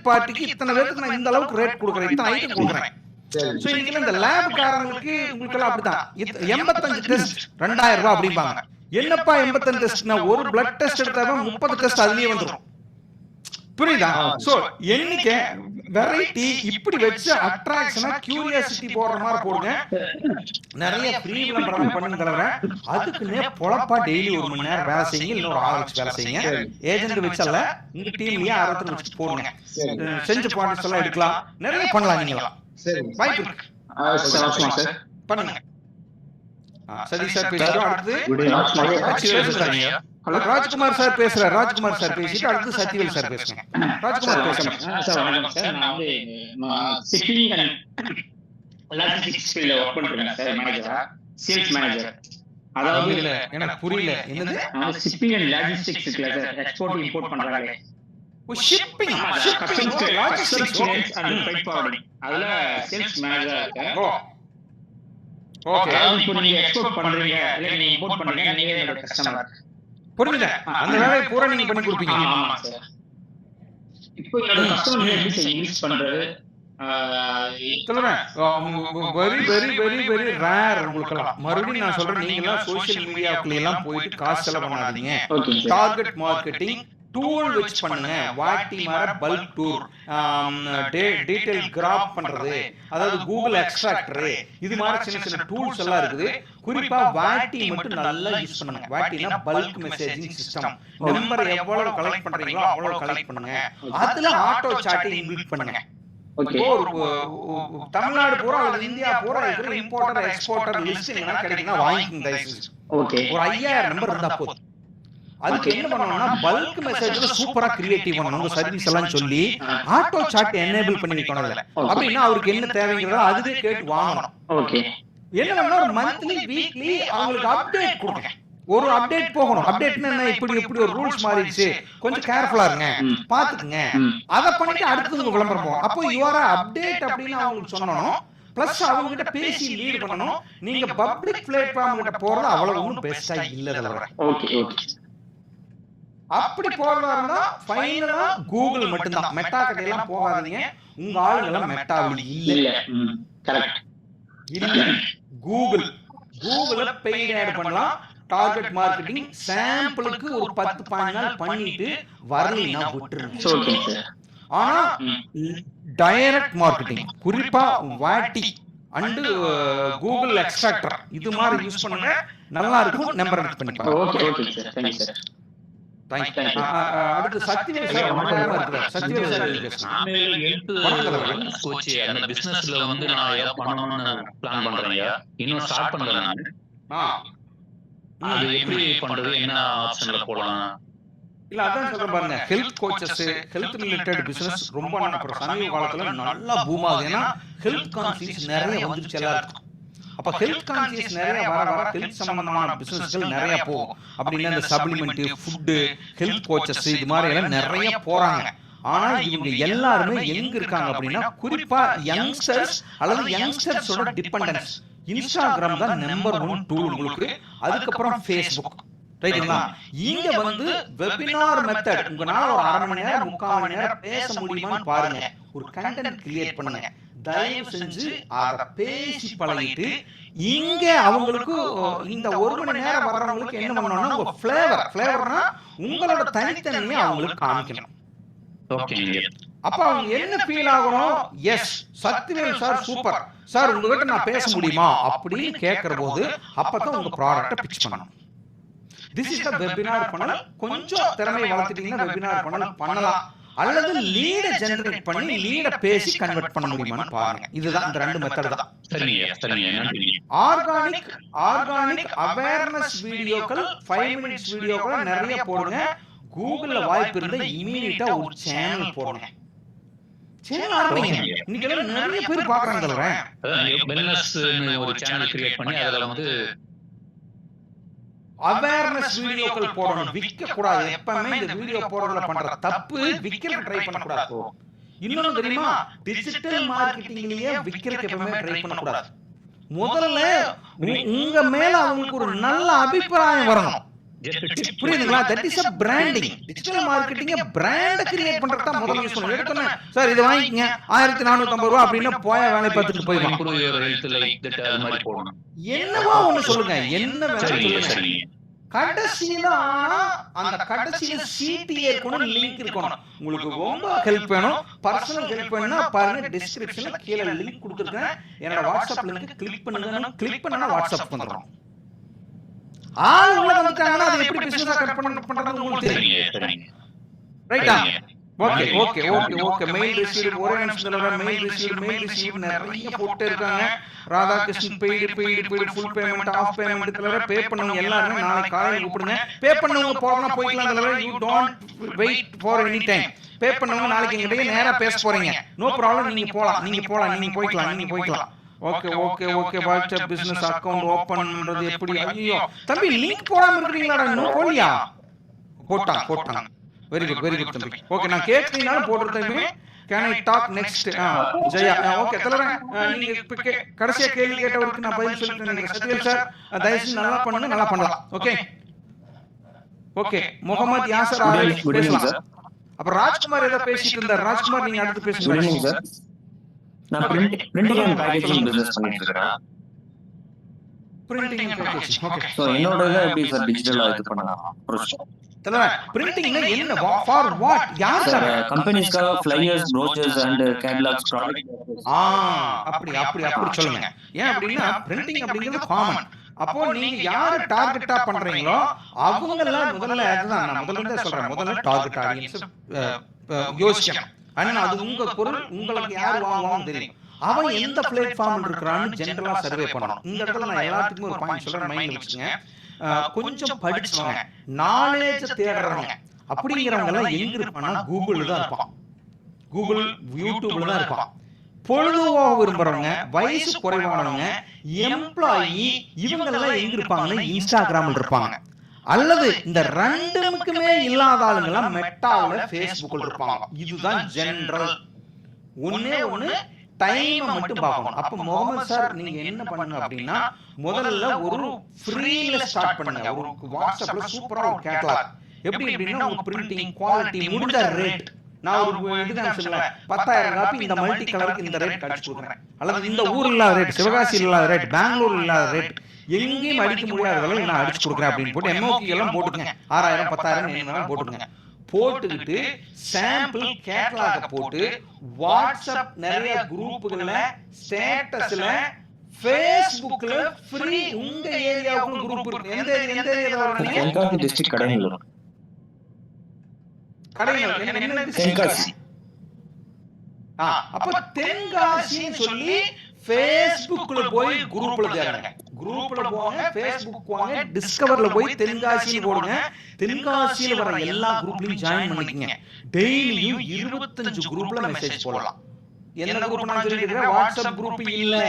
பார்ட்டிக்கு இத்தனை பேருக்கு நான் இந்த அளவுக்கு ரேட் கொடுக்குறேன், இத்தனை ஐட்டம் கொடுக்குறேன். சோ இன்னைக்கு இந்த லேப் காரங்களுக்கு உங்களுக்கு எல்லாம் அப்படிதான் 85 டெஸ்ட் 2000 ரூபாய் அப்படிம்பாங்க. என்னப்பா 85 டெஸ்ட்னா ஒரு பிளட் டெஸ்ட் எடுத்தாலும் 30 டெஸ்ட் அதுலயே வந்துடும். புரியுதா? சோ எண்ணிக்கை வெரைட்டி இப்படி வச்சு அட்ராக்ஷனா கியூரியாசிட்டி போடுற மாதிரி போடுங்க. நிறைய ஃப்ரீ விளம்பரம் பண்ணுங்க தவிர அதுக்குன்னே பொழப்பா டெய்லி 1 மணி நேரம் வேலை செய்யுங்க, இல்ல ஒரு ஆள் வச்சு வேலை செய்யுங்க. ஏஜென்ட் வச்சல்ல உங்க டீம்லயே 60 வச்சு போடுங்க. செஞ்சு பாயிண்ட்ஸ் எல்லாம் எடுக்கலாம், நிறைய பண்ணலாம். நீங்களா வாய்ப்பு இருக்கு, பண்ணுங்க. சரி சார் பேசுறோம். அடுத்து ராஜ்குமார் சார் பேசுறாரு. ராஜ்குமார் சார் பேசிட்டு அடுத்து சத்யவேல் சார் பேசுங்க. ராஜ்குமார் பேசுங்க. சார் வணக்கம் சார். நான் வந்து ஷிப்பிங் அண்ட் லாஜிஸ்டிக்ஸ் ஃபீல்ட்ல வர்க் பண்றேன் சார், மேனேஜரா, சேல்ஸ் மேனேஜர். அதாவது எனக்கு புரியல, என்னது ஷிப்பிங் அண்ட் லாஜிஸ்டிக்ஸ் இருக்குல சார், எக்ஸ்போர்ட் இம்போர்ட் பண்றாங்களே, shipping logistics and freight forwarding, அதுல சேல்ஸ் மேனேஜரா இருக்கேன். ஓகே, இப்போ நீங்க எக்ஸ்போர்ட் பண்றீங்க இல்ல நீங்க இம்போர்ட் பண்றீங்க, நீங்க என்னோட கஸ்டமர். புரியுதா? அந்த வேலையை பூரா நீங்க பண்ணி கொடுப்பீங்க. ஆமா சார். இப்போ என்னோட கஸ்டமர் எப்படி சார் யூஸ் பண்றது? சொல்றேன், very very very very rare உங்களுக்கெல்லாம். மறுபடியும் நான் சொல்றேன், நீங்க எல்லாம் சோசியல் மீடியாக்குள்ள எல்லாம் போயிட்டு காசு செலவு பண்ணாதீங்க. டார்கெட் மார்க்கெட்டிங் டூல் வச்சு பண்ணுங்க. வாட்டி மாற பல்க் டூர், டீடைல் கிராப் பண்றது, அதாவது கூகுள் எக்ஸ்ட்ராக்டர், இது மாதிரி சின்ன சின்ன டூல்ஸ் எல்லாம் இருக்குது. குறிப்பா வாட்டி மட்டும் நல்லா யூஸ் பண்ணுங்க. வாட்டினா பல்க் மெசேஜிங் சிஸ்டம். நம்பர் எவ்வளவு கலெக்ட் பண்றீங்களோ அவ்வளவு கலெக்ட் பண்ணுங்க. அதுல ஆட்டோ சார்ட் இன்பில்ட் பண்ணுங்க. தமிழ்நாடு பூரா அல்லது இந்தியா பூரா இருக்கிற இம்போர்ட்டர் எக்ஸ்போர்ட்டர் லிஸ்ட் என்ன கிடைக்குன்னா வாங்கிக்கங்க தயவுசெய்து. ஒரு 5000 நம்பர் இருந்தா போதும். அதுக்கு என்ன பண்ணணும்னா பல்க் மெசேஜ்ல சூப்பரா கிரியேட்டிவ் பண்ணணும். உங்க சர்வீஸ் எல்லாம் சொல்லி ஆட்டோ சார்ட் எனேபிள் பண்ணி வைக்கணும். இல்ல அப்படின்னா அவருக்கு என்ன தேவைங்கிறதோ அதுவே கேட்டு வாங்கணும். என்ன பண்ணா ஒரு மந்த்லி வீக்லி அவங்களுக்கு அப்டேட் கொடுங்க. ஒரு அப்டேட் போகணும். அப்டேட்னா என்ன, இப்படி இப்படி ஒரு ரூல்ஸ் மாறிடுச்சு, கொஞ்சம் கேர்ஃபுல்லா இருங்க, பாத்துக்குங்க. அதை பண்ணிட்டு அடுத்தது விளம்பரம் போகும். அப்போ யூஆர் அப்டேட் அப்படின்னு அவங்களுக்கு சொல்லணும். பிளஸ் அவங்க கிட்ட பேசி லீட் பண்ணணும். நீங்க பப்ளிக் பிளாட்ஃபார்ம் கிட்ட போறது அவ்வளவு ஒன்றும் பெஸ்டா இல்ல. அப்படி போறதா ஃபைனலா கூகுள் மட்டும்தான். மெட்டா கடையெல்லாம் போகாதீங்க. உங்க ஆளுங்க மெட்டாவில் இல்ல. கரெக்ட் இல்ல. கூகுள்ல பெய்ட் ஆட் பண்ணலாம். டார்கெட் மார்க்கெட்டிங் சாம்பிளுக்கு ஒரு 10-15 நாள் பண்ணிட்டு வரலைன்னா விட்டுருங்க. ஆனா டைரக்ட் மார்க்கெட்டிங், குறிப்பா வாட்டி அண்ட் கூகுள் எக்ஸ்ட்ராக்டர் இது மாதிரி யூஸ் பண்ணுங்க, நல்லா இருக்கும். நம்பர் நோட் பண்ணிப்பாங்க. Okay sir, thank you sir. அடுத்து சத்யவேல் சார் இருக்கிறார். சத்யவேல் சார் கோச் அந்த பிசினஸ்ல வந்து நான் ஏதாவது பண்ணணும்னு பிளான் பண்றேன். இன்னும் ஸ்டார்ட் பண்ணல நான். அது எப்படி பண்றது, என்ன ஆப்ஷன்ல போடலாம்? இல்ல அதான் சொல்றேன் பாருங்க, health coaches, health related business ரொம்ப சமீப காலத்துல நல்லா பூம் ஆகுது. ஏன்னா ஹெல்த் கான்சியஸ் நிறைய வந்துருச்சு எல்லாருக்கும். அப்ப ஹெல்த் கான்சியஸ் நிறைய வர ஹெல்த் சம்பந்தமான பிசினஸ்கள் நிறைய போகும். அப்படின்னா இந்த சப்ளிமெண்ட், ஃபுட், ஹெல்த் கோச்சஸ் இது மாதிரி எல்லாம் நிறைய போறாங்க. ஆனா இவங்க எல்லாருமே எங்க இருக்காங்க அப்படின்னா குறிப்பா யங்ஸ்டர்ஸ் அல்லது யங்ஸ்டர்ஸோட டிபெண்டன்ஸ். இன்ஸ்டாகிராம் தான் நம்பர் 1 டூல் உங்களுக்கு. அதுக்கப்புறம் ஃபேஸ்புக், ரைட்டுங்களா? இங்க வந்து வெபினார் மெத்தட், உங்களால ஒரு 1/2 மணி நேரம் 3/4 மணி நேரம் பேச முடியுமான்னு பாருங்க. ஒரு கண்டென்ட் கிரியேட் பண்ணுங்க. தயவு செஞ்சு அதை பேசி பழகிட்டு இங்க அவங்களுக்கு இந்த 1 மணி நேரம் வர்றவங்களுக்கு என்ன பண்ணணும்னா உங்க ஃபிளேவர்னா உங்களோட தனித்தன்மையை அவங்களுக்கு காமிக்கணும். ஓகேங்க. அப்ப அவங்க என்ன ஃபீல் ஆகணும், yes Sakthivel sir super sir, உங்ககிட்ட நான் பேச முடியுமா அப்படின்னு கேட்கிற போது அப்பதான் உங்க ப்ராடக்ட்டை பிட்ச் பண்ணணும். திஸ் இஸ் த வெபினார் பண்ணல். கொஞ்சம் திறமை வளர்த்துட்டீங்கன்னா வெபினார் பண்ணல் பண்ணலாம், அல்லது லீட ஜெனரேட் பண்ணி லீட பேசி கன்வெர்ட் பண்ண முடியுமான்னு பாருங்க. இதுதான் இந்த ரெண்டு மெத்தட் தான். ஆர்கானிக் அவேர்னஸ் வீடியோக்கள் 5 மினிட்ஸ் வீடியோக்கள் நிறைய போடுங்க. கூகுள்ல வாய்ப்பு இருந்தா இமீடியட்டா ஒரு சேனல் போடுங்க. சேனல் ஆரம்பிங்க. இன்னைக்கு நிறைய பேர் பாக்குறாங்க. ஒரு சேனல் கிரியேட் பண்ணி அதுல வந்து அவேர்னஸ் வீடியோக்கள் போடணும், விற்க கூடாது. எப்பவுமே இந்த வீடியோ போடுறதுல பண்ற தப்பு விற்க ட்ரை பண்ண கூடாது. இன்னொன்னு தெரியுமா, டிஜிட்டல் மார்க்கெட்டிங்லயே விற்கிறதுக்கு எப்பவுமே ட்ரை பண்ண கூடாது. முதல்ல உங்க மேல அவங்களுக்கு ஒரு நல்ல அபிப்பிராயம் வரணும். புரியுதுங்களா? That is a branding. Digital marketing brand create பண்றது தான் முதல்ல யூஸ் பண்ணணும். எடுத்தோன்னே சார் இது வாங்கிக்கங்க 1450 ரூபாய் அப்படின்னு போய் வேலை பார்த்துட்டு போயிடுவாங்க. என்னவோ ஒண்ணு சொல்லுங்க, என்ன வேலை சொல்லுங்க. கடைசியில அந்த கடைசியில சிடிஏ இருக்கணும், லிங்க் இருக்கணும். உங்களுக்கு ரொம்ப ஹெல்ப் வேணும், பர்சனல் ஹெல்ப் வேணும்னா பாருங்க, டிஸ்கிரிப்ஷன்ல கீழே லிங்க் கொடுத்துருக்கேன். என்னோட வாட்ஸ்அப் லிங்க் கிளிக் பண்ணுங்க. கிளிக் பண்ணா வாட்ஸ்அப் வந்துடும். ஆள் உள்ள வந்துட்டாங்கன்னா அது எப்படி பிசினஸா கட் பண்றது உங்களுக்கு தெரியும். ரைட்டா? Okay okay okay okay. Mail receive ஒரே நிமிஷத்துல மெயில் ரிசீவ் நிறைய போட்டு இருக்காங்க. Radhakrishnan paid full payment half payment தலர பே பண்ணுங்க. எல்லாரும் நாளைக்கு காலையில கூப்பிடுங்க. பே பண்ணவங்க போறனா போய்க்கலாம் தலர. You don't wait for any time. Pay பண்ணவங்க நாளைக்கு எங்கடைய நேரா பேச போறீங்க. No problem. நீங்க போய்க்கலாம். Okay okay okay. WhatsApp business account open பண்றது எப்படி? ஐயோ தம்பி லிங்க் போடாம இருக்கீங்களாடா? இன்னும் போலியா? போட்டாங்க. வெரி குட் தம்பி. ஓகே, நான் கேட்கறீங்கனாலும் போடுறது தம்பி. Can I talk next? Jaya okay தலரே. நீங்க கடைசியா கேள்வி கேட்டவருக்கு நான் பதில் சொல்லிட்டு நினைக்கிறேன். சத்யவேல் சார் தயவுசெய்து நல்லா பண்ணுங்க, நல்லா பண்ணலாம். ஓகே முகமது யாசர் பேசலாம். அப்ப ராஜ்குமார் ஏதோ பேசிட்டு இருந்தார். ராஜ்குமார் நீங்க அடுத்து பேசுங்க. நான் பிரிண்டிங் அண்ட் பேக்கேஜிங் பிசினஸ் பண்ணிட்டு இருக்கேன். Printing and packaging. Okay. So என்னோட இத எப்படி சார் டிஜிட்டலா இது பண்ணலாம்? தலரே பிரிண்டிங்னா என்ன? For what? யார் சார்? கம்பெனிஸ்க்காக flyers, brochures and catalogues product. அப்படி சொல்லுங்க. ஏன் அப்படின்னா பிரிண்டிங் அப்படிங்கிறது காமன். அப்போ நீங்க யாரு டார்கெட்டா பண்றீங்களோ அவங்க எல்லாம் முதல்ல அதுதான் நான் முதல்ல சொல்றேன். முதல்ல டார்கெட் ஆடியன்ஸ் யோசிக்கணும். ஆனா அது உங்க பொருள் உங்களுக்கு யார் வாங்குவாங்கன்னு தெரியும். அவன் எந்த பிளாட்ஃபார்ம்ல இருக்கிறான்னு ஜெனரலா சர்வே பண்ணணும். இந்த இடத்துல நான் எல்லாத்துக்கும் ஒரு பாயிண்ட் சொல்றேன், மைண்ட்ல வச்சுங்க. கொஞ்சம் படிச்சவங்க, நாலேஜ் தேடுறவங்க அப்படிங்கிறவங்க எல்லாம் எங்க இருப்பான்னா கூகுள்ல தான் இருப்பான். கூகுள், யூடியூப்ல தான் இருப்பான். பொழுதுபோக விரும்புறவங்க, வயசு குறைவானவங்க, எம்ப்ளாயி இவங்க எல்லாம் எங்க இருப்பாங்கன்னா இன்ஸ்டாகிராம்ல இருப்பாங்க. அல்லது இந்த ரெண்டுக்குமே இல்லாத ஆளுங்கெல்லாம் மெட்டாவுல ஃபேஸ்புக்ல இருப்பாங்க. இதுதான் ஜெனரல். ஒண்ணு டைம் மட்டும் பார்க்கணும். அப்ப முகமது சார் நீங்க என்ன பண்ணுங்க அப்படின்னா முதல்ல ஒரு ஃப்ரீல ஸ்டார்ட் பண்ணுங்க. ஒரு வாட்ஸ்அப்ல சூப்பரா ஒரு கேட்டலாக். எப்படி அப்படின்னா உங்க பிரிண்டிங் குவாலிட்டி முடிஞ்ச ரேட் நான் ஒரு இதுதான் சொல்லுவேன். 10,000 காப்பி இந்த மல்டி கலருக்கு இந்த ரேட் கழிச்சு கொடுக்குறேன். அல்லது இந்த ஊர் இல்லாத ரேட், சிவகாசி இல்லாத ரேட், பெங்களூர் இல்லாத ரேட், எங்கேயும் அடிக்க முடியாத விலை நான் அடிச்சு கொடுக்குறேன் அப்படின்னு போட்டு எம்ஓகி எல்லாம் போட்டுக்கங்க. 6,000 10,000 என்ன போட்டுக்கங்க. போட்டுக்கிட்டு சாம்பிள் கேட்டலாக போட்டு வாட்ஸ்அப் நிறைய குரூப்புகள்ல, ஸ்டேட்டஸ்ல, ஃபேஸ்புக்ல ஃப்ரீ உங்க ஏரியாவுக்கு குரூப் இருக்கு. எந்த ஏரியால வரீங்க? தென்காசி டிஸ்ட்ரிக்ட் கடையில. தென்காசி. அப்ப தென்காசின்னு சொல்லி ஃபேஸ்புக்ல போய் குரூப்ல தேடுங்க. குரூப்ல போங்க, ஃபேஸ்புக் போங்க, டிஸ்கவர்ல போய் தென்காசின்னு போடுங்க. தென்காசியில வர எல்லா குரூப்லயும் ஜாயின் பண்ணிக்கங்க. டெய்லியும் 25 குரூப்ல மெசேஜ் போடலாம். என்ன குரூப் நான் சொல்லிக்கிறேன்? வாட்ஸ்அப் குரூப் இல்ல,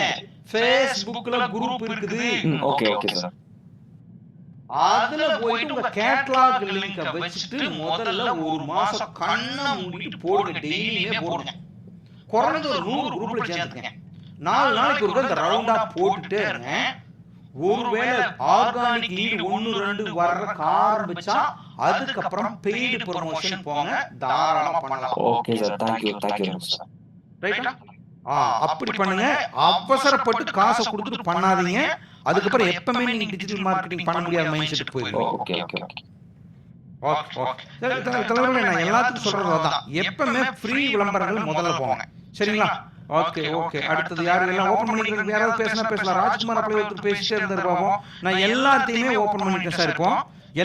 ஃபேஸ்புக்ல குரூப் இருக்குது. Okay sir. அதுல போயிட்டு உங்க கேட்டலாக் லிங்க் வச்சிட்டு முதல்ல ஒரு மாசம் கண்ணை மூடிட்டு போடுங்க. டெய்லியுமே போடுங்க. குறைஞ்ச ஒரு 100 குரூப்ல சேர்ந்துக்கங்க. 4 நாளைக்கு ஒரு இந்த ரவுண்டா போட்டுட்டே இருங்க. ஒருவேளை ஆர்கானிக் லீட் 1 2 வர்ற ஆரம்பிச்சா அதுக்கப்புறம் பெய்டு ப்ரமோஷன் போங்க, தாராளமா பண்ணலாம். Okay sir, thank you sir. ரைட்டா? அப்படி பண்ணுங்க. அவசரப்பட்டு காசை கொடுத்துட்டு பண்ணாதீங்க. அதுக்கப்புறம் எப்பவுமே நீங்க டிஜிட்டல் மார்க்கெட்டிங் பண்ண முடியாத மைண்ட் செட் போயிடும். ஓகே. ஓகே ஓகே தலைவர்களே, நான் எல்லாத்துக்கும் சொல்றது அதான், எப்பவுமே ஃப்ரீ விளம்பரங்கள் முதல்ல போங்க, சரிங்களா? Okay okay. அடுத்தது யாரு எல்லாம் ஓபன் பண்ணிக்கிறீங்க? யாராவது பேசலாம். ராஜ்குமார் அப்படியே ஒருத்தர் பேசிட்டே இருந்தாரு பாப்போம். நான் எல்லாத்தையுமே ஓபன் பண்ணிட்டேன் சார். இப்போ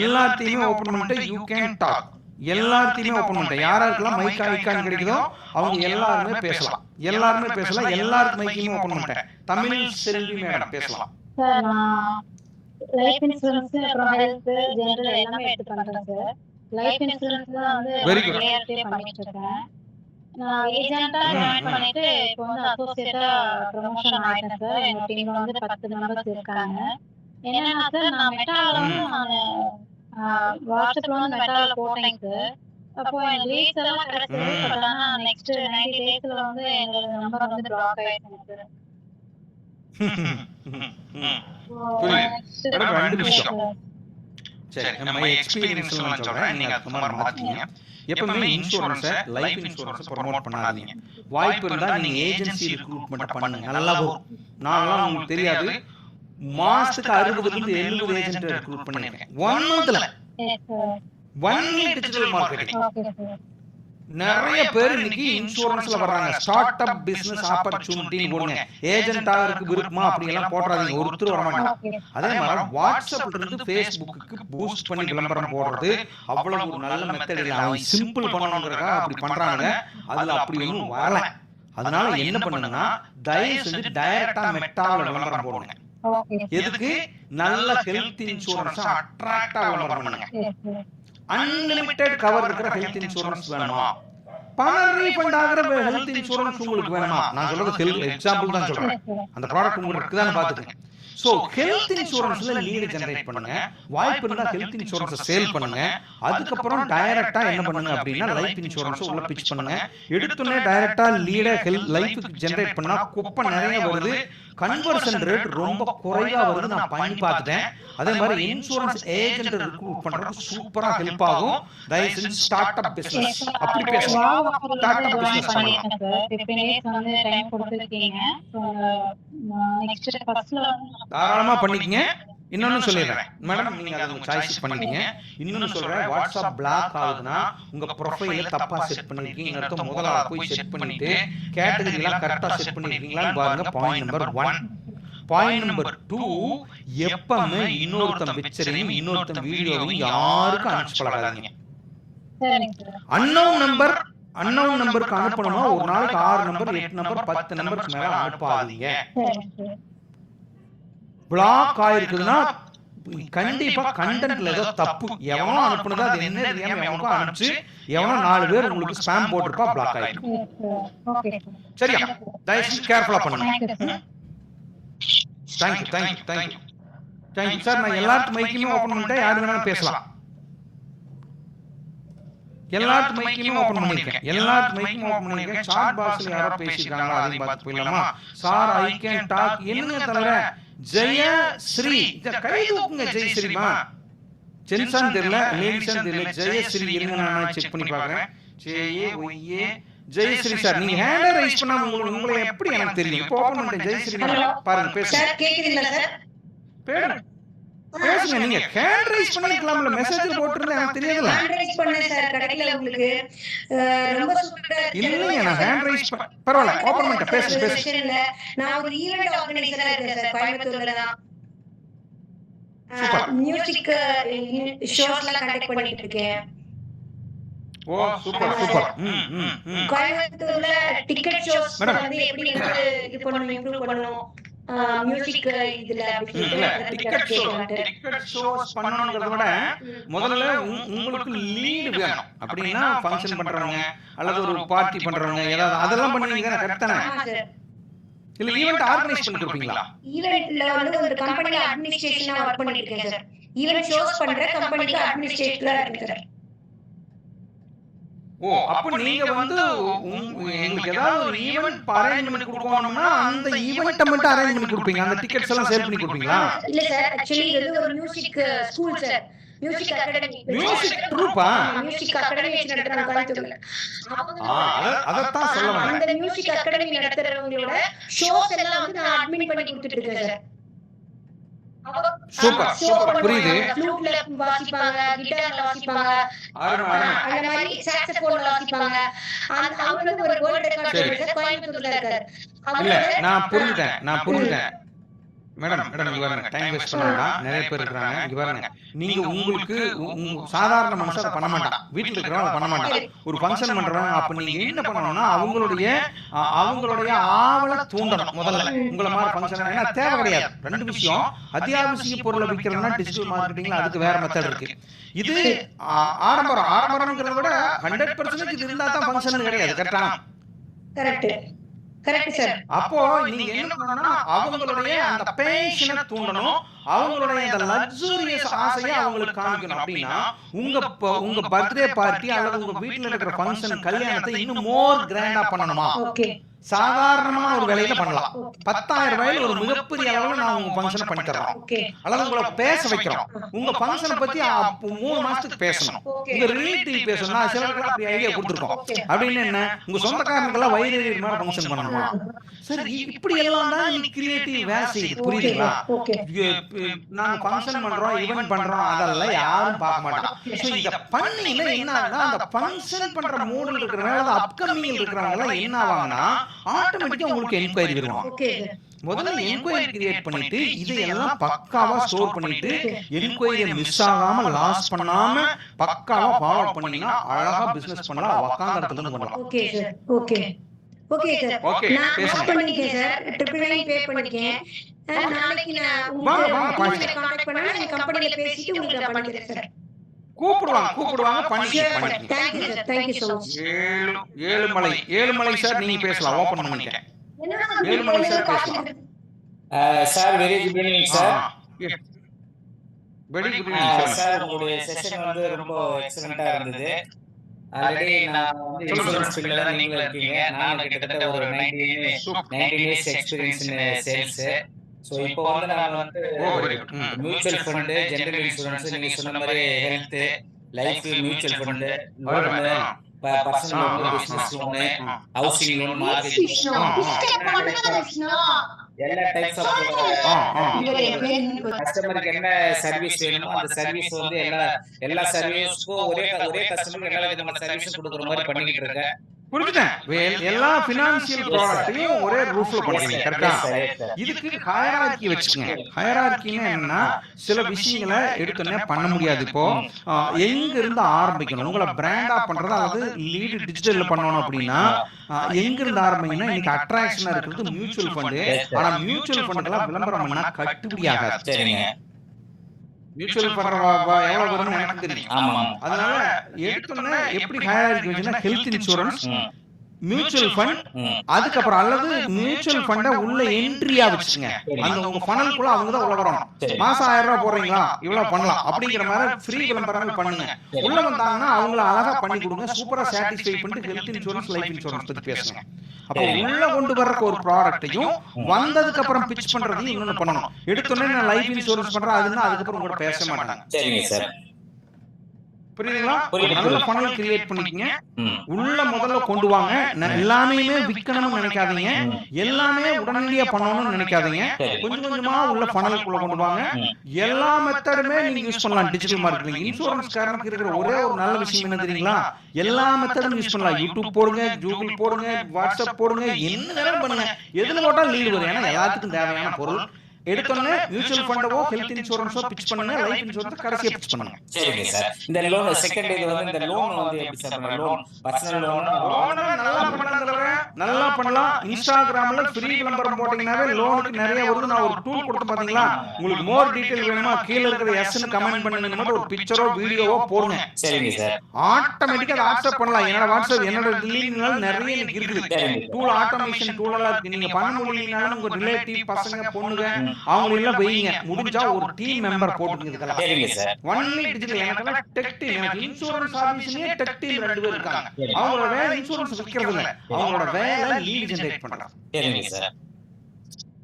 எல்லாத்தையுமே ஓபன் பண்ணிட்டு யூ கேன் டாக், எல்லாத்தையுமே ஓபன் பண்ணிட்டேன். யாராருக்கெல்லாம் மைக் ஐகான் கிடைக்குதோ அவங்க எல்லாருமே பேசலாம். எல்லாருக்கும் மைக்கையும் ஓபன் பண்ணிட்டேன். தமிழ் செல்வி மேடம் பேசலாம். சார், நான் லைஃப் இன்சூரன்ஸ் அப்புறம் ஹெல்த் ஜெனரல் எல்லாமே எடுத்து பண்றேன் சார். லைஃப் இன்சூரன்ஸ் தான் வந்து வெரி குட் பண்ணிட்டு இருக்கேன். நான் ஏஜென்ட்டா ஜாயின் பண்ணிட்டு இப்போ வந்து அசோசியேட்டா ப்ரமோஷன் ஆயிட்டேன் சார். எங்க டீம்ல வந்து 10 மெம்பர்ஸ் இருக்காங்க. என்னன்னா சார், நான் மெட்டால வந்து வாட்ஸ்அப்ல வந்து மெட்டால போட்டேன் சார். அப்போ எனக்கு லீட்ஸ் எல்லாம் கிடைச்சது. பட் ஆனா நெக்ஸ்ட் 90 டேஸ்ல வந்து என்னோட நம்பர் வந்து பிளாக் ஆயிடுச்சு சார். ரெண்டு விஷயம். சரி, நம்ம எக்ஸ்பீரியன்ஸ்ல நான் சொல்றேன், நீங்க அதுக்கு மாதிரி மாத்தீங்க. எப்பவுமே இன்சூரன்ஸ், லைஃப் இன்சூரன்ஸ் ப்ரோமோட் பண்ணாதீங்க. வாய்ப்பு இருந்தா நீங்க ஏஜென்சி ரிக்ரூட்மென்ட் பண்ணுங்க, நல்லா வரும். நான்லாம் உங்களுக்கு தெரியாது, மாசத்துக்கு 60 இருந்து 70 ஏஜென்ட் ரிக்ரூட் பண்ணிருக்கேன் 1 மந்த்ல. Only digital marketing. நிறைய பேர் இன்னைக்கு இன்சூரன்ஸ்ல வர்றாங்க. ஸ்டார்ட் அப் பிசினஸ் ஆப்பர்ச்சுனிட்டின்னு போடுங்க. ஏஜென்ட் ஆகிறதுக்கு விருப்பமா அப்படி எல்லாம் போடுறாதீங்க, ஒருத்தர் வர மாட்டாங்க. அதே மாதிரி வாட்ஸ்அப்ல இருந்து ஃபேஸ்புக்கு பூஸ்ட் பண்ணி விளம்பரம் போடுறது அவ்வளவு ஒரு நல்ல மெத்தட் இல்ல. அவன் சிம்பிள் பண்ணணுங்கிறதுக்காக அப்படி பண்றாங்க, அதுல அப்படி ஒன்றும் வரல. அதனால என்ன பண்ணுங்கன்னா, தயவு செஞ்சு டைரக்டா மெட்டாவில் விளம்பரம் போடுங்க. எதுக்கு? நல்ல ஹெல்த் இன்சூரன்ஸ் அட்ராக்டா விளம்பரம் பண்ணுங்க. அன்லிமிட்டெட் கவர் இருக்கிற ஹெல்த் இன்சூரன்ஸ் வேணுமா? பணம் ரீஃபண்ட் ஆகிற ஹெல்த் இன்சூரன்ஸ் உங்களுக்கு வேணுமா? நான் சொல்றது எக்ஸாம்பிள் தான் சொல்றேன். அந்த ப்ராடக்ட் உங்களுக்கு இருக்குதான்னு பாத்துக்கங்க. சோ ஹெல்த் இன்சூரன்ஸ்ல லீட் ஜெனரேட் பண்ணுங்க. வாய்ப்பு இருந்தா ஹெல்த் இன்சூரன்ஸ் சேல் பண்ணுங்க. அதுக்கப்புறம் டைரக்டா என்ன பண்ணுங்க அப்படின்னா, லைஃப் இன்சூரன்ஸ் உள்ள பிட்ச் பண்ணுங்க. எடுத்துனே டைரக்டா லீட லைஃப் ஜெனரேட் பண்ணா குப்பை நிறைய வருது. கன்வர்ஷன் ரேட் ரொம்ப குறைவா வருது. நான் பண்ணி பார்த்துட்டேன். அதே மாதிரி இன்சூரன்ஸ் ஏஜென்ட் ரிக்ரூட் பண்றதுக்கு சூப்பரா ஹெல்ப் ஆகும். தயவு செஞ்சு ஸ்டார்ட் அப் பிசினஸ் அப்படி பேசலாம். ஸ்டார்ட் அப் பிசினஸ் பண்ணலாம். 15 டேஸ் வந்து டைம் கொடுத்துருக்கீங்க. நெக்ஸ்ட் ஃபர்ஸ்ட்ல தாராளமா பண்ணிக்கங்க. இன்னொன்னு சொல்லிடுறேன் மேடம், நீங்க அதை சாய்ஸ் பண்ணிக்கங்க. இன்னொன்னு சொல்றேன், வாட்ஸ்அப் பிளாக் ஆகுதுன்னா உங்க ப்ரொஃபைல தப்பா செட் பண்ணிருக்கீங்க அர்த்தம். முதல்ல போய் செட் பண்ணிட்டு கேட்டகரி எல்லாம் கரெக்டா செட் பண்ணிருக்கீங்களான்னு பாருங்க. Point number 1. பாயிண்ட் நம்பர் 2, எப்பவுமே இன்னொருத்தன் பிக்சரையும் இன்னொருத்தன் வீடியோவையும் யாருக்கும் அனுப்பிச்சு பழகாதீங்க. அன்னோன் நம்பருக்கு அனுப்பணுமா? ஒரு நாளைக்கு 6 நம்பர் 8 நம்பர் 10 நம்பருக்கு மேல அனுப்பாதீங்க. பிளாக் ஆயிருக்குதுன்னா கண்டிப்பா கண்டென்ட்ல ஏதோ தப்பு. எவனோ அனுப்புனதா அது என்ன தெரியாம எவனோ அனுப்பிச்சு எவனோ 4 பேர் உங்களுக்கு ஸ்பாம் போட்டுருப்பா, பிளாக் ஆயிருக்கு. சரியா? தயவுசெய்து கேர்ஃபுல்லா பண்ணுங்க. Thank you sir. நான் எல்லாத்து மைக்கையும் ஓபன் பண்ணிட்டேன், யாரு வேணாலும் பேசலாம். எல்லாத்து மைக்கையும் ஓபன் பண்ணிருக்கேன். சாட் பாக்ஸ்ல யாரோ பேசிருக்காங்களா, அதையும் பார்த்து போயிடலாமா? Sir I can talk. என்ன தவிர ஜெயஸ்ரீ கை தூக்குங்க. ஜெயஸ்ரீமா ஜென்சான் தெரியல, லேடிஸான் தெரியல. ஜெயஸ்ரீ இருங்க, நான் செக் பண்ணி பாக்குறேன். ஜெயஸ்ரீ சார், நீங்க ஹேண்ட் ரைஸ் பண்ணா உங்களை எப்படி எனக்கு தெரியும்? இப்போ ஓபன் பண்ணிட்டேன். ஜெயஸ்ரீ பாருங்க, பேசுங்க. கேக்குறீங்களா சார்? பேசுங்க. நீங்க ஹேண்ட் ரைஸ் பண்ணிருக்கலாம்ல, மெசேஜ் போட்டுருந்தா எனக்கு தெரியல. ஹேண்ட் ரைஸ் பண்ணேன் சார், கிடைக்கல உங்களுக்கு. ரொம்ப சூப்பரா இல்லைங்க, நான் ஹேண்ட் ரைஸ் பரவாயில்ல, ஓபன் பண்ணிட்டேன். பேசுங்க. நான் ஒரு ஈவென்ட் ஆர்கனைசரா இருக்கேன் சார், கோயம்புத்தூர்ல தான். மியூசிக் ஷோஸ்லாம் கண்டக்ட் பண்ணிட்டு இருக்கேன். ஓ சூப்பர். கோயம்புத்தூர்ல டிக்கெட் ஷோஸ் வந்து எப்படி இது பண்ணணும், இம்ப்ரூவ் பண்ணணும், மியூசிக் இதுல டிக்கெட் ஷோஸ் பண்ணணும்ங்கறத விட முதல்ல உங்களுக்கு லீட் வேணும். அப்படின்னா ஃபங்க்ஷன் பண்றவங்க அல்லது ஒரு பார்ட்டி பண்றவங்க ஏதாவது அதெல்லாம் பண்ணுவீங்க, கரெக்ட் தானே? இல்ல ஈவென்ட் ஆர்கனைஸ் பண்ணி கொடுப்பீங்களா? ஈவென்ட்ல வந்து ஒரு கம்பெனி அட்மினிஸ்ட்ரேஷனா வர்க் பண்ணிட்டு இருக்கேன் சார். ஈவென்ட் ஷோஸ் பண்ற கம்பெனிக்கு அட்மினிஸ்ட்ரேட்டரா இருக்கேன் சார். ஓ, அப்ப நீங்க வந்து உங்களுக்கு ஏதாவது ஒரு ஈவென்ட் அரேஞ்ச் பண்ணி கொடுக்கணும்னா அந்த ஈவென்ட்ட மட்டும் அரேஞ்ச் பண்ணி கொடுப்பீங்க, அந்த டிக்கெட்ஸ் எல்லாம் சேல் பண்ணி கொடுப்பீங்களா? இல்ல சார், एक्चुअली இது ஒரு music school sir. Music academy. Music ட்ரூப்பா? மியூசிக் அகாடமி நடத்துறாங்க கோயம்புத்தூர்ல. அதத்தான் சொல்ல வந்தேன். அந்த மியூசிக் அகாடமி நடத்துறவங்களோட ஷோஸ் எல்லாம் வந்து நான் அட்மின் பண்ணி கொடுத்துட்டு இருக்கேன் சார். சூப்பர் சூப்பர் புரியுது. ஃப்ளூட்ல வாசிப்பாங்க, கிட்டார்ல வாசிப்பாங்க, அந்த மாதிரி சாக்ஸோஃபோன்ல வாசிப்பாங்க. அவர் வந்து ஒரு வேர்ல்ட் ரெக்கார்ட் கோயம்புத்தூர்ல இருக்காரு. இல்ல நான் புரிஞ்சுட்டேன் மேடம் இங்க பாருங்க, டைம் வேஸ்ட் பண்ண வேண்டாம், நிறைய பேர் இருக்காங்க. இங்க பாருங்க, நீங்க உங்களுக்கு சாதாரண மனுஷன் அதை பண்ண மாட்டான், வீட்டுல இருக்கிறவங்க அதை பண்ண மாட்டான். ஒரு ஃபங்க்ஷன் பண்றவங்க அப்ப நீங்க என்ன பண்ணணும்னா அவங்களுடைய ஆவலை தூண்டணும். முதல்ல உங்களை மாதிரி ஃபங்க்ஷன் ஏன்னா தேவை கிடையாது. ரெண்டு விஷயம், அத்தியாவசிய பொருளை விற்கிறதுனா டிஜிட்டல் மார்க்கெட்டிங்ல அதுக்கு வேற மெத்தட் இருக்கு. இது ஆடம்பரம்ங்கிறத விட 100% இது இருந்தா தான் ஃபங்க்ஷன் கிடையாது. கரெக்டா? Correct sir. அப்போ நீங்க என்ன பண்ணணும்னா அவங்களுடைய அந்த பேஷனை தூண்டணும், அவங்களுடைய அந்த லக்ஸூரியஸ் ஆசையை அவங்களுக்கு காமிக்கணும். அப்படின்னா உங்க பர்த்டே பார்ட்டி அல்லது உங்க வீட்டுல இருக்கிற ஃபங்க்ஷன் கல்யாணத்தை இன்னும் மோர் கிராண்டா பண்ணணுமா? சாதாரணமான ஒரு வேலையில பண்ணலாம். 10,000 ரூபாயில ஒரு மிகப்பெரிய அளவுல நான் உங்க ஃபங்க்ஷனை பண்ணி தரேன், அல்லது உங்களை பேச வைக்கிறோம். உங்க ஃபங்க்ஷனை பத்தி 3 மாசத்துக்கு பேசணும். உங்க ரிலேட்டிவ் பேசணும்னா சிலருக்கு அப்படி ஐடியா கொடுத்துருக்கோம். அப்படின்னு என்ன, உங்க சொந்தக்காரங்களுக்கெல்லாம் வயிறு மாதிரி ஃபங்க்ஷன் பண்ணணுமா? சரி, இப்படி எல்லாம் தான் நீ கிரியேட்டிவ் வேலை செய்யுது. புரியுதுங்களா? நாங்க ஃபங்க்ஷன் பண்றோம், ஈவென்ட் பண்றோம், அதெல்லாம் யாரும் பார்க்க மாட்டோம். சோ இத பண்ணீங்க என்ன ஆகுனா, அந்த ஃபங்க்ஷன் பண்ற மூட்ல இருக்கிறவங்க அப்கமிங் இருக்கிறவங்க எல்லாம் என்ன ஆவாங்கன்னா ஆட்டோமேட்டிக்கா உங்களுக்கு என்கொயரி வருவாங்க. முதல்ல என்கொயரி கிரியேட் பண்ணிட்டு இதையெல்லாம் பக்காவா ஸ்டோர் பண்ணிட்டு என்கொயரியை மிஸ் ஆகாம லாஸ் பண்ணாம பக்காவா ஃபாலோ பண்ணீங்கன்னா அழகா பிசினஸ் பண்ணலாம், உட்கார்ந்த இடத்துல இருந்து பண்ணலாம். Okay sir. நான் நோட் பண்ணிட்டேன் சார். 999 பே பண்ணிட்டேன். நாளைக்கு நான் உங்களுக்கு கான்டாக்ட் பண்ணா எங்க கம்பெனில பேசிட்டு உங்களுக்கு நான் பண்ணிக்கிறேன் சார். கூப்பிடுவாங்க பண்ணிக்கிறேன். Thank you so much. Ezhumalai sir, நீங்க பேசலாம். ஓபன் பண்ணிட்டேன். ஏழுமலை சார் பேசலாம். Sir very good evening sir. Very good evening sir. உங்களுடைய செஷன் வந்து ரொம்ப எக்ஸலென்ட்டா இருந்தது. ஆல்ரெடி நான் வந்து இன்சூரன்ஸ் ஃபீல்ட்ல தான் நீங்க இருக்கீங்க. நான் கிட்டத்தட்ட ஒரு 19 years experience in sales. So இப்போ வந்து நான் வந்து மியூச்சுவல் ஃபண்ட், ஜெனரல் இன்சூரன்ஸ், நீங்க சொன்ன மாதிரி health, life, mutual fund, personal loan, business loan, housing loan, mortgage எல்லா டைப்ஸ் ஆஃப் கஸ்டமருக்கு என்ன சர்வீஸ் வேணுமோ அந்த சர்வீஸ் வந்து எல்லா சர்வீஸ்க்கும் ஒரே கஸ்டமருக்கு எல்லா விதமான சர்வீஸ் கொடுக்குற மாதிரி பண்ணிட்டு இருக்கேன். புரிஞ்சுட்டேன். எல்லா பினான்சியல் ப்ராடக்ட்டையும் ஒரே ரூஃப்ல போடுறீங்க. கரெக்டா? இதுக்கு ஹையரார்கி வச்சுக்கங்க. ஹையரார்கினா என்னன்னா சில விஷயங்களை எடுத்தோன்னே பண்ண முடியாது. இப்போ எங்க இருந்து ஆரம்பிக்கணும், உங்களை பிராண்டா பண்றது அல்லது லீடு டிஜிட்டல்ல பண்ணணும் அப்படின்னா எங்க இருந்து ஆரம்பிங்கன்னா இன்னைக்கு அட்ராக்ஷனா இருக்கிறது மியூச்சுவல் ஃபண்டு. ஆனா மியூச்சுவல் ஃபண்டுக்கெல்லாம் விளம்பரம் பண்ணா கட்டுப்படி ஆகாது. மியூச்சுவல் ஃபண்ட் எவ்வளவு வரும்னு எனக்கு தெரியும். அதனால எடுத்தோன்னே எப்படி ஹையரார்கி வச்சுன்னா ஹெல்த் இன்சூரன்ஸ், மியூச்சுவல் ஃபண்ட், அதுக்கப்புறம் அல்லது மியூச்சுவல் ஃபண்டை உள்ள என்ட்ரியா வச்சுங்க. அந்த உங்க ஃபனலுக்குள்ள அவங்க தான் உள்ள வரணும். மாசம் 1000 ரூபாய் போடுறீங்களா, இவ்வளவு பண்ணலாம் அப்படிங்கிற மாதிரி ஃப்ரீ விளம்பரங்கள் பண்ணுங்க. உள்ள வந்தாங்கன்னா அவங்கள அழகா பண்ணி கொடுங்க. சூப்பரா சாட்டிஸ்ஃபை பண்ணிட்டு ஹெல்த் இன்சூரன்ஸ், லைஃப் இன்சூரன்ஸ் பத்தி பேசுங்க. அப்போ உள்ள கொண்டு வர்ற ஒரு ப்ராடக்ட்டையும் வந்ததுக்கு அப்புறம் பிட்ச் பண்றதையும் இன்னொன்னு பண்ணணும். எடுத்தோன்னே நான் லைஃப் இன்சூரன்ஸ் பண்றேன் அதுன்னா அதுக்கப்புறம் கூட பேச மாட்டாங்க. சரிங்க சார். புரியுதுங்களா? நல்ல ஃபனல் கிரியேட் பண்ணிக்கங்க. உள்ள முதல்ல கொண்டு வாங்க. எல்லாமே விற்கணும்னு நினைக்காதீங்க, எல்லாமே உடனடியா பண்ணணும்னு நினைக்காதீங்க. கொஞ்சம் கொஞ்சமா உள்ள ஃபனலுக்குள்ள கொண்டு வாங்க. எல்லா மெத்தடுமே நீங்க யூஸ் பண்ணலாம் டிஜிட்டல் மார்க்கெட்டிங். இன்சூரன்ஸ் காரனுக்கு இருக்கிற ஒரே ஒரு நல்ல விஷயம் என்ன தெரியுங்களா, எல்லா மெத்தடும் யூஸ் பண்ணலாம். யூடியூப் போடுங்க, கூகுள் போடுங்க, வாட்ஸ்அப் போடுங்க, என்ன நேரம் பண்ணுங்க. எதுல போட்டாலும் லீடு வரும். ஏன்னா எல்லாத்துக்கும் தேவையான பொருள். எடுத்தோன்னே மியூச்சுவல் ஃபண்டோ ஹெல்த் இன்சூரன்ஸோ பிட்ச் பண்ணுங்க, லைஃப் இன்சூரன்ஸ் கடைசியா பிட்ச் பண்ணுங்க. சரிங்க சார். இந்த லோன் செகண்ட் இது வந்து இந்த லோன் வந்து எப்படி சார் பண்ணலாம்? லோன் பர்சனல் லோன் நல்லா பண்ணலாம். இன்ஸ்டாகிராம்ல ஃப்ரீ விளம்பரம் போட்டீங்கன்னாவே லோனுக்கு நிறைய வருது. நான் ஒரு டூல் கொடுத்து பாத்தீங்களா, உங்களுக்கு மோர் டீடைல் வேணுமா கீழ இருக்கிற எஸ்ன்னு கமெண்ட் பண்ணுங்க, மட்டும் ஒரு பிக்சரோ வீடியோவோ போடுங்க. சரிங்க சார். ஆட்டோமேட்டிக்கா அதை ஆக்செப்ட் பண்ணலாம். என்னோட வாட்ஸ்அப் என்னோட லிங்க்னால நிறைய இருக்குது. டூல் ஆட்டோமேஷன் டூல் எல்லாம் இருக்கு. நீங்க பண்ண முடியலனாலும் உங்க ரிலேட்டிவ் பசங்க பொண்ணுங்க அவங்க எல்லாம் வைங்க. முடிஞ்சா ஒரு டீம் மெம்பர் போட்டுங்க. இதெல்லாம் சரிங்க சார். Only digital. எனக்கு டெக் டீம், எனக்கு இன்சூரன்ஸ் ஆபீஸ்லயே டெக் டீம் 2 பேர் இருக்காங்க. அவங்களோட வேலை இன்சூரன்ஸ் விக்கிறது இல்ல, அவங்களோட வேலை லீட் ஜெனரேட் பண்றாங்க. சரிங்க சார்.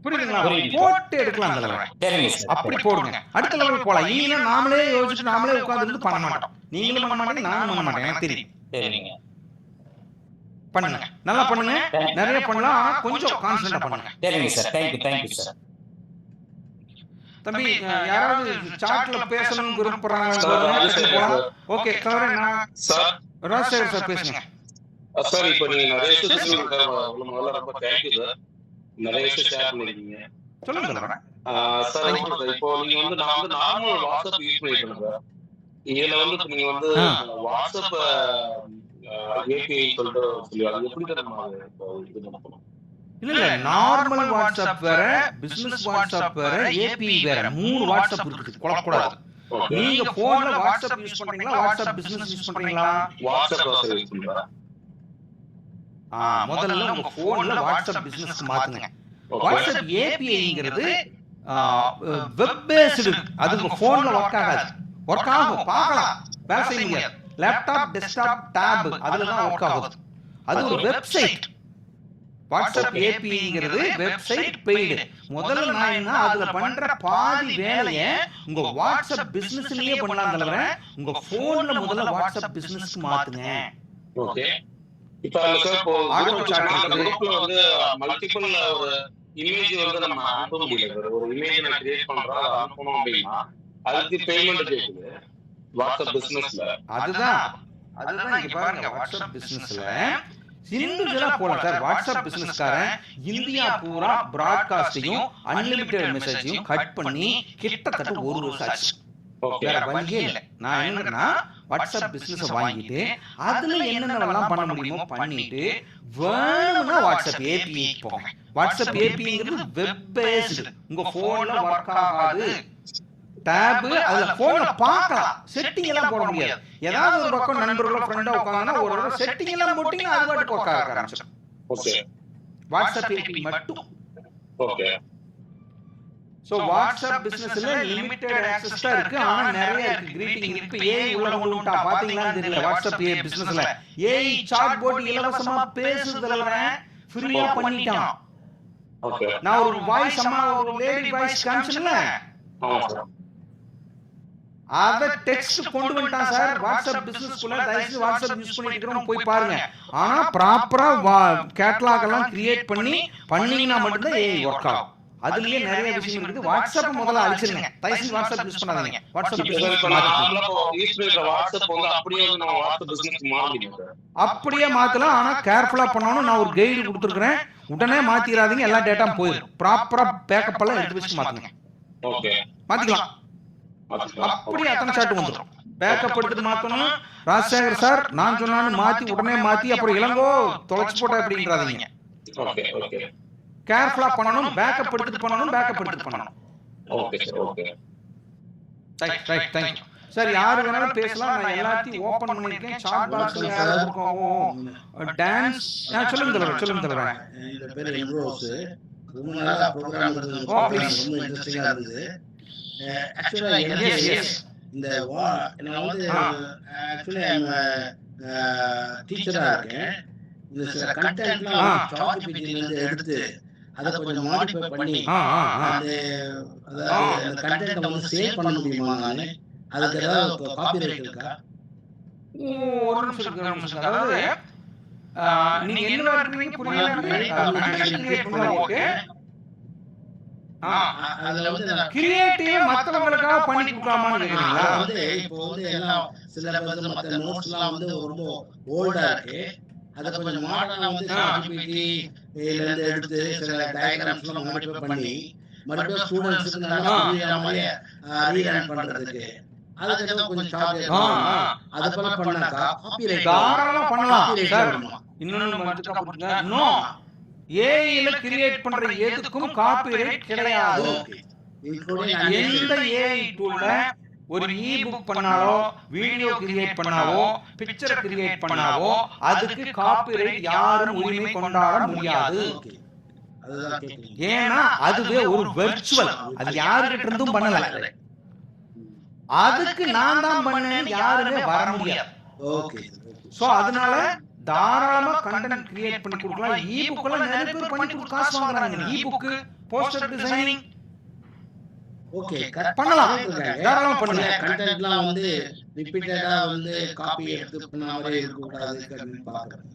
புரியுதுங்களா? போட்டு எடுக்கலாம் அந்த லெவல். சரிங்க சார். அப்படி போடுங்க. அடுத்த லெவல் போலாம். ஈனா நாமளே யோசிச்சு நாமளே உட்கார்ந்து இருந்து பண்ண மாட்டோம். நீங்களும் பண்ண மாட்டீங்க, நானும் பண்ண மாட்டேன். எனக்கு தெரியும். சரிங்க. பண்ணுங்க, நல்லா பண்ணுங்க. நிறைய பண்ணலாம், ஆனா கொஞ்சம் கான்சன்ட்ரேட் பண்ணுங்க. சரிங்க சார். Thank you sir. தம்பி யாராவது சாட்ல பேசணும்னு விருப்பப்படுறாங்க? ஓகே சார், நான் ராஜசேகர் சார் பேசுங்க சார். இப்போ நீங்க நிறைய விஷயம் முதல்ல ரொம்ப தேங்க்யூ சார், நிறைய விஷயம் ஷேர் பண்ணிருக்கீங்க. சொல்லுங்க சார். இப்போ நீங்க வந்து நான் வந்து நார்மல் வாட்ஸ்அப் யூஸ் பண்ணிட்டு இருக்கேன். இதுல வந்து நீங்க வந்து வாட்ஸ்அப் ஏபிஐ சொல்லிட்டு சொல்லுவாங்க, எப்படி நம்ம இது பண்ணணும்? இல்ல நார்மல் வாட்ஸ்அப் வேற, பிசினஸ் வாட்ஸ்அப் வேற, ஏபிஐ வேற, 3 வாட்ஸ்அப் இருக்குது, குழப்பக்கூடாது. நீங்க போன்ல வாட்ஸ்அப் யூஸ் பண்றீங்களா, வாட்ஸ்அப் பிசினஸ் யூஸ் பண்றீங்களா? வாட்ஸ்அப் யூஸ் பண்றேன். முதல்ல உங்க போன்ல வாட்ஸ்அப் பிசினஸ் மாத்துங்க. வாட்ஸ்அப் ஏபிஐங்கிறது வெப் பேஸ்டு, அது உங்க போன்ல ஒர்க் ஆகாது. ஒர்க் ஆகும், பார்க்கலாம், வேலை செய்ய முடியாது. லேப்டாப், டெஸ்க்டாப், டேப் அதுல தான் ஒர்க் ஆகுது. அது ஒரு வெப்சைட். வாட்ஸ்அப் ஏபிஐங்கிறது வெப்சைட் பெய்டு. முதல்ல நான் என்ன அதுல பண்ற பாதி வேலையை உங்க வாட்ஸ்அப் பிசினஸ்லயே பண்ணலாம் தவிர உங்க போன்ல முதல்ல வாட்ஸ்அப் பிசினஸ்க்கு மாத்துங்க. ஓகே. இப்போ ஆட்டோ சாட் குரூப்ல வந்து மல்டிபிள் ஒரு இமேஜ் வந்து நம்ம அனுப்ப முடியல. ஒரு இமேஜ் நான் கிரியேட் பண்றேன், அதை அனுப்பணும் அப்படின்னா அதுக்கு பேமெண்ட் கேக்குது வாட்ஸ்அப் பிசினஸ்ல. அதுதான் இங்க பாருங்க, வாட்ஸ்அப் பிசினஸ்ல இண்டிவிஜுவலா போலாம் சார். வாட்ஸ்அப் பிசினஸ்காரன் இந்தியா பூரா பிராட்காஸ்டையும் அன்லிமிட்டெட் மெசேஜையும் கட் பண்ணி கிட்டத்தட்ட 1 வருஷம் ஆச்சு. வேற வழியே இல்லை. நான் என்னன்னா வாட்ஸ்அப் பிசினஸ் வாங்கிட்டு அதுல என்னென்னலாம் பண்ண முடியுமோ பண்ணிட்டு வேணும்னா வாட்ஸ்அப் ஏபிஐ போங்க. வாட்ஸ்அப் ஏபிஐங்கிறது வெப் பேஸ்டு, உங்க போன்ல ஒர்க் ஆகாது. டேப் அதுல போன்ல பார்க்கலாம், செட்டிங் எல்லாம் போட முடியாது. ஏதாவது ஒரு பக்கம் நண்பர்களோ ஃப்ரெண்டோ உட்கார்ந்தா ஒரு தடவை செட்டிங் எல்லாம் போட்டீங்கன்னா அது பாட்டுக்கு ஒர்க் ஆக ஆரம்பிச்சிடும். ஓகே. வாட்ஸ்அப் ஏபிஐ மட்டும். ஓகே. சோ வாட்ஸ்அப் பிசினஸ்ல லிமிட்டட் ஆக்சஸ் தான் இருக்கு, ஆனா நிறைய இருக்கு. கிரீட்டிங் இருக்கு, ஏஐ உள்ள கொண்டு விட்டா பாத்தீங்களான்னு தெரியல. வாட்ஸ்அப் ஏஐ பிசினஸ்ல ஏஐ சாட் போட் இலவசமா பேசுறதுல ஃப்ரீயா பண்ணிட்டான். ஓகே. நான் ஒரு வாய்ஸ் அம்மா ஒரு லேடி வாய்ஸ் காமிச்சேன்ல, அத டெக்ஸ்ட் கொண்டு வந்துட்டான் சார். வாட்ஸ்அப் பிசினஸ் குள்ள தயவுசெய்து வாட்ஸ்அப் யூஸ் பண்ணிட்டு இருக்கறவங்க போய் பாருங்க. ஆனா ப்ராப்பரா கேட்டலாக் எல்லாம் கிரியேட் பண்ணீங்கன்னா மட்டும்தான் ஏஐ ஒர்க் ஆகும். அதுலயே நிறைய விஷயம் இருக்குது. வாட்ஸ்அப் முதல்ல அழிச்சிருங்க, தயவுசெய்து வாட்ஸ்அப் யூஸ் பண்ணாதீங்க. வாட்ஸ்அப் அப்படியே மாத்தலாம், ஆனா கேர்ஃபுல்லா பண்ணணும். நான் ஒரு கைடு கொடுத்துருக்கேன், உடனே மாத்திராதீங்க, எல்லா டேட்டா போயிடும். ப்ராப்பரா பேக்கப் எல்லாம் எடுத்து வச்சு மாத்துங்க. ஓகே. மாத்திக்கலாம், அப்படியே அத்தனை சாட்டு வந்துடும். பேக்கப் எடுத்துட்டு மாத்தணும். ராஜசேகர் சார் நான் சொன்னான்னு மாத்தி உடனே மாத்தி அப்புறம் இளங்கோ தொலைச்சு போட்டா அப்படின்றாதீங்க. ஓகே. ஓகே. கேர்ஃபுல்லா பண்ணணும், பேக்கப் எடுத்துட்டு பண்ணணும். Okay sir. Okay. Right. Thank you sir. யாரு வேணாலும் பேசலாம், நான் எல்லாத்தையும் ஓபன் பண்ணிருக்கேன். சாட் பாக்ஸ்ல யாராவது இருக்கோம் டான்ஸ் சொல்லுங்க தலைவர். இந்த பேர் எம்ரோஸ். ரொம்ப நல்லா ப்ரோகிராம் இருந்தது, ரொம்ப இன்ட்ரஸ்டிங்கா இருந்தது. ஆக்சுவலா இந்த நான் வந்து ஆக்சுவலா டீச்சரா இருக்கேன். இந்த சில கண்டென்ட்லாம் சாட்ஜிபிடில இருந்து எடுத்து அதை கொஞ்சம் மாடிஃபை பண்ணி அந்த கண்டென்ட்டை வந்து சேவ் பண்ண முடியுமா? நானு அதுக்கு ஏதாவது காப்பிரைட் இருக்கா? ஒரு நிமிஷம். அதாவது நீங்க என்ன பண்றீங்க புரியல. ஓகே. அதுல வந்து கிரியேட்டிவ் மத்தவங்களுக்காக பண்ணி கொடுக்கலாமான்னு கேக்குறீங்களா? வந்து இப்போ வந்து எல்லாம் சில வந்து மத்த நோட்ஸ்லாம் வந்து ரொம்ப ஓல்டா இருக்கு. அதை கொஞ்சம் மாடர்னா வந்து சாட்ஜிபிடி இருந்து எடுத்து சில டயக்ராம்ஸ்லாம் மாடிஃபை பண்ணி மறுபடியும் ஸ்டூடெண்ட்ஸ்க்கு நல்லா புரியுற மாதிரி ரீலேர்ன் பண்றதுக்கு அதுக்கு ஏதோ கொஞ்சம் சார்ஜ் அது போல பண்ணாக்கா காப்பிரைட் தாராளமா பண்ணலாம் சார். இன்னொன்னு மறந்துட்டா போட்டுங்க, நோ ஏஐல கிரியேட் பண்ற எதுக்கும் காப்பிரைட் கிடையாது. எந்த ஏஐ டூல்ல ஒரு இ-புக் பண்ணாலோ வீடியோ கிரியேட் பண்ணாவோ பிக்சர் கிரியேட் பண்ணாவோ அதுக்கு காப்பிரைட் யாரும் உரிமை கொண்டாட முடியாது. ஏன்னா அதுவே ஒரு வெர்ச்சுவல், அது யாருக்கிட்ட இருந்தும் பண்ணல. அதுக்கு நான் தான் பண்ணேன்னு யாருமே வர முடியாது. சோ அதனால தாராளமா கண்டென்ட் கிரியேட் பண்ணி கொடுக்கலாம். இ-புக் எல்லாம் நிறைய பேர் பண்ணி கொடுத்து காசு வாங்குறாங்க. இ-புக், போஸ்டர் டிசைனிங் ஓகே பண்ணலாம், தாராளமா பண்ணுங்க. கண்டென்ட்லாம் வந்து ரிப்பீட்டடா வந்து காப்பி எடுத்து பண்ண மாதிரி இருக்க கூடாது பாக்குறேன்.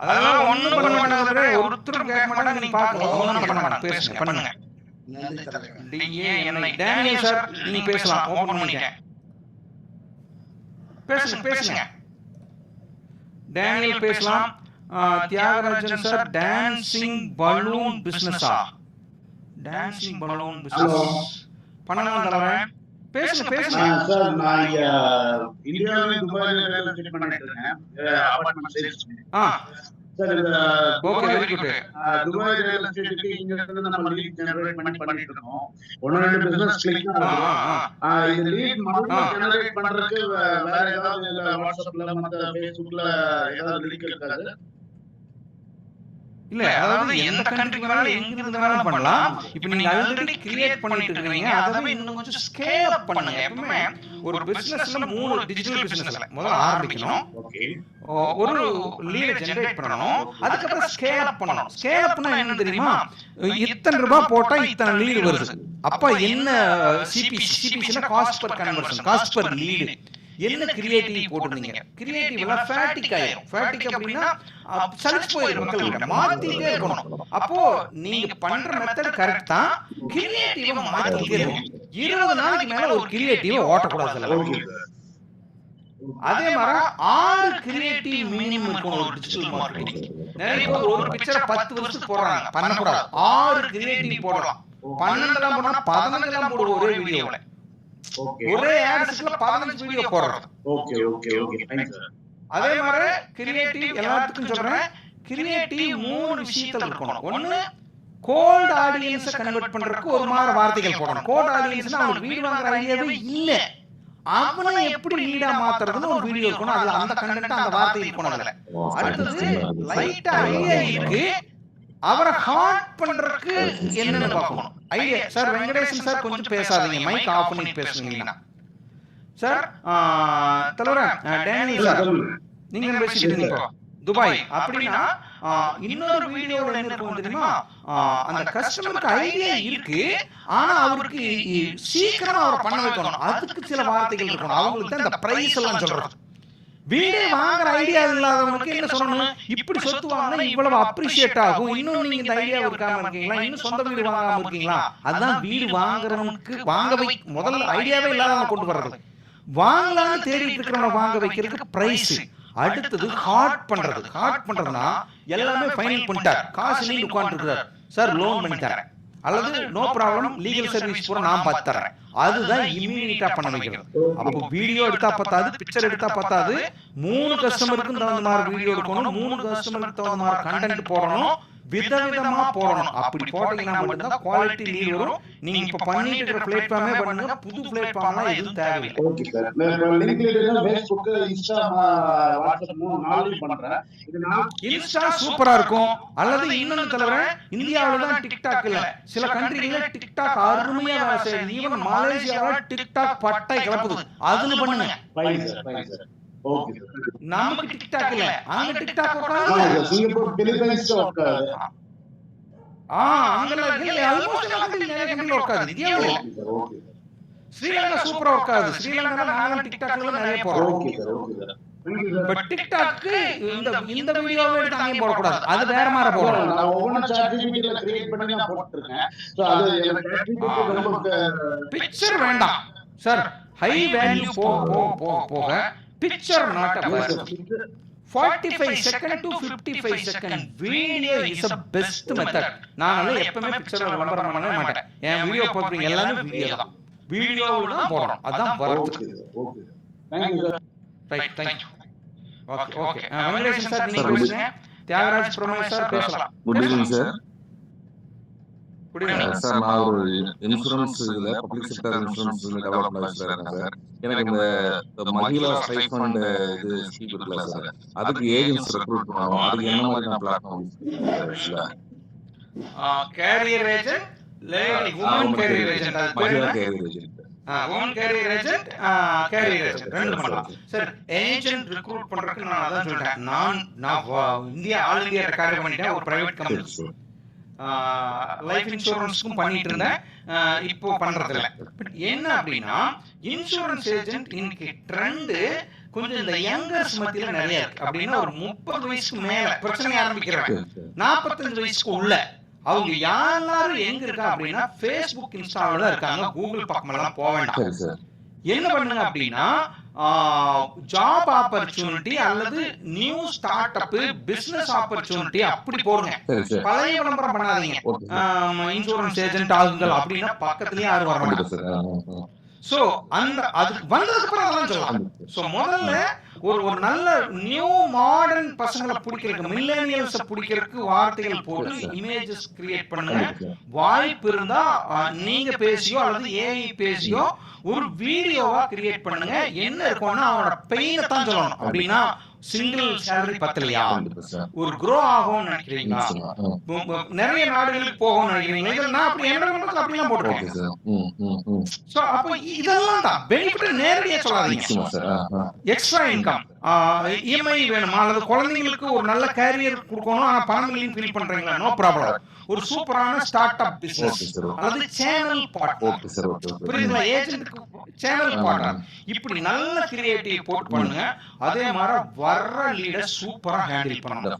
அதெல்லாம் ஒண்ணும் பண்ண மாட்டாங்க, ஒருத்தரும் கேட்க மாட்டாங்க. நீங்க பாக்கலாம், ஒண்ணும் பண்ண மாட்டாங்க, பேசுங்க, பண்ணுங்க. நன்றி தலைவர். DANI டேனியல் சார் நீங்க பேசலாம். ஓபன் பண்ணிட்டேன். பேசுங்க. டேனியல் பேசலாம். தியாகராஜன் சார் டான்சிங் பலூன் பிசினஸா? டான்சிங் பலூன் பிசினஸ் பண்ணலாம் தலைவரே. பேசுங்க. சார் நான் இந்தியாவில துபாயில ரியல் எஸ்டேட் பண்ணிட்டு இருக்கேன். Apartment sales. Sir okay very good. Dubai real எஸ்டேட்டுக்கு இங்க இருந்து நம்ம லீட் ஜெனரேட் பண்ணிட்டு இருக்கோம். ஒன்னு ரெண்டு பிசினஸ் கிளிக் ஆகும். இந்த லீட் மட்டும் ஜெனரேட் பண்றதுக்கு வேற ஏதாவது வாட்ஸ்அப்ல மத்த Facebookல ஏதாவது லிங்க் இருக்காது? இல்ல அதாவது எந்த கண்ட்ரிக்கு வேணாலும் எங்க இருந்து வேணாலும் பண்ணலாம். இப்போ நீங்க ஆல்ரெடி கிரியேட் பண்ணிட்டு இருக்கீங்க, அதவே இன்னும் கொஞ்சம் ஸ்கேல் அப் பண்ணுங்க. எப்பவுமே ஒரு பிசினஸ்ல 3 டிஜிட்டல் பிசினஸ்ல முதல்ல ஆரம்பிக்கணும். ஓகே. ஒரு லீட் ஜெனரேட் பண்ணனும், அதுக்கு அப்புறம் ஸ்கேல் அப் பண்ணனும். ஸ்கேல் அப்னா என்ன தெரியுமா? இத்தனை ரூபாய் போட்டா இத்தனை லீட் வருது. அப்ப என்ன சிபிசினா cost per conversion, cost per lead. என்ன கிரியேட்டிவ் போட்டுருந்தீங்க? கிரியேட்டிவ் எல்லாம் ஃபேட்டிக் ஆயிரும். ஃபேட்டிக் அப்படின்னா சலிச்சு போயிடும் மக்கள்கிட்ட, மாத்திட்டே இருக்கணும். அப்போ நீங்க பண்ற மெத்தட் கரெக்ட் தான், கிரியேட்டிவ் மாத்திட்டே இருக்கணும். 20 நாளைக்கு மேல ஒரு கிரியேட்டிவ் ஓட்டக்கூடாது. அதே மாதிரி 6 கிரியேட்டிவ் மினிமம் இருக்கணும் ஒரு டிஜிட்டல் மார்க்கெட்டிங். நிறைய பேர் ஒரு பிக்சரை 10 வருஷத்துக்கு போடுறாங்க, பண்ணக்கூடாது. 6 கிரியேட்டிவ் போடலாம். 12 எல்லாம் போனா 15 எல்லாம் போடுவோம் ஒரே வீடியோல. ஒரே ஆட்ஸ்ல 15 வீடியோ போடுறோம். Okay okay okay thanks sir. அதே மாதிரி கிரியேட்டிவ் எல்லாத்துக்கும் சொல்றேன், கிரியேட்டிவ் 3 விஷயத்துல இருக்கணும். ஒன்னு கோல்ட் ஆடியன்ஸை கன்வெர்ட் பண்றதுக்கு ஒரு மாதிரி வார்த்தைகள் போடணும். கோல்ட் ஆடியன்ஸ்னா அவங்களுக்கு வீடு வாங்குற ஐடியாவே இல்ல, அவனை எப்படி லீடா மாத்துறதுன்னு ஒரு வீடியோ இருக்கணும். அதுல அந்த கண்டென்ட் அந்த வார்த்தை இருக்கணும். அதுல அடுத்தது லைட்டா ஐடியா இருக்கு, அவரை ஹார்ட் பண்றதுக்கு என்னன்னு பார்க்கணும். ஐடியா சார் வெங்கடேசன் சார் கொஞ்சம் பேசாதீங்க, மைக் ஆஃப் பண்ணி பேசுனீங்கன்னா. சார் தலைவரே டேனியல் சார் நீங்க பேசிட்டு இருந்தீங்க துபாய் அப்படின்னா இன்னொரு வீடியோல என்ன இருக்கும் தெரியுமா? அந்த கஸ்டமருக்கு ஐடியா இருக்கு, ஆனா அவருக்கு சீக்கிரமா அவரை பண்ண வைக்கணும். அதுக்கு சில வார்த்தைகள் இருக்கணும். அவங்களுக்கு தான் இந்த பிரைஸ் எல்லாம் சொல்றது. வீடே வாங்குற ஐடியா இல்லாதவனுக்கு என்ன சொல்லணும்? இப்படி சொத்து வாங்கினா இவ்வளவு அப்ரிஷியேட் ஆகும், இன்னும் நீங்க இந்த ஐடியா இருக்காம இருக்கீங்களா, இன்னும் சொந்த வீடு வாங்காம இருக்கீங்களா? அதுதான் வீடு வாங்குறவனுக்கு வாங்க வை, முதல்ல ஐடியாவே இல்லாதவங்க கொண்டு வர்றது. வாங்கலாம்னு தேடிட்டு இருக்கிறவங்க வாங்க வைக்கிறதுக்கு பிரைஸ். அடுத்தது ஹார்ட் பண்றது. ஹார்ட் பண்றதுன்னா எல்லாமே ஃபைனல் பண்ணிட்டார், காசு நீங்க உட்கார்ந்து இருக்கிறார், சார் லோன் பண்ணி தரேன் அல்லது நோ ப்ராப்ளம் லீகல் சர்வீஸ் பூரா நான் பார்த்து தரேன். அதுதான் இமீடியட்டா பண்ண வைக்கிறது. அப்போ வீடியோ எடுத்தா பத்தாது, பிக்சர் எடுத்தா பத்தாது, 3 கஸ்டமருக்கு தகுந்த மாதிரி வீடியோ எடுக்கணும், 3 கஸ்டமருக்கு தகுந்த மாதிரி கண்டென்ட் போடணும், விதவிதமா போடணும். அப்படி போட்டீங்கன்னா மட்டும்தான் குவாலிட்டி லீட் வரும். நீங்க இப்ப பண்ணிட்டு இருக்கிற பிளாட்ஃபார்மே பண்ணுங்க, புது பிளாட்ஃபார்ம்லாம் எதுவும் தேவையில்லை. Okay sir. நான் லிங்க்ட்இன், Facebook, இன்ஸ்டா, வாட்ஸ்அப் 3 நாளைக்கு பண்றேன். இது நான் இன்ஸ்டா சூப்பரா இருக்கும். அல்லது இன்னொன்னு தலைவரே, இந்தியாவுல தான் டிக்டாக் இல்ல, சில கண்ட்ரில டிக்டாக் அருமையா வேலை செய்யுது. ஈவன் மலேசியால டிக்டாக் பட்டை கிளப்புது, அதுல பண்ணுங்க. Fine sir, fine sir. Okay sir. நமக்கு டிக்டாக் இல்ல, அங்க டிக்டாக் ஆமா சார், சிங்கப்பூர் பிலிப்பைன்ஸ் உட்காது. அங்கல இல்ல, ஆல்மோஸ்ட் நிறைய கண்ட்ரில உட்காது. இந்தியாவுல ஓகே. ஸ்ரீலங்கா சூப்பரா உட்காது. ஸ்ரீலங்கால நாங்க டிக்டாக்ல நிறைய போறோம். Okay sir, okay sir. But TikTok இந்த வீடியோவை எடுத்து அங்கே போடக்கூடாது, அது வேற மாதிரி போடணும். நான் ஒவ்வொரு ChatGPT-ல கிரியேட் பண்ணி நான் போட்டுருக்கேன். சோ அது எனக்கு ChatGPT ரொம்ப பிக்சர் வேண்டாம் சார், ஹை வேல்யூ போக picture not a 45 second to 55 second video is a best method. நான் எப்பவுமே பிக்சர் விளம்பரம் பண்ணவே மாட்டேன். என் வீடியோ போடுறீங்க எல்லாமே வீடியோ தான், வீடியோவுல தான் போடணும். அதான் வரது. Okay. Thank you sir. Right, thank you. Okay okay. Venkatesan sir நீங்க பேசுங்க. தியாகராஜ் பிரமேஷ் சார் பேசலாம். Good evening sir. Good evening sir. நான் ஒரு இன்சூரன்ஸ் இதுல பப்ளிக் செக்டர் இன்சூரன்ஸ் டெவலப்மெண்ட் ஆஃபீஸரா இருக்கேன் சார். எனக்கு இந்த மகிழா ஸ்ட்ரைக் ஃபண்ட் இது ஸ்கீம் இருக்குல்ல சார், அதுக்கு ஏஜென்ட்ஸ் ரெக்ரூட் பண்ணணும். அதுக்கு என்ன மாதிரி platform? Career agent, lady woman career agent, Mahila career agent, woman career agent, career agent ரெண்டு பண்ணலாம் சார். ஏஜென்ட் ரெக்ரூட் பண்றதுக்கு நான் அதான் சொல்றேன். நான் இந்தியா ஆல் இந்தியா ரெக்கார்ட் பண்ணிட்டேன் ஒரு பிரைவேட் கம்பெனி. லைஃப் இன்சூரன்ஸ்க்கும் பண்ணிட்டு இருந்தேன், இப்போ பண்றது இல்லை. பட் என்ன அப்படின்னா இன்சூரன்ஸ் ஏஜென்ட் இன்னைக்கு ட்ரெண்ட் கொஞ்சம் இந்த யங்கர்ஸ் மத்தியில நிறைய இருக்கு. அப்படின்னா ஒரு 30 வயசுக்கு மேல பிரச்சனை ஆரம்பிக்கிறாங்க, 45 வயசுக்கு உள்ள அவங்க எல்லாரும் எங்க இருக்கா அப்படின்னா Facebook இன்ஸ்டால தான் இருக்காங்க. கூகுள் பக்கமெல்லாம் போக வேண்டாம். என்ன பண்ணுங்க அப்படின்னா ஜாப் ஆப்பர்ச்சுனிட்டி அல்லது new start up business opportunity அப்படி போடுங்க. பழைய விளம்பரம் பண்ணாதீங்க. இன்சூரன்ஸ் ஏஜென்ட் ஆகுங்கள் அப்படின்னா பக்கத்துலயே யாரும் வர மாட்டாங்க. சோ அந்த அதுக்கு வந்ததுக்கு அப்புறம் அதெல்லாம் சொல்லலாம். சோ முதல்ல ஒரு நல்ல நியூ மாடர்ன் பசங்களை பிடிக்கிறதுக்கு, மில்லேனியல்ஸை பிடிக்கிறதுக்கு வார்த்தைகள் போட்டு இமேஜஸ் கிரியேட் பண்ணுங்க. வாய்ப்பு இருந்தா நீங்க பேசியோ அல்லது ஏஐ பேசியோ ஒரு வீடியோவா கிரியேட் பண்ணுங்க. என்ன இருக்கும்னா அவனோட பெயினை தான் சொல்லணும். அப்படின்னா சிங்கிள் சேலரி பத்தலையா, ஒரு க்ரோ ஆகும்னு நினைக்கிறீங்களா, நிறைய நாடுகளுக்கு போகும்னு நினைக்கிறீங்களா, நான் அப்படி என்டர்மென்ட்ல அப்படிலாம் போட்டுருக்கேன். சோ அப்ப இதெல்லாம் தான் பெனிஃபிட். நேரடியா சொல்லாதீங்க. எக்ஸ்ட்ரா இன்கம், இஎம்ஐ வேணுமா, அல்லது குழந்தைங்களுக்கு ஒரு நல்ல கேரியர் கொடுக்கணும் ஆனா பணம் இல்லைன்னு ஃபீல் பண்றீங்களா, நோ ப்ராப்ளம். ஒரு சூப்பரான ஸ்டார்ட் அப் பிசினஸ் அல்லது சேனல் பார்ட்னர், புரியுதுங்களா, ஏஜென்ட்க்கு சேனல் பார்ட்னர், இப்படி நல்ல கிரியேட்டிவ் போட்டு பண்ணுங்க. அதே மாதிரி வர்ற லீட சூப்பரா ஹேண்டில் பண்ணுங்க.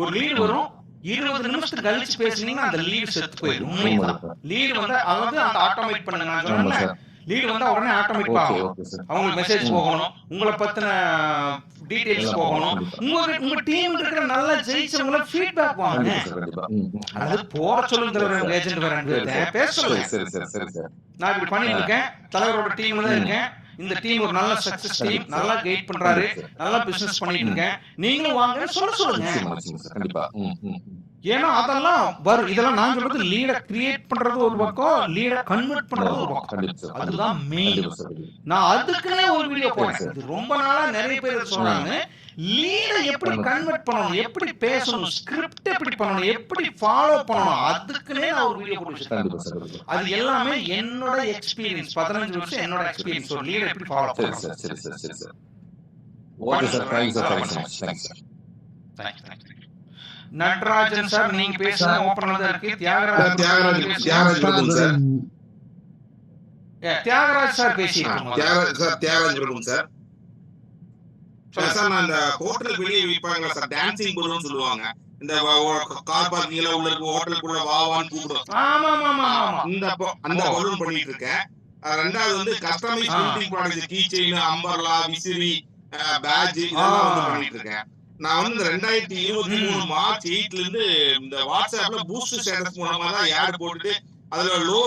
ஒரு லீடு வரும், 20 நிமிஷத்துக்கு கழிச்சு பேசுனீங்கன்னா அந்த லீடு செத்து போயிடும். உண்மைதான். லீடு வந்து அதாவது அந்த ஆட்டோமேட் பண்ணுங்க. நான் சொன்னேன் லீடு வந்தா உடனே ஆட்டோமேட்டிக் ஆகும். அவங்களுக்கு மெசேஜ் போகணும், உங்களை பத்தின டீடைல்ஸ் போகணும், உங்க டீம் இருக்கிற நல்ல ஜெயிச்சவங்கள ஃபீட்பேக் வாங்க. அதாவது போற சொல்லுங்க ஏஜென்ட் வேற பேச சொல்லுங்க. நான் இப்படி பண்ணிட்டு இருக்கேன், தலைவரோட டீம்ல தான் இருக்கேன், இந்த டீம் ஒரு நல்ல சக்சஸ் டீம், நல்லா கைட் பண்றாரு, நல்லா பிசினஸ் பண்ணிட்டு இருக்கேன், நீங்களும் வாங்க சொல்லுங்க. ஏன்னா அதெல்லாம் வரும். இதெல்லாம் நான் சொல்றது லீட கிரியேட் பண்றது ஒரு பக்கம், லீட கன்வெர்ட் பண்றது ஒரு பக்கம். அதுதான் மெயின். நான் அதுக்குன்னே ஒரு வீடியோ போடுறேன். இது ரொம்ப நாளா நிறைய பேர் சொல்றாங்க, லீட எப்படி கன்வெர்ட் பண்ணணும், எப்படி பேசணும், ஸ்கிரிப்ட் எப்படி பண்ணணும், எப்படி ஃபாலோ பண்ணணும், அதுக்குன்னே நான் ஒரு வீடியோ போட்டு. அது எல்லாமே என்னோட எக்ஸ்பீரியன்ஸ், 15 வருஷம் என்னோட எக்ஸ்பீரியன்ஸ். ஒரு லீட எப்படி ஃபாலோ பண்ணணும். நடராஜன் சார் நீங்க பேசுங்க, ஓபன்ல தான் இருக்கு. தியாகராஜ் சார் பேசியிருக்கோம். தியாகராஜ் பிரபு சார். சார் நான் இந்த ஹோட்டலுக்கு வெளியே விற்பாங்க சார், டான்சிங் பலூன் சொல்லுவாங்க. இந்த கார் பார்க்கிங்ல உள்ள ஹோட்டலுக்குள்ள வாவான்னு கூப்பிடுவோம். ஆமா ஆமா ஆமா. அந்த பலூன் பண்ணிட்டு இருக்கேன். ரெண்டாவது வந்து customise printing product, key chain, umbrella, விசிறி, பேட்ஜ் இதெல்லாம் வந்து பண்ணிட்டு இருக்கேன். நான் வந்து இந்த 2023 மார்ச் 8ல இருந்து இந்த வாட்ஸ்அப்ல பூஸ்ட் ஸ்டேட்டஸ் மூலமா தான் ஆட் போட்டுட்டு, அதுல லோ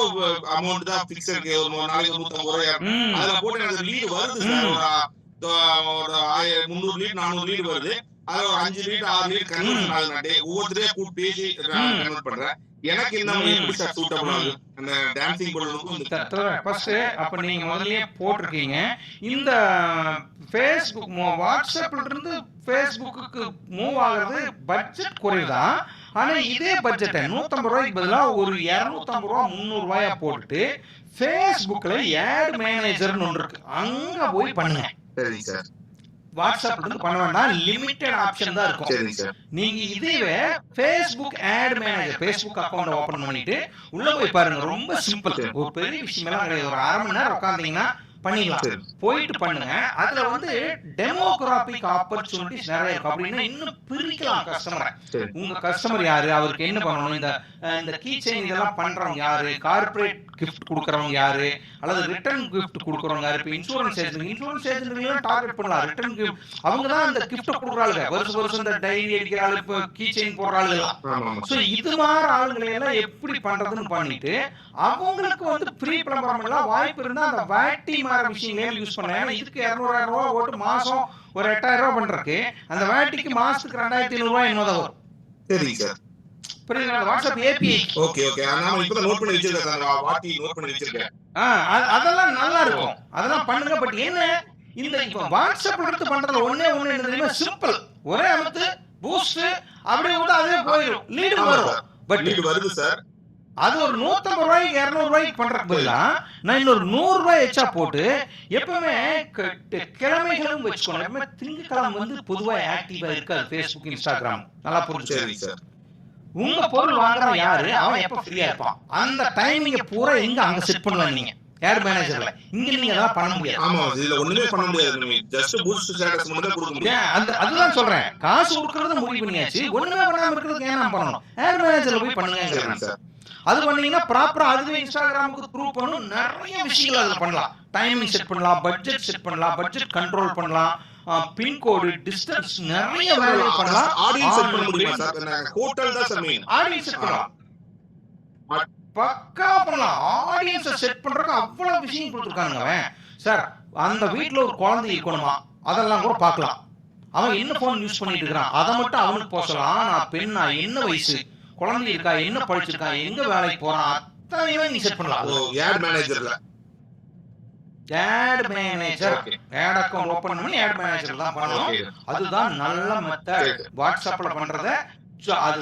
அமௌண்ட் தான் பிக்ஸ் இருக்கு, ஒரு நாளைக்கு 150 ரூபாய் அதுல போட்டு எனக்கு லீடு வருது சார். ஒரு 300 லீட் 400 லீடு வருது. அதுல ஒரு 5 லீட் 6 லீட் கன்வெர்ட் ஆகுது. ஒவ்வொருத்தரையா கூப்பிட்டு பேசி கன்வெர்ட் பண்றேன். எனக்கு இந்த எப்படி சார் சூட்டபிள் ஆகுது அந்த டான்சிங் பலூனுக்கும்? ஃபர்ஸ்ட் அப்ப நீங்க முதல்லயே போட்டிருக்கீங்க. இந்த Facebook வாட்ஸ்அப்ல இருந்து Facebookக்கு மூவ் ஆகுறது பட்ஜெட் குறைவுதான். ஆனா இதே பட்ஜெட்டை 150 ரூபாய்க்கு பதிலா ஒரு 250 ரூபாய் 300 ரூபாயா போட்டுட்டு Facebookல ஆட் மேனேஜர்னு ஒன்று இருக்கு, அங்க போய் பண்ணுங்க. சரி சார். வாட்ஸ்அப்ல இருந்து பண்ண வேண்டாம், லிமிட்டட் ஆப்ஷன் தான் இருக்கும். நீங்க இதுவே Facebook ad manager, Facebook account open பண்ணிட்டு உள்ள போய் பாருங்க. ரொம்ப சிம்பிள், ஒரு பெரிய விஷயம் எல்லாம் கிடையாது. ஒரு 1/2 மணி நேரம் உட்கார்ந்தீங்கன்னா பண்ணிடலாம். போயிட்டு பண்ணுங்க. அதுல வந்து டெமோகிராபிக் ஆப்பர்ச்சுனிட்டிஸ் நிறைய இருக்கு. அப்படின்னா இன்னும் பிரிக்கலாம் கஸ்டமரை. உங்க கஸ்டமர் யாரு, அவருக்கு என்ன பண்ணணும், இந்த கீ செயின் இதெல்லாம் பண்றவங்க யாரு, கார்பரேட் கிஃப்ட் கொடுக்கறவங்க யாரு, அல்லது ரிட்டர்ன் கிஃப்ட் கொடுக்கறவங்க யாரு. இப்ப இன்சூரன்ஸ் ஏஜென்ட் டார்கெட் பண்ணலாம். ரிட்டர்ன் கிஃப்ட் அவங்க தான் இந்த கிஃப்ட் கொடுக்குறாங்க. வருஷம் இந்த டைரி அடிக்கிறாள், இப்போ கீ செயின் போடுறாங்க. சோ இது மாதிரி ஆளுங்களை எல்லாம் எப்படி பண்றதுன்னு பண்ணிட்டு அவங்களுக்கு வந்து ப்ரீ விளம்பரம் எல்லாம் வாய்ப்பு இருந்தா அந்த வேட்டி மாதிரி விஷயங்களே யூஸ் பண்ணலாம். இதுக்கு 200,000 ரூபாய் போட்டு மாசம் ஒரு 8,000 ரூபாய் பண்றதுக்கு அந்த வேட்டிக்கு மாசத்துக்கு 2,500 ரூபாய் என்னதான் வரும். சரி சார். புரியுதுங்களா? WhatsApp API. Okay okay. நான் இப்போ நோட் பண்ணி வச்சிருக்கேன் சார், வாட்டி நோட் பண்ணி வச்சிருக்கேன். அதெல்லாம் நல்லா இருக்கும், அதெல்லாம் பண்ணுங்க. பட் என்ன இந்த இப்போ வாட்ஸ்அப்ல எடுத்து பண்றதுல ஒண்ணே என்ன தெரியுமா, சிம்பிள். ஒரே அமுத்து பூஸ்ட் அப்படியே விட்டு அதே போயிடும், லீடு வரும். பட் லீடு வருது சார். அது ஒரு 150 ரூபாய்க்கு 200 ரூபாய்க்கு பண்றதுக்கு பதிலா நான் இன்னொரு 100 ரூபாய் எச்சா போட்டு எப்பவுமே கிழமைகளும் வச்சுக்கணும். எப்பவுமே திங்கட்கிழமை வந்து பொதுவா ஆக்டிவா இருக்காது Facebook இன்ஸ்டாகிராம். நல்லா புரிஞ்சுக்கோங்க சார். உங்க பொருள் வாங்குறவன் யாரு, அவன் எப்ப ஃப்ரீயா இருப்பான், அந்த டைமிங்க பூரா எங்க அங்க செட் பண்ணுவாங்க. நீங்க ஆட் மேனேஜர்ல. இங்க நீங்க அதெல்லாம் பண்ண முடியாது. ஆமா, இதுல ஒண்ணுமே பண்ண முடியாது. நீங்க ஜஸ்ட் பூஸ்ட் ஸ்டேட்டஸ் மட்டும் தான் கொடுக்க முடியும். அதுதான் சொல்றேன். காசு கொடுக்கறத முடிவு பண்ணியாச்சு. ஒண்ணுமே பண்ணாம இருக்கிறதுக்கு ஏன் நான் பண்ணணும்? ஆட் மேனேஜர்ல போய் பண்ணுங்கங்கறேன் சார். அது பண்ணீங்கன்னா ப்ராப்பரா அதுவே இன்ஸ்டாகிராமுக்கு ப்ரூவ் பண்ணும். நிறைய விஷயங்கள் அதுல பண்ணலாம். டைமிங் செட் பண்ணலாம், பட்ஜெட் செட் பண்ணலாம், பட்ஜெட் கண்ட்ரோல் பண்ணலாம், பின் கோடு, டிஸ்டன்ஸ், நிறைய வேலைகள் பண்ணலாம். ஆடியன்ஸ் செட் பண்ண முடியுமா சார்? ஹோட்டல் தான் சார் மெயின். ஆடியன்ஸ் செட் பண்ணலாம், பக்கா பண்ணலாம். ஆடியன்ஸை செட் பண்றதுக்கு அவ்வளவு விஷயம் கொடுத்துருக்காங்க சார். அந்த வீட்டுல ஒரு குழந்தை இருக்கணுமா, அதெல்லாம் கூட பார்க்கலாம். அவன் என்ன போன் யூஸ் பண்ணிட்டு இருக்கிறான் அதை மட்டும் அவனுக்கு போசலாம். நான் பெண்ணா, என்ன வயசு, குழந்தை இருக்கா, என்ன படிச்சிருக்கா, எங்க வேலைக்கு போறான், அத்தனையுமே நீ செட் பண்ணலாம். ஆட் மேனேஜர்ல ad manager ad account open பண்ணி ஆட் மேனேஜர் தான் பண்ணணும். அதுதான் நல்ல மெத்தட். வாட்ஸ்அப்ல பண்றத அது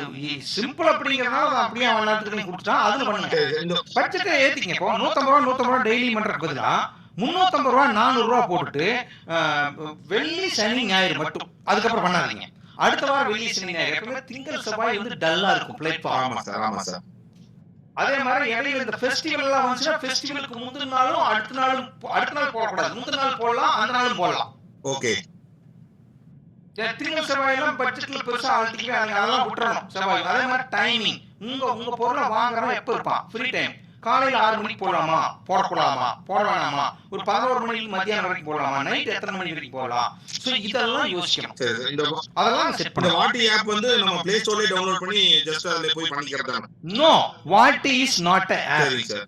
சிம்பிள் அப்படிங்கறனால அப்படியே எல்லாத்துக்கும் கொடுத்துட்டா அதுல பண்ணுங்க. பட்ஜெட்டை ஏத்திங்க. இப்போ 150 ரூபா டெய்லி பண்றதுக்கு பதிலா 350 ரூபா 400 ரூபா போட்டுட்டு வெள்ளி சனி ஞாயிறு மட்டும், அதுக்கப்புறம் பண்ணாதீங்க. அடுத்த வாரம் வெள்ளி சனி ஞாயிறு, எப்பவுமே திங்கள் செவ்வாய் வந்து டல்லா இருக்கும் பிளாட்ஃபார்ம். ஆமா சார், ஆமா சார். அதே மாதிரி இடையில இந்த ஃபெஸ்டிவல் எல்லாம் வந்துச்சுன்னா ஃபெஸ்டிவலுக்கு முந்தின நாளும் அடுத்த நாள் போடக்கூடாது. முந்தின நாள் போடலாம், அந்த நாளும் போடலாம். ஓகே. திங்கள் செவ்வாய் எல்லாம் பட்ஜெட்ல பெருசா ஆல்டிக்கவே அதெல்லாம் விட்டுறணும் செவ்வாய். அதே மாதிரி டைமிங், உங்க பொருளை வாங்குறவன் எப்ப இருப்பான், ஃப்ரீ டைம். காலையில 6 மணிக்கு போடலாமா, போடக்கூடாமா, போட வேணாமா, ஒரு 11 மணிக்கு மத்தியானம் வரைக்கும் போடலாமா, நைட் எத்தனை மணி வரைக்கும் போடலாம். சோ இதெல்லாம் யோசிக்கணும். அதெல்லாம் செட் பண்ணணும். வாட்டி ஆப் வந்து நம்ம பிளே ஸ்டோர்ல டவுன்லோட் பண்ணி ஜஸ்ட் அதுல போய் பண்ணிக்கிறதா? நோ, வாட்டி இஸ் நாட் a app. சரி சார்.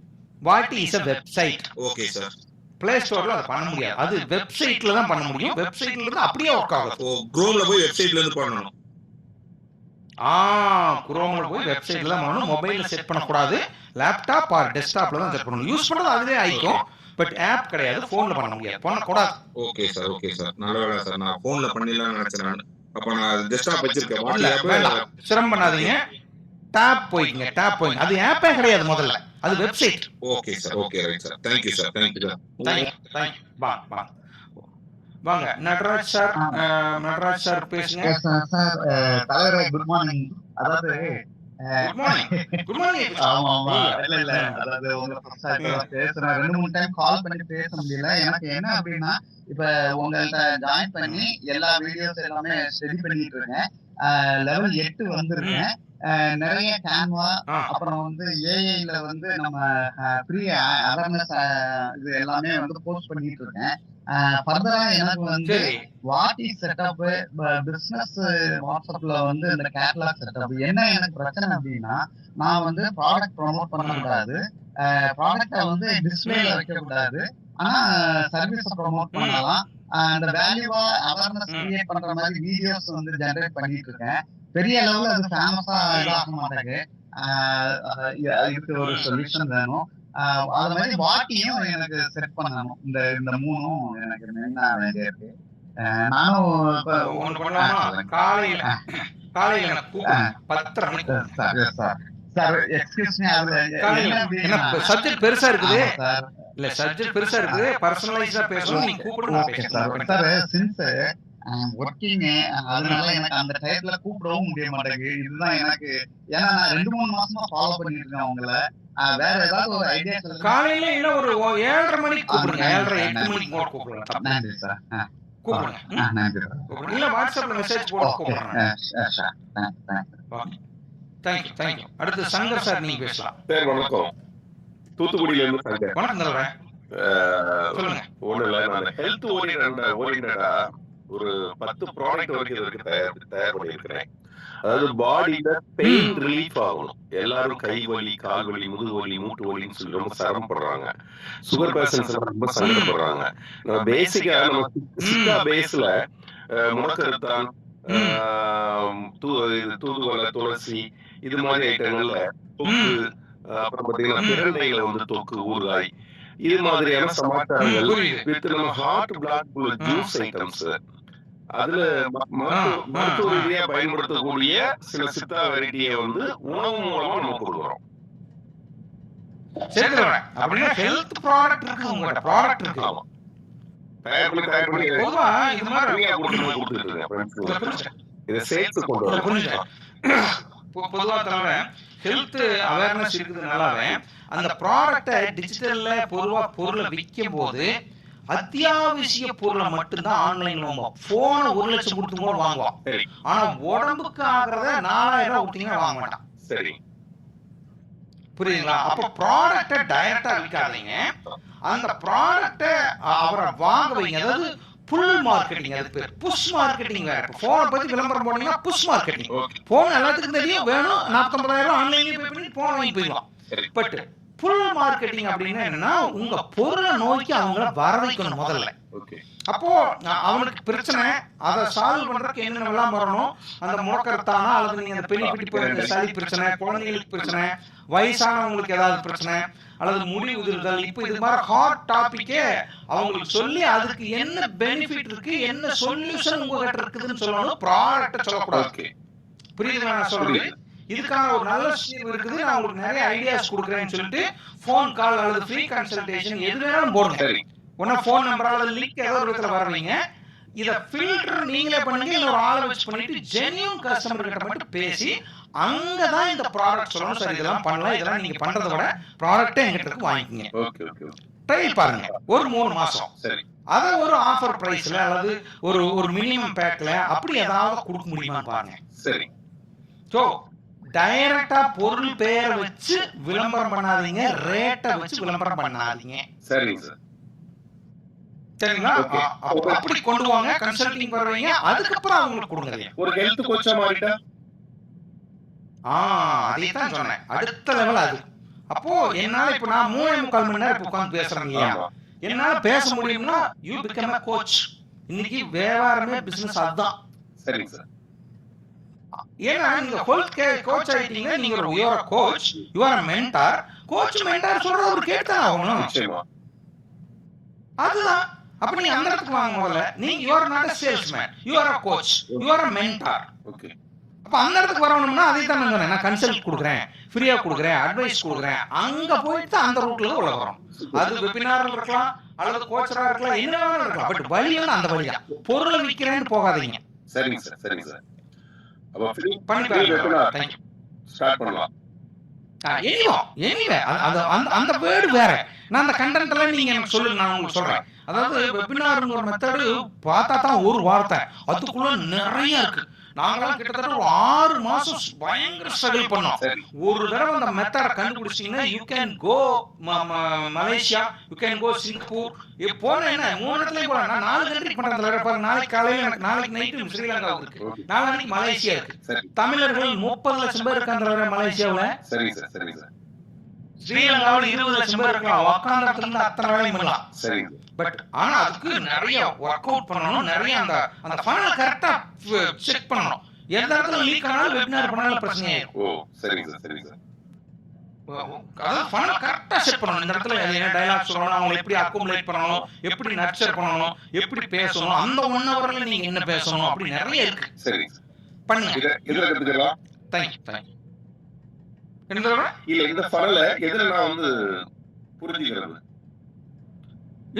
வாட்டி is a website. Okay sir. Play ஸ்டோர்ல அதை பண்ண முடியாது. அது வெப்சைட்ல தான் பண்ண முடியும். வெப்சைட்ல இருந்து அப்படியே ஒர்க் ஆகும். ஓ, குரோம்ல போய் வெப்சைட்ல இருந்து பண்ணனும். குரோம்ல போய் வெப்சைட்ல தான் பண்ணனும். மொபைல்ல செட் பண்ண கூடாது. லேப்டாப் ஆர் டெஸ்க்டாப்ல தான் செட் பண்ணணும். யூஸ் பண்றது அதுவே ஆயிக்கும். பட் ஆப் கிடையாது, போன்ல பண்ண முடியாது, பண்ண கூடாது. Okay sir, okay sir. நல்ல வேளை சார், நான் போன்ல பண்ணிடலாம்னு நினைச்சேன். அப்ப நான் டெஸ்க்டாப் வச்சிருக்கேன். வாட்டி ஆப் சிரமம் பண்ணாதீங்க. டாப் போய்ங்க, டாப் போய்ங்க. அது ஆப்பே கிடையாது முதல்ல, அது website. Okay sir, okay right sir. Thank you sir, thank you sir. Thank வாங்க நடராஜ் சார். நடராஜ் சார் பேசுங்க சார். தலைவரே குட் மார்னிங். அதாவது குட் மார்னிங். ஆமா ஆமா, இல்ல அதாவது உங்க ஃபர்ஸ்ட் பேசுறேன். 2-3 டைம் கால் பண்ணி பேச முடியல. எனக்கு என்ன அப்படின்னா, இப்ப உங்கள்ட்ட ஜாயின் பண்ணி எல்லா வீடியோஸ் எல்லாமே ஸ்டடி பண்ணிட்டு இருக்கேன். லெவல் 8 வந்திருக்கேன். நிறைய கேன்வா, அப்புறம் வந்து ஏஐல வந்து நம்ம ஃப்ரீ அவேர்னஸ் இது எல்லாமே வந்து போஸ்ட் பண்ணிட்டு இருக்கேன். ஃபர்தரா எனக்கு வந்து வாட் இஸ் செட்டப், பிசினஸ் வாட்ஸ்அப்ல வந்து இந்த கேட்டலாக் செட்டப் என்ன எனக்கு பிரச்சனை அப்படின்னா, நான் வந்து ப்ராடக்ட் ப்ரமோட் பண்ணக்கூடாது, ப்ராடக்ட வந்து டிஸ்பிளேல வைக்க கூடாது, ஆனா சர்வீஸ ப்ரமோட் பண்ணலாம். அந்த வேல்யூவா அவேர்னஸ் கிரியேட் பண்ற மாதிரி வீடியோஸ் வந்து ஜெனரேட் பண்ணிட்டு இருக்கேன். பெரிய லெவல்ல அது ஃபேமஸா இதாக மாட்டேங்குது. இதுக்கு ஒரு சொல்யூஷன் வேணும். அது மாதிரி வாட்டியும் எனக்கு செட் பண்ணணும். இந்த மூணும் எனக்கு மெயினா வேண்டிய இருக்கு. நானும் காலையில 10:30 மணிக்கு சார் எக்ஸ்கியூஸ் மீ, அதுல என்ன சப்ஜெக்ட் பெருசா இருக்குது இல்ல, சப்ஜெக்ட் பெருசா இருக்குது, பர்சனலைஸா பேசணும், நீங்க கூப்பிடுங்க. Okay sir. சின்ஸ் ஒர்க்கிங், அதனால எனக்கு அந்த டைப்ல கூப்பிடவும் முடிய மாட்டேங்குது. இதுதான் எனக்கு, ஏன்னா நான் 2-3 மாசமா ஃபாலோ பண்ணிட்டு இருக்கேன் உங்களை. வேற ஏதாவது ஒரு ஐடியா சொல்லுங்க. காலையில இல்ல ஒரு 7:30 மணிக்கு கூப்பிடுங்க. 7:30-8 மணிக்கு கூட கூப்பிடுங்க. நன்றி சார். கூப்பிடுங்க. நன்றி சார். இல்ல வாட்ஸ்அப்ல மெசேஜ் போட்டு கூப்பிடுங்க. Thank you. அடுத்து சங்கர் சார், நீங்க பேசலாம். சார் வணக்கம். தூத்துக்குடியில இருந்து சங்கர். வணக்கம் தலைவரே, சொல்லுங்க. ஒண்ணு இல்ல, நான் ஹெல்த் ஓரியன்டா ஒரு 10 ப்ராடக்ட் வரைக்கும் இதுக்கு தயார் பண்ணியிருக்கிறேன். அதாவது பாடியில பெயின் ரிலீஃப் ஆகணும். எல்லாரும் கை வலி, கால் வலி, முதுகு வலி, மூட்டு வலின்னு சொல்லி ரொம்ப சிரமப்படுறாங்க. சுகர் பேஷன்ஸ் ரொம்ப சங்கடப்படுறாங்க. நம்ம பேசிக்கா நம்ம சித்தா பேஸ்ல முடக்கருத்தான், தூதுவளை, துளசி இது மாதிரி ஐட்டங்கள்ல தொக்கு, அப்புறம் பாத்தீங்கன்னா பிரண்டையில வந்து தொக்கு, ஊறுகாய், இது மாதிரியான சமாச்சாரங்கள் வித் நம்ம ஹார்ட் பிளாக் ஜூஸ் ஐட்டம்ஸ், அதுல மருத்துவ ரீதியா பயன்படுத்தக்கூடிய சில சித்தா வெரைட்டியை வந்து உணவு மூலமா நம்ம கொடுக்குறோம். அப்படின்னா ஹெல்த் ப்ராடக்ட் இருக்கு, உங்ககிட்ட ப்ராடக்ட் இருக்கு. ஆமா, தயார் பண்ணி பொதுவா இது மாதிரி கொடுத்துட்டு இருக்கேன். இதை சேர்த்து கொண்டு வரோம். பொதுவா தவிர ஹெல்த் அவேர்னஸ் இருக்குது நல்லாவே. அந்த ப்ராடக்டை டிஜிட்டல்ல பொதுவா பொருளை விற்கும் போது அத்தியாவசிய பொருளை மட்டும்தான் ஆன்லைன்ல வாங்குவோம். போன 1 லட்சம் கொடுத்து கூட வாங்குவோம். ஆனா உடம்புக்கு ஆகிறத 4000 கொடுத்தீங்கன்னா வாங்க மாட்டான். சரி, புரியுதுங்களா? அப்ப ப்ராடக்டை டைரக்டா விற்காதீங்க, அந்த ப்ராடக்டை அவரை வாங்க வைங்க. அதாவது புல் மார்க்கெட்டிங், அது பேர் புஷ் மார்க்கெட்டிங். வேற போனை பத்தி விளம்பரம் போனீங்கன்னா புஷ் மார்க்கெட்டிங். போன் எல்லாத்துக்கும் தெரியும், வேணும் 49,000 ஆன்லைன்லயே பே பண்ணி போன் வாங்கி போயிடலாம். பட் புல் மார்க்கெட்டிங் அப்படின்னா என்னன்னா, உங்க பொருளை நோக்கி அவங்கள வர வைக்கணும் முதல்ல. அப்போ அவனுக்கு பிரச்சனை, அதை சால்வ் பண்றதுக்கு என்னென்னலாம் வரணும், அந்த முடக்கறத்தானா அல்லது நீங்க அந்த பெரிய பிடிப்பு சளி பிரச்சனை, குழந்தைங்களுக்கு பிரச்சனை, வயசானவங்களுக்கு ஏதாவது பிரச்சனை அல்லது முடி உதிர்தல், இப்போ இது மாதிரி ஹாட் டாபிக்கே அவங்களுக்கு சொல்லி அதுக்கு என்ன பெனிஃபிட் இருக்கு, என்ன சொல்யூஷன் உங்ககிட்ட இருக்குதுன்னு சொல்லணும். ப்ராடக்ட்டை சொல்லக்கூடாது. புரியுதுங்களா நான் சொல்றது? இதுக்கான ஒரு நல்ல தீர்வு இருக்குது, நான் உங்களுக்கு நிறைய ஐடியாஸ் கொடுக்குறேன்னு சொல்லிட்டு ஃபோன் கால் அல்லது ஃப்ரீ கன்சல்டேஷன் எது வேணாலும் போடுங்க. ஒன்னா ஃபோன் நம்பர் அல்லது லிங்க் ஏதோ ஒரு விதத்துல வரவீங்க. இதை ஃபில்டர் நீங்களே பண்ணுங்க, இல்லை ஒரு ஆளை வச்சு பண்ணிட்டு ஜென்யூன் கஸ்டமர் கிட்ட மட்டும் பேசி அங்கதான் இந்த ப்ராடக்ட் சொல்லணும். சார் இதெல்லாம் பண்ணலாம், இதெல்லாம் நீங்க பண்றதை விட ப்ராடக்டை எங்கிட்ட வாங்கிக்கோங்க, ட்ரை பாருங்க ஒரு 3 மாசம். அதை ஒரு ஆஃபர் பிரைஸ்ல அல்லது ஒரு மினிமம் பேக்ல அப்படி ஏதாவது கொடுக்க முடியுமா பாருங்க. சரி, ஸோ டைரக்டா பொருள் பேரை வச்சு விளம்பரம் பண்ணாதீங்க, ரேட்டை வச்சு விளம்பரம் பண்ணாதீங்க. சரிங்க சார், சரிங்களா? அப்படி கொண்டு வாங்க, கன்சல்டிங் வருவீங்க, அதுக்கப்புறம் அவங்களுக்கு கொடுங்க. ஒரு ஹெல்த் கோச்சா மாறிட்டா அதே தான் சொன்னேன், அடுத்த லெவல் அது. அப்போ என்னால இப்ப நான் 3.25 மணி நேரம் உட்கார்ந்து பேசுறேன் இல்லையா, என்னால பேச முடியும்னா யூ பிகம் a கோச். இன்னைக்கு வியாபாரமே பிசினஸ் அதுதான். சரிங்க சார். ஏன்னா நீங்க கோச் ஆயிட்டீங்க, நீங்க ஒரு you are coach, you are mentor. Coach mentor சொல்றது ஒரு கேட்டா ஆகணும். அதுதான். அப்ப நீங்க அந்த இடத்துக்கு வாங்க முதல்ல. நீங்க you are not a salesman, you are a coach, you are a mentor. Okay. அப்ப அந்த இடத்துக்கு வரணும்னா அதே தான் நான் சொன்னேன், நான் கன்சல்ட் கொடுக்குறேன், ஃப்ரீயா கொடுக்குறேன், அட்வைஸ் கொடுக்குறேன். அங்க போயிட்டு அந்த ரூட்ல உள்ள வரோம். அது வெபினார்ல இருக்கலாம் அல்லது கோச்சரா இருக்கலாம், என்ன வேணாலும் இருக்கலாம். பட் வழியில அந்த வழியா பொருளை விற்கிறேன்னு போகாதீங்க. சரிங்க சார், சரிங்க சார். அப்ப ஃப்ரீ பண்ணி பாருங்க. Thank you. ஸ்டார்ட் பண்ணலாம். எனிவே அந்த வேர்டு வேற. நான் அந்த கண்டென்ட் எல்லாம் நீங்க எனக்கு சொல்லுங்க, நான் உங்களுக்கு சொல்றேன். அதாவது வெபினார்ங்கிற மெத்தடு பார்த்தா தான் ஒரு வார்த்தை, அதுக்குள்ள நிறைய இருக்கு. நாங்களாம் கிட்டத்தட்ட ஒரு 6 மாசம் பயங்கர ஸ்ட்ரகிள் பண்ணோம். ஒரு தடவை அந்த மெத்தடை கண்டுபிடிச்சிங்கன்னா you can go Malaysia, you can go Singapore. போன என்ன 3 இடத்துலயும் போறேன். நான் 4 கண்ட்ரி பண்றேன். நாளைக்கு காலையில எனக்கு, நாளைக்கு நைட்டு ஸ்ரீலங்கா இருக்கு, நாளைக்கு மலேசியா இருக்கு. தமிழர்கள் 30 லட்சம் பேர் இருக்காங்க மலேசியாவுல. சரிங்க சார், சரிங்க சார். ஸ்ரீலங்காவில் 20 லட்சம் பேர் இருக்கலாம். உட்கார்ந்த இடத்துல இருந்து அத்தனை வேலையும் பண்ணலாம். சரிங்க. பட் ஆனா அதுக்கு நிறைய ஒர்க் அவுட் பண்ணணும், நிறைய அந்த ஃபனல் கரெக்டா செக் பண்ணணும். எந்த இடத்துல லீக் ஆனாலும் வெபினார் பண்ணாலும் பிரச்சனை ஆயிடும். ஓ சரிங்க சார், சரிங்க சார். அதாவது ஃபனல் கரெக்டா செட் பண்ணணும். இந்த இடத்துல என்ன டயலாக் சொல்லணும், அவங்க எப்படி அக்குமுலேட் பண்ணணும், எப்படி நர்ச்சர் பண்ணணும், எப்படி பேசணும், அந்த 1 ஹவர்ல நீங்க என்ன பேசணும், அப்படி நிறைய இருக்கு. சரிங்க சார், பண்ணுங்க. இதுல கத்துக்கலாம். தேங்க்யூ. இல்ல இந்த ஃபனல எதுல நான் வந்து புரிஞ்சுக்கிறது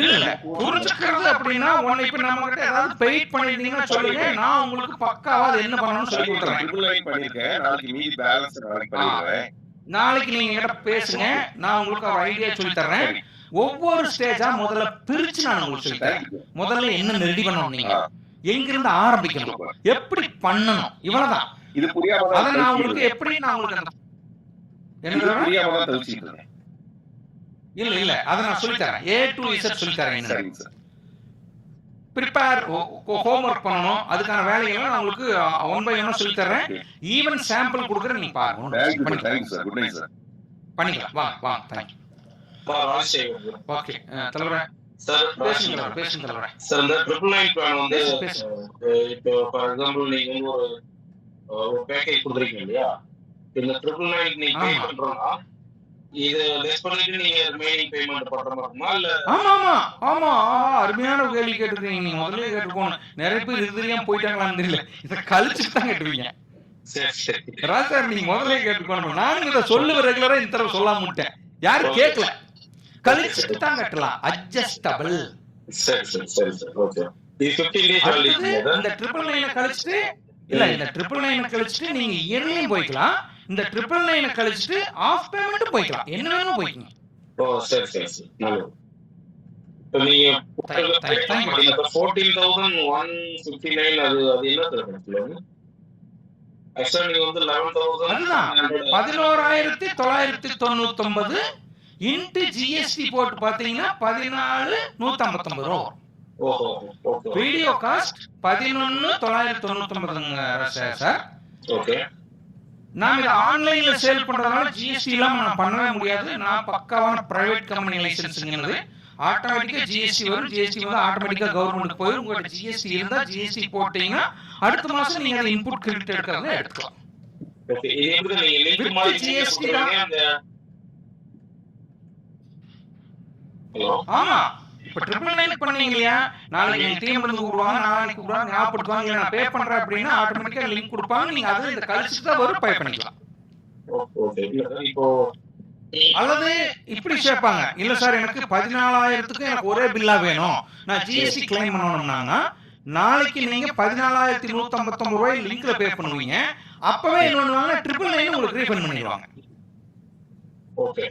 இல்ல புரிஞ்சுக்கிறது அப்படின்னா ஒண்ணு. இப்ப நம்ம கிட்ட ஏதாவது பெயிட் பண்ணிருந்தீங்கன்னா சொல்லுங்க, நான் உங்களுக்கு பக்காவா அது என்ன பண்ணணும்னு சொல்லி கொடுத்துறேன். ட்ரிபிள் லைன் பண்ணிருக்கேன், நாளைக்கு மீதி பேலன்ஸ் நாளைக்கு பண்ணிடுறேன். நாளைக்கு நீங்க என்கிட்ட பேசுங்க, நான் உங்களுக்கு ஒரு ஐடியா சொல்லி தர்றேன். ஒவ்வொரு ஸ்டேஜா முதல்ல பிரிச்சு நான் உங்களுக்கு சொல்லி தரேன். முதல்ல என்ன ரெடி பண்ணணும், நீங்க எங்க இருந்து ஆரம்பிக்கணும், எப்படி பண்ணணும், இவ்வளவுதான். இது புரியாம அத நான் உங்களுக்கு எப்படி நான் உங்களுக்கு இல்ல அத நான் சொல்லி தரேன். A to Z சொல்லி தரேன். ப்ரிப்பேர் ஹோம்வொர்க் பண்ணணும், அதுக்கான வேலைகளை நான் உங்களுக்கு 1 by 1 சொல்லி தரேன். ஈவன் சாம்பிள் கொடுக்குறேன், நீங்க பாருங்க. பண்ணிக்கலாம். வாங்க. Thank you. ஓகே தலைவரே சார், பேசுங்க தலைவரே. சார் இந்த ட்ரிபிள் லைன் பிளான் வந்து இப்போ ஃபார் எக்ஸாம்பிள் நீங்க வந்து ஒரு பேக்கேஜ் கொடுத்துருக்கீங்க இல்லையா, இந்த ட்ரிபிள் லைன் நீங்க பே பண்றோம்னா இது லெஸ் பண்ணிட்டு நீங்க ரிமைனிங் பேமெண்ட் பண்ற மாதிரி இருக்குமா இல்ல? ஆமா அருமையான கேள்வி கேட்டிருக்கீங்க. நீங்க முதல்ல கேட்டுக்கோணும். நிறைய பேர் இது தெரியாம போயிட்டாங்களான்னு தெரியல, இத கழிச்சுட்டு தான் கேட்டுவீங்க. சரி ராஜா, நீங்க முதல்ல கேட்டுக்கோணும். நானும் இதை சொல்லுவ ரெகுலரா இந்த தடவை சொல்லாம விட்டேன். யாரும் கேட்கல, கழிச்சுட்டு தான் கட்டலாம். அட்ஜஸ்டபிள். சரி ஓகே. இது 15 டேஸ் வேலிடிட்டி. இந்த ட்ரிபிள் லைனை கழிச்சிட்டு இல்ல இந்த 999 கழிச்சிட்டு நீங்க இயர்லியும் போய்க்கலாம், இந்த 999 கழிச்சிட்டு ஆஃப் பேமெண்ட்டும் போய்க்கலாம், என்ன வேணுமோ போய்க்கலாம். ஓ சரி சரி சரி நல்லது. இப்போ நீங்க 14,159 அது என்ன தரணும்? ஆக்சுவலா நீங்க வந்து 11,999 11,999 இன்டு ஜிஎஸ்டி போட்டு பாத்தீங்கன்னா 14,159 ரூபா வரும். ஓஹோ okay. Video cost 11,999 sir. Okay. நாம இத ஆன்லைன்ல சேல் பண்றதுனால ஜிஎஸ்டி இல்லாம நான் பண்ணவே முடியாது. நான் பக்காவான பிரைவேட் கம்பெனி லைசென்ஸ்ங்கிறது ஆட்டோமேட்டிக்கா ஜிஎஸ்டி வரும். ஜிஎஸ்டி வந்து ஆட்டோமேட்டிக்கா கவர்மெண்ட்க்கு போயிடும். உங்கள்ட்ட ஜிஎஸ்டி இருந்தா ஜிஎஸ்டி போட்டீங்கன்னா அடுத்த மாசம் நீங்க அதை இன்புட் கிரெடிட் எடுக்கிறத எடுத்துக்கலாம். ஓகே. இது எப்படி நீங்க லிங்க் மாதிரி ஜிஎஸ்டி கொடுக்குறீங்க அந்த ஹலோ ஆமா இப்ப 999 பண்ணீங்க இல்லையா, நாளைக்கு எங்க டீம் இருந்து கூடுவாங்க, நாளைக்கு கூடுவாங்க, ஞாபகப்படுத்துவாங்க, இல்ல நான் பே பண்றேன் அப்படின்னா ஆட்டோமேட்டிக்கா லிங்க் கொடுப்பாங்க. நீங்க அதை இந்த கழிச்சுட்டு தான் வரும் பே பண்ணிக்கலாம். ஓகே. இப்போ அல்லது இப்படி சேர்ப்பாங்க, இல்ல சார் எனக்கு 14,000க்கு எனக்கு ஒரே பில்லா வேணும், நான் ஜிஎஸ்டி கிளைம் பண்ணணும்னாங்க நாளைக்கு நீங்க 14,159 ரூபாய் லிங்க்ல பே பண்ணுவீங்க. அப்பவே என்ன பண்ணுவாங்க 999 உங்களுக்கு ரீஃபண்ட் பண்ணிடுவாங்க. ஓகே.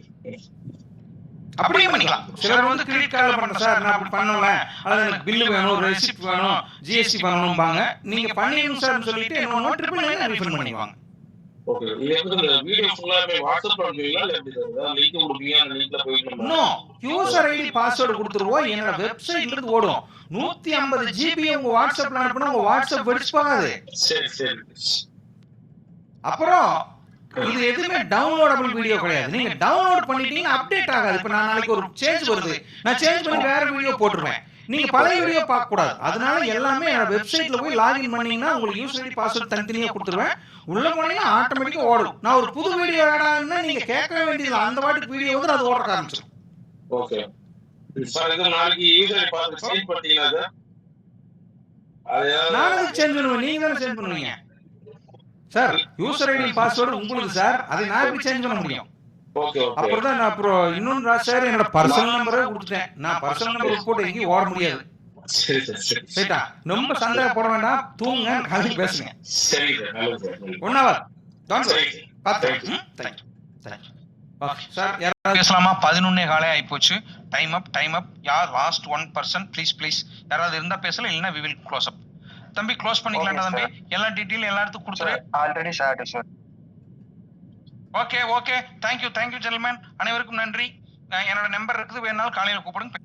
அப்படியே பண்ணிக்கலாம். சிலர் வந்து கிரெடிட் கார்டுல பண்ற சார் நான் அப்படி பண்ணல, அல்லது எனக்கு பில்லு வேணும், ரெசிப்ட் வேணும், ஜிஎஸ்டி பண்ணணும்பாங்க. நீங்க பண்ணிடணும் சார்னு சொல்லிட்டு என்ன பண்ணுவோம் 999 ரீஃபண்ட் பண்ணிடுவாங்க. ஓகே. இது வந்து இந்த வீடியோ ஃபுல்லாவே வாட்ஸ்அப் பண்ணுவீங்களா இல்ல எப்படி சார்? லிங்க் கொடுப்பீங்க, அந்த லிங்க்ல போய் நோ யூசர் ஐடி பாஸ்வேர்ட் கொடுத்துருவோம். என்னோட வெப்சைட்ல இருந்து ஓடும். 150 ஜிபி உங்க வாட்ஸ்அப்ல அனுப்புனா உங்க வாட்ஸ்அப் வெடிச்சு போகாது. சரி சரி. அப்புறம் இது எதுவுமே டவுன்லோடபிள் வீடியோ கிடையாது. நீங்க டவுன்லோட் பண்ணிட்டீங்க அப்டேட் ஆகாது. இப்ப நான் நாளைக்கு ஒரு சேஞ்ச் வருது, நான் சேஞ்ச் பண்ணி வேற வீடியோ போட்டுருவேன், நீங்க பழைய வீடியோ பார்க்க கூடாது. அதனால எல்லாமே என்னோட வெப்சைட்ல போய் லாகின் பண்ணீங்கன்னா உங்களுக்கு யூசர் ஐடி பாஸ்வேர்ட் தனித்தனியா கொடுத்துருவேன். உள்ள போனீங்கன்னா ஆட்டோமேட்டிக்கா ஓடும். நான் ஒரு புது வீடியோ ஆடான்னா நீங்க கேட்கவே வேண்டியதில்லை, அந்த வாட்டுக்கு வீடியோ வந்து அது ஓட ஆரம்பிச்சிடும். Okay sir. இது நாளைக்கு யூசர் ஐடி பாஸ்வேர்ட் சேஞ்ச் பண்ணீங்களா சார்? நானும் சேஞ்ச் பண்ணுவேன், நீங்க தானே சேஞ்ச் பண்ணுவீங்க சார். யூசர் ஐடி பாஸ்வேர்டு உங்களுக்கு சார், அதை நான் எப்படி சேஞ்ச் பண்ண முடியும்? Okay okay. அப்புறம் தான் நான் அப்புறம் இன்னொன்று சார் என்னோட பர்சனல் நம்பரே கொடுத்துட்டேன். நான் பர்சனல் நம்பர் போட்டு எங்கேயும் ஓட முடியாது. சரி சரி சரி. சரிட்டா, ரொம்ப சந்தேகப்பட வேண்டாம், தூங்க காலையில் பேசுங்க. சரி சார் நல்லது சார். 1 hour don't worry. பாத்து தேங்க் யூ. ஓகே சார் யாராவது பேசலாமா? 11 காலை ஆயிப்போச்சு. டைம் அப். யார் லாஸ்ட் 1% ப்ளீஸ் யாராவது இருந்தா பேசலாம், இல்லைன்னா we will close up. தம்பி க்ளோஸ் பண்ணிக்கலாம் தம்பி. எல்லா டீடைல் எல்லாத்துக்கும் கொடுத்துரு. Already shared sir. Okay thank you gentleman. அனைவருக்கும் நன்றி. என்னோட நம்பர் இருக்குது, வேணாலும் காலையில் கூப்பிடுங்க.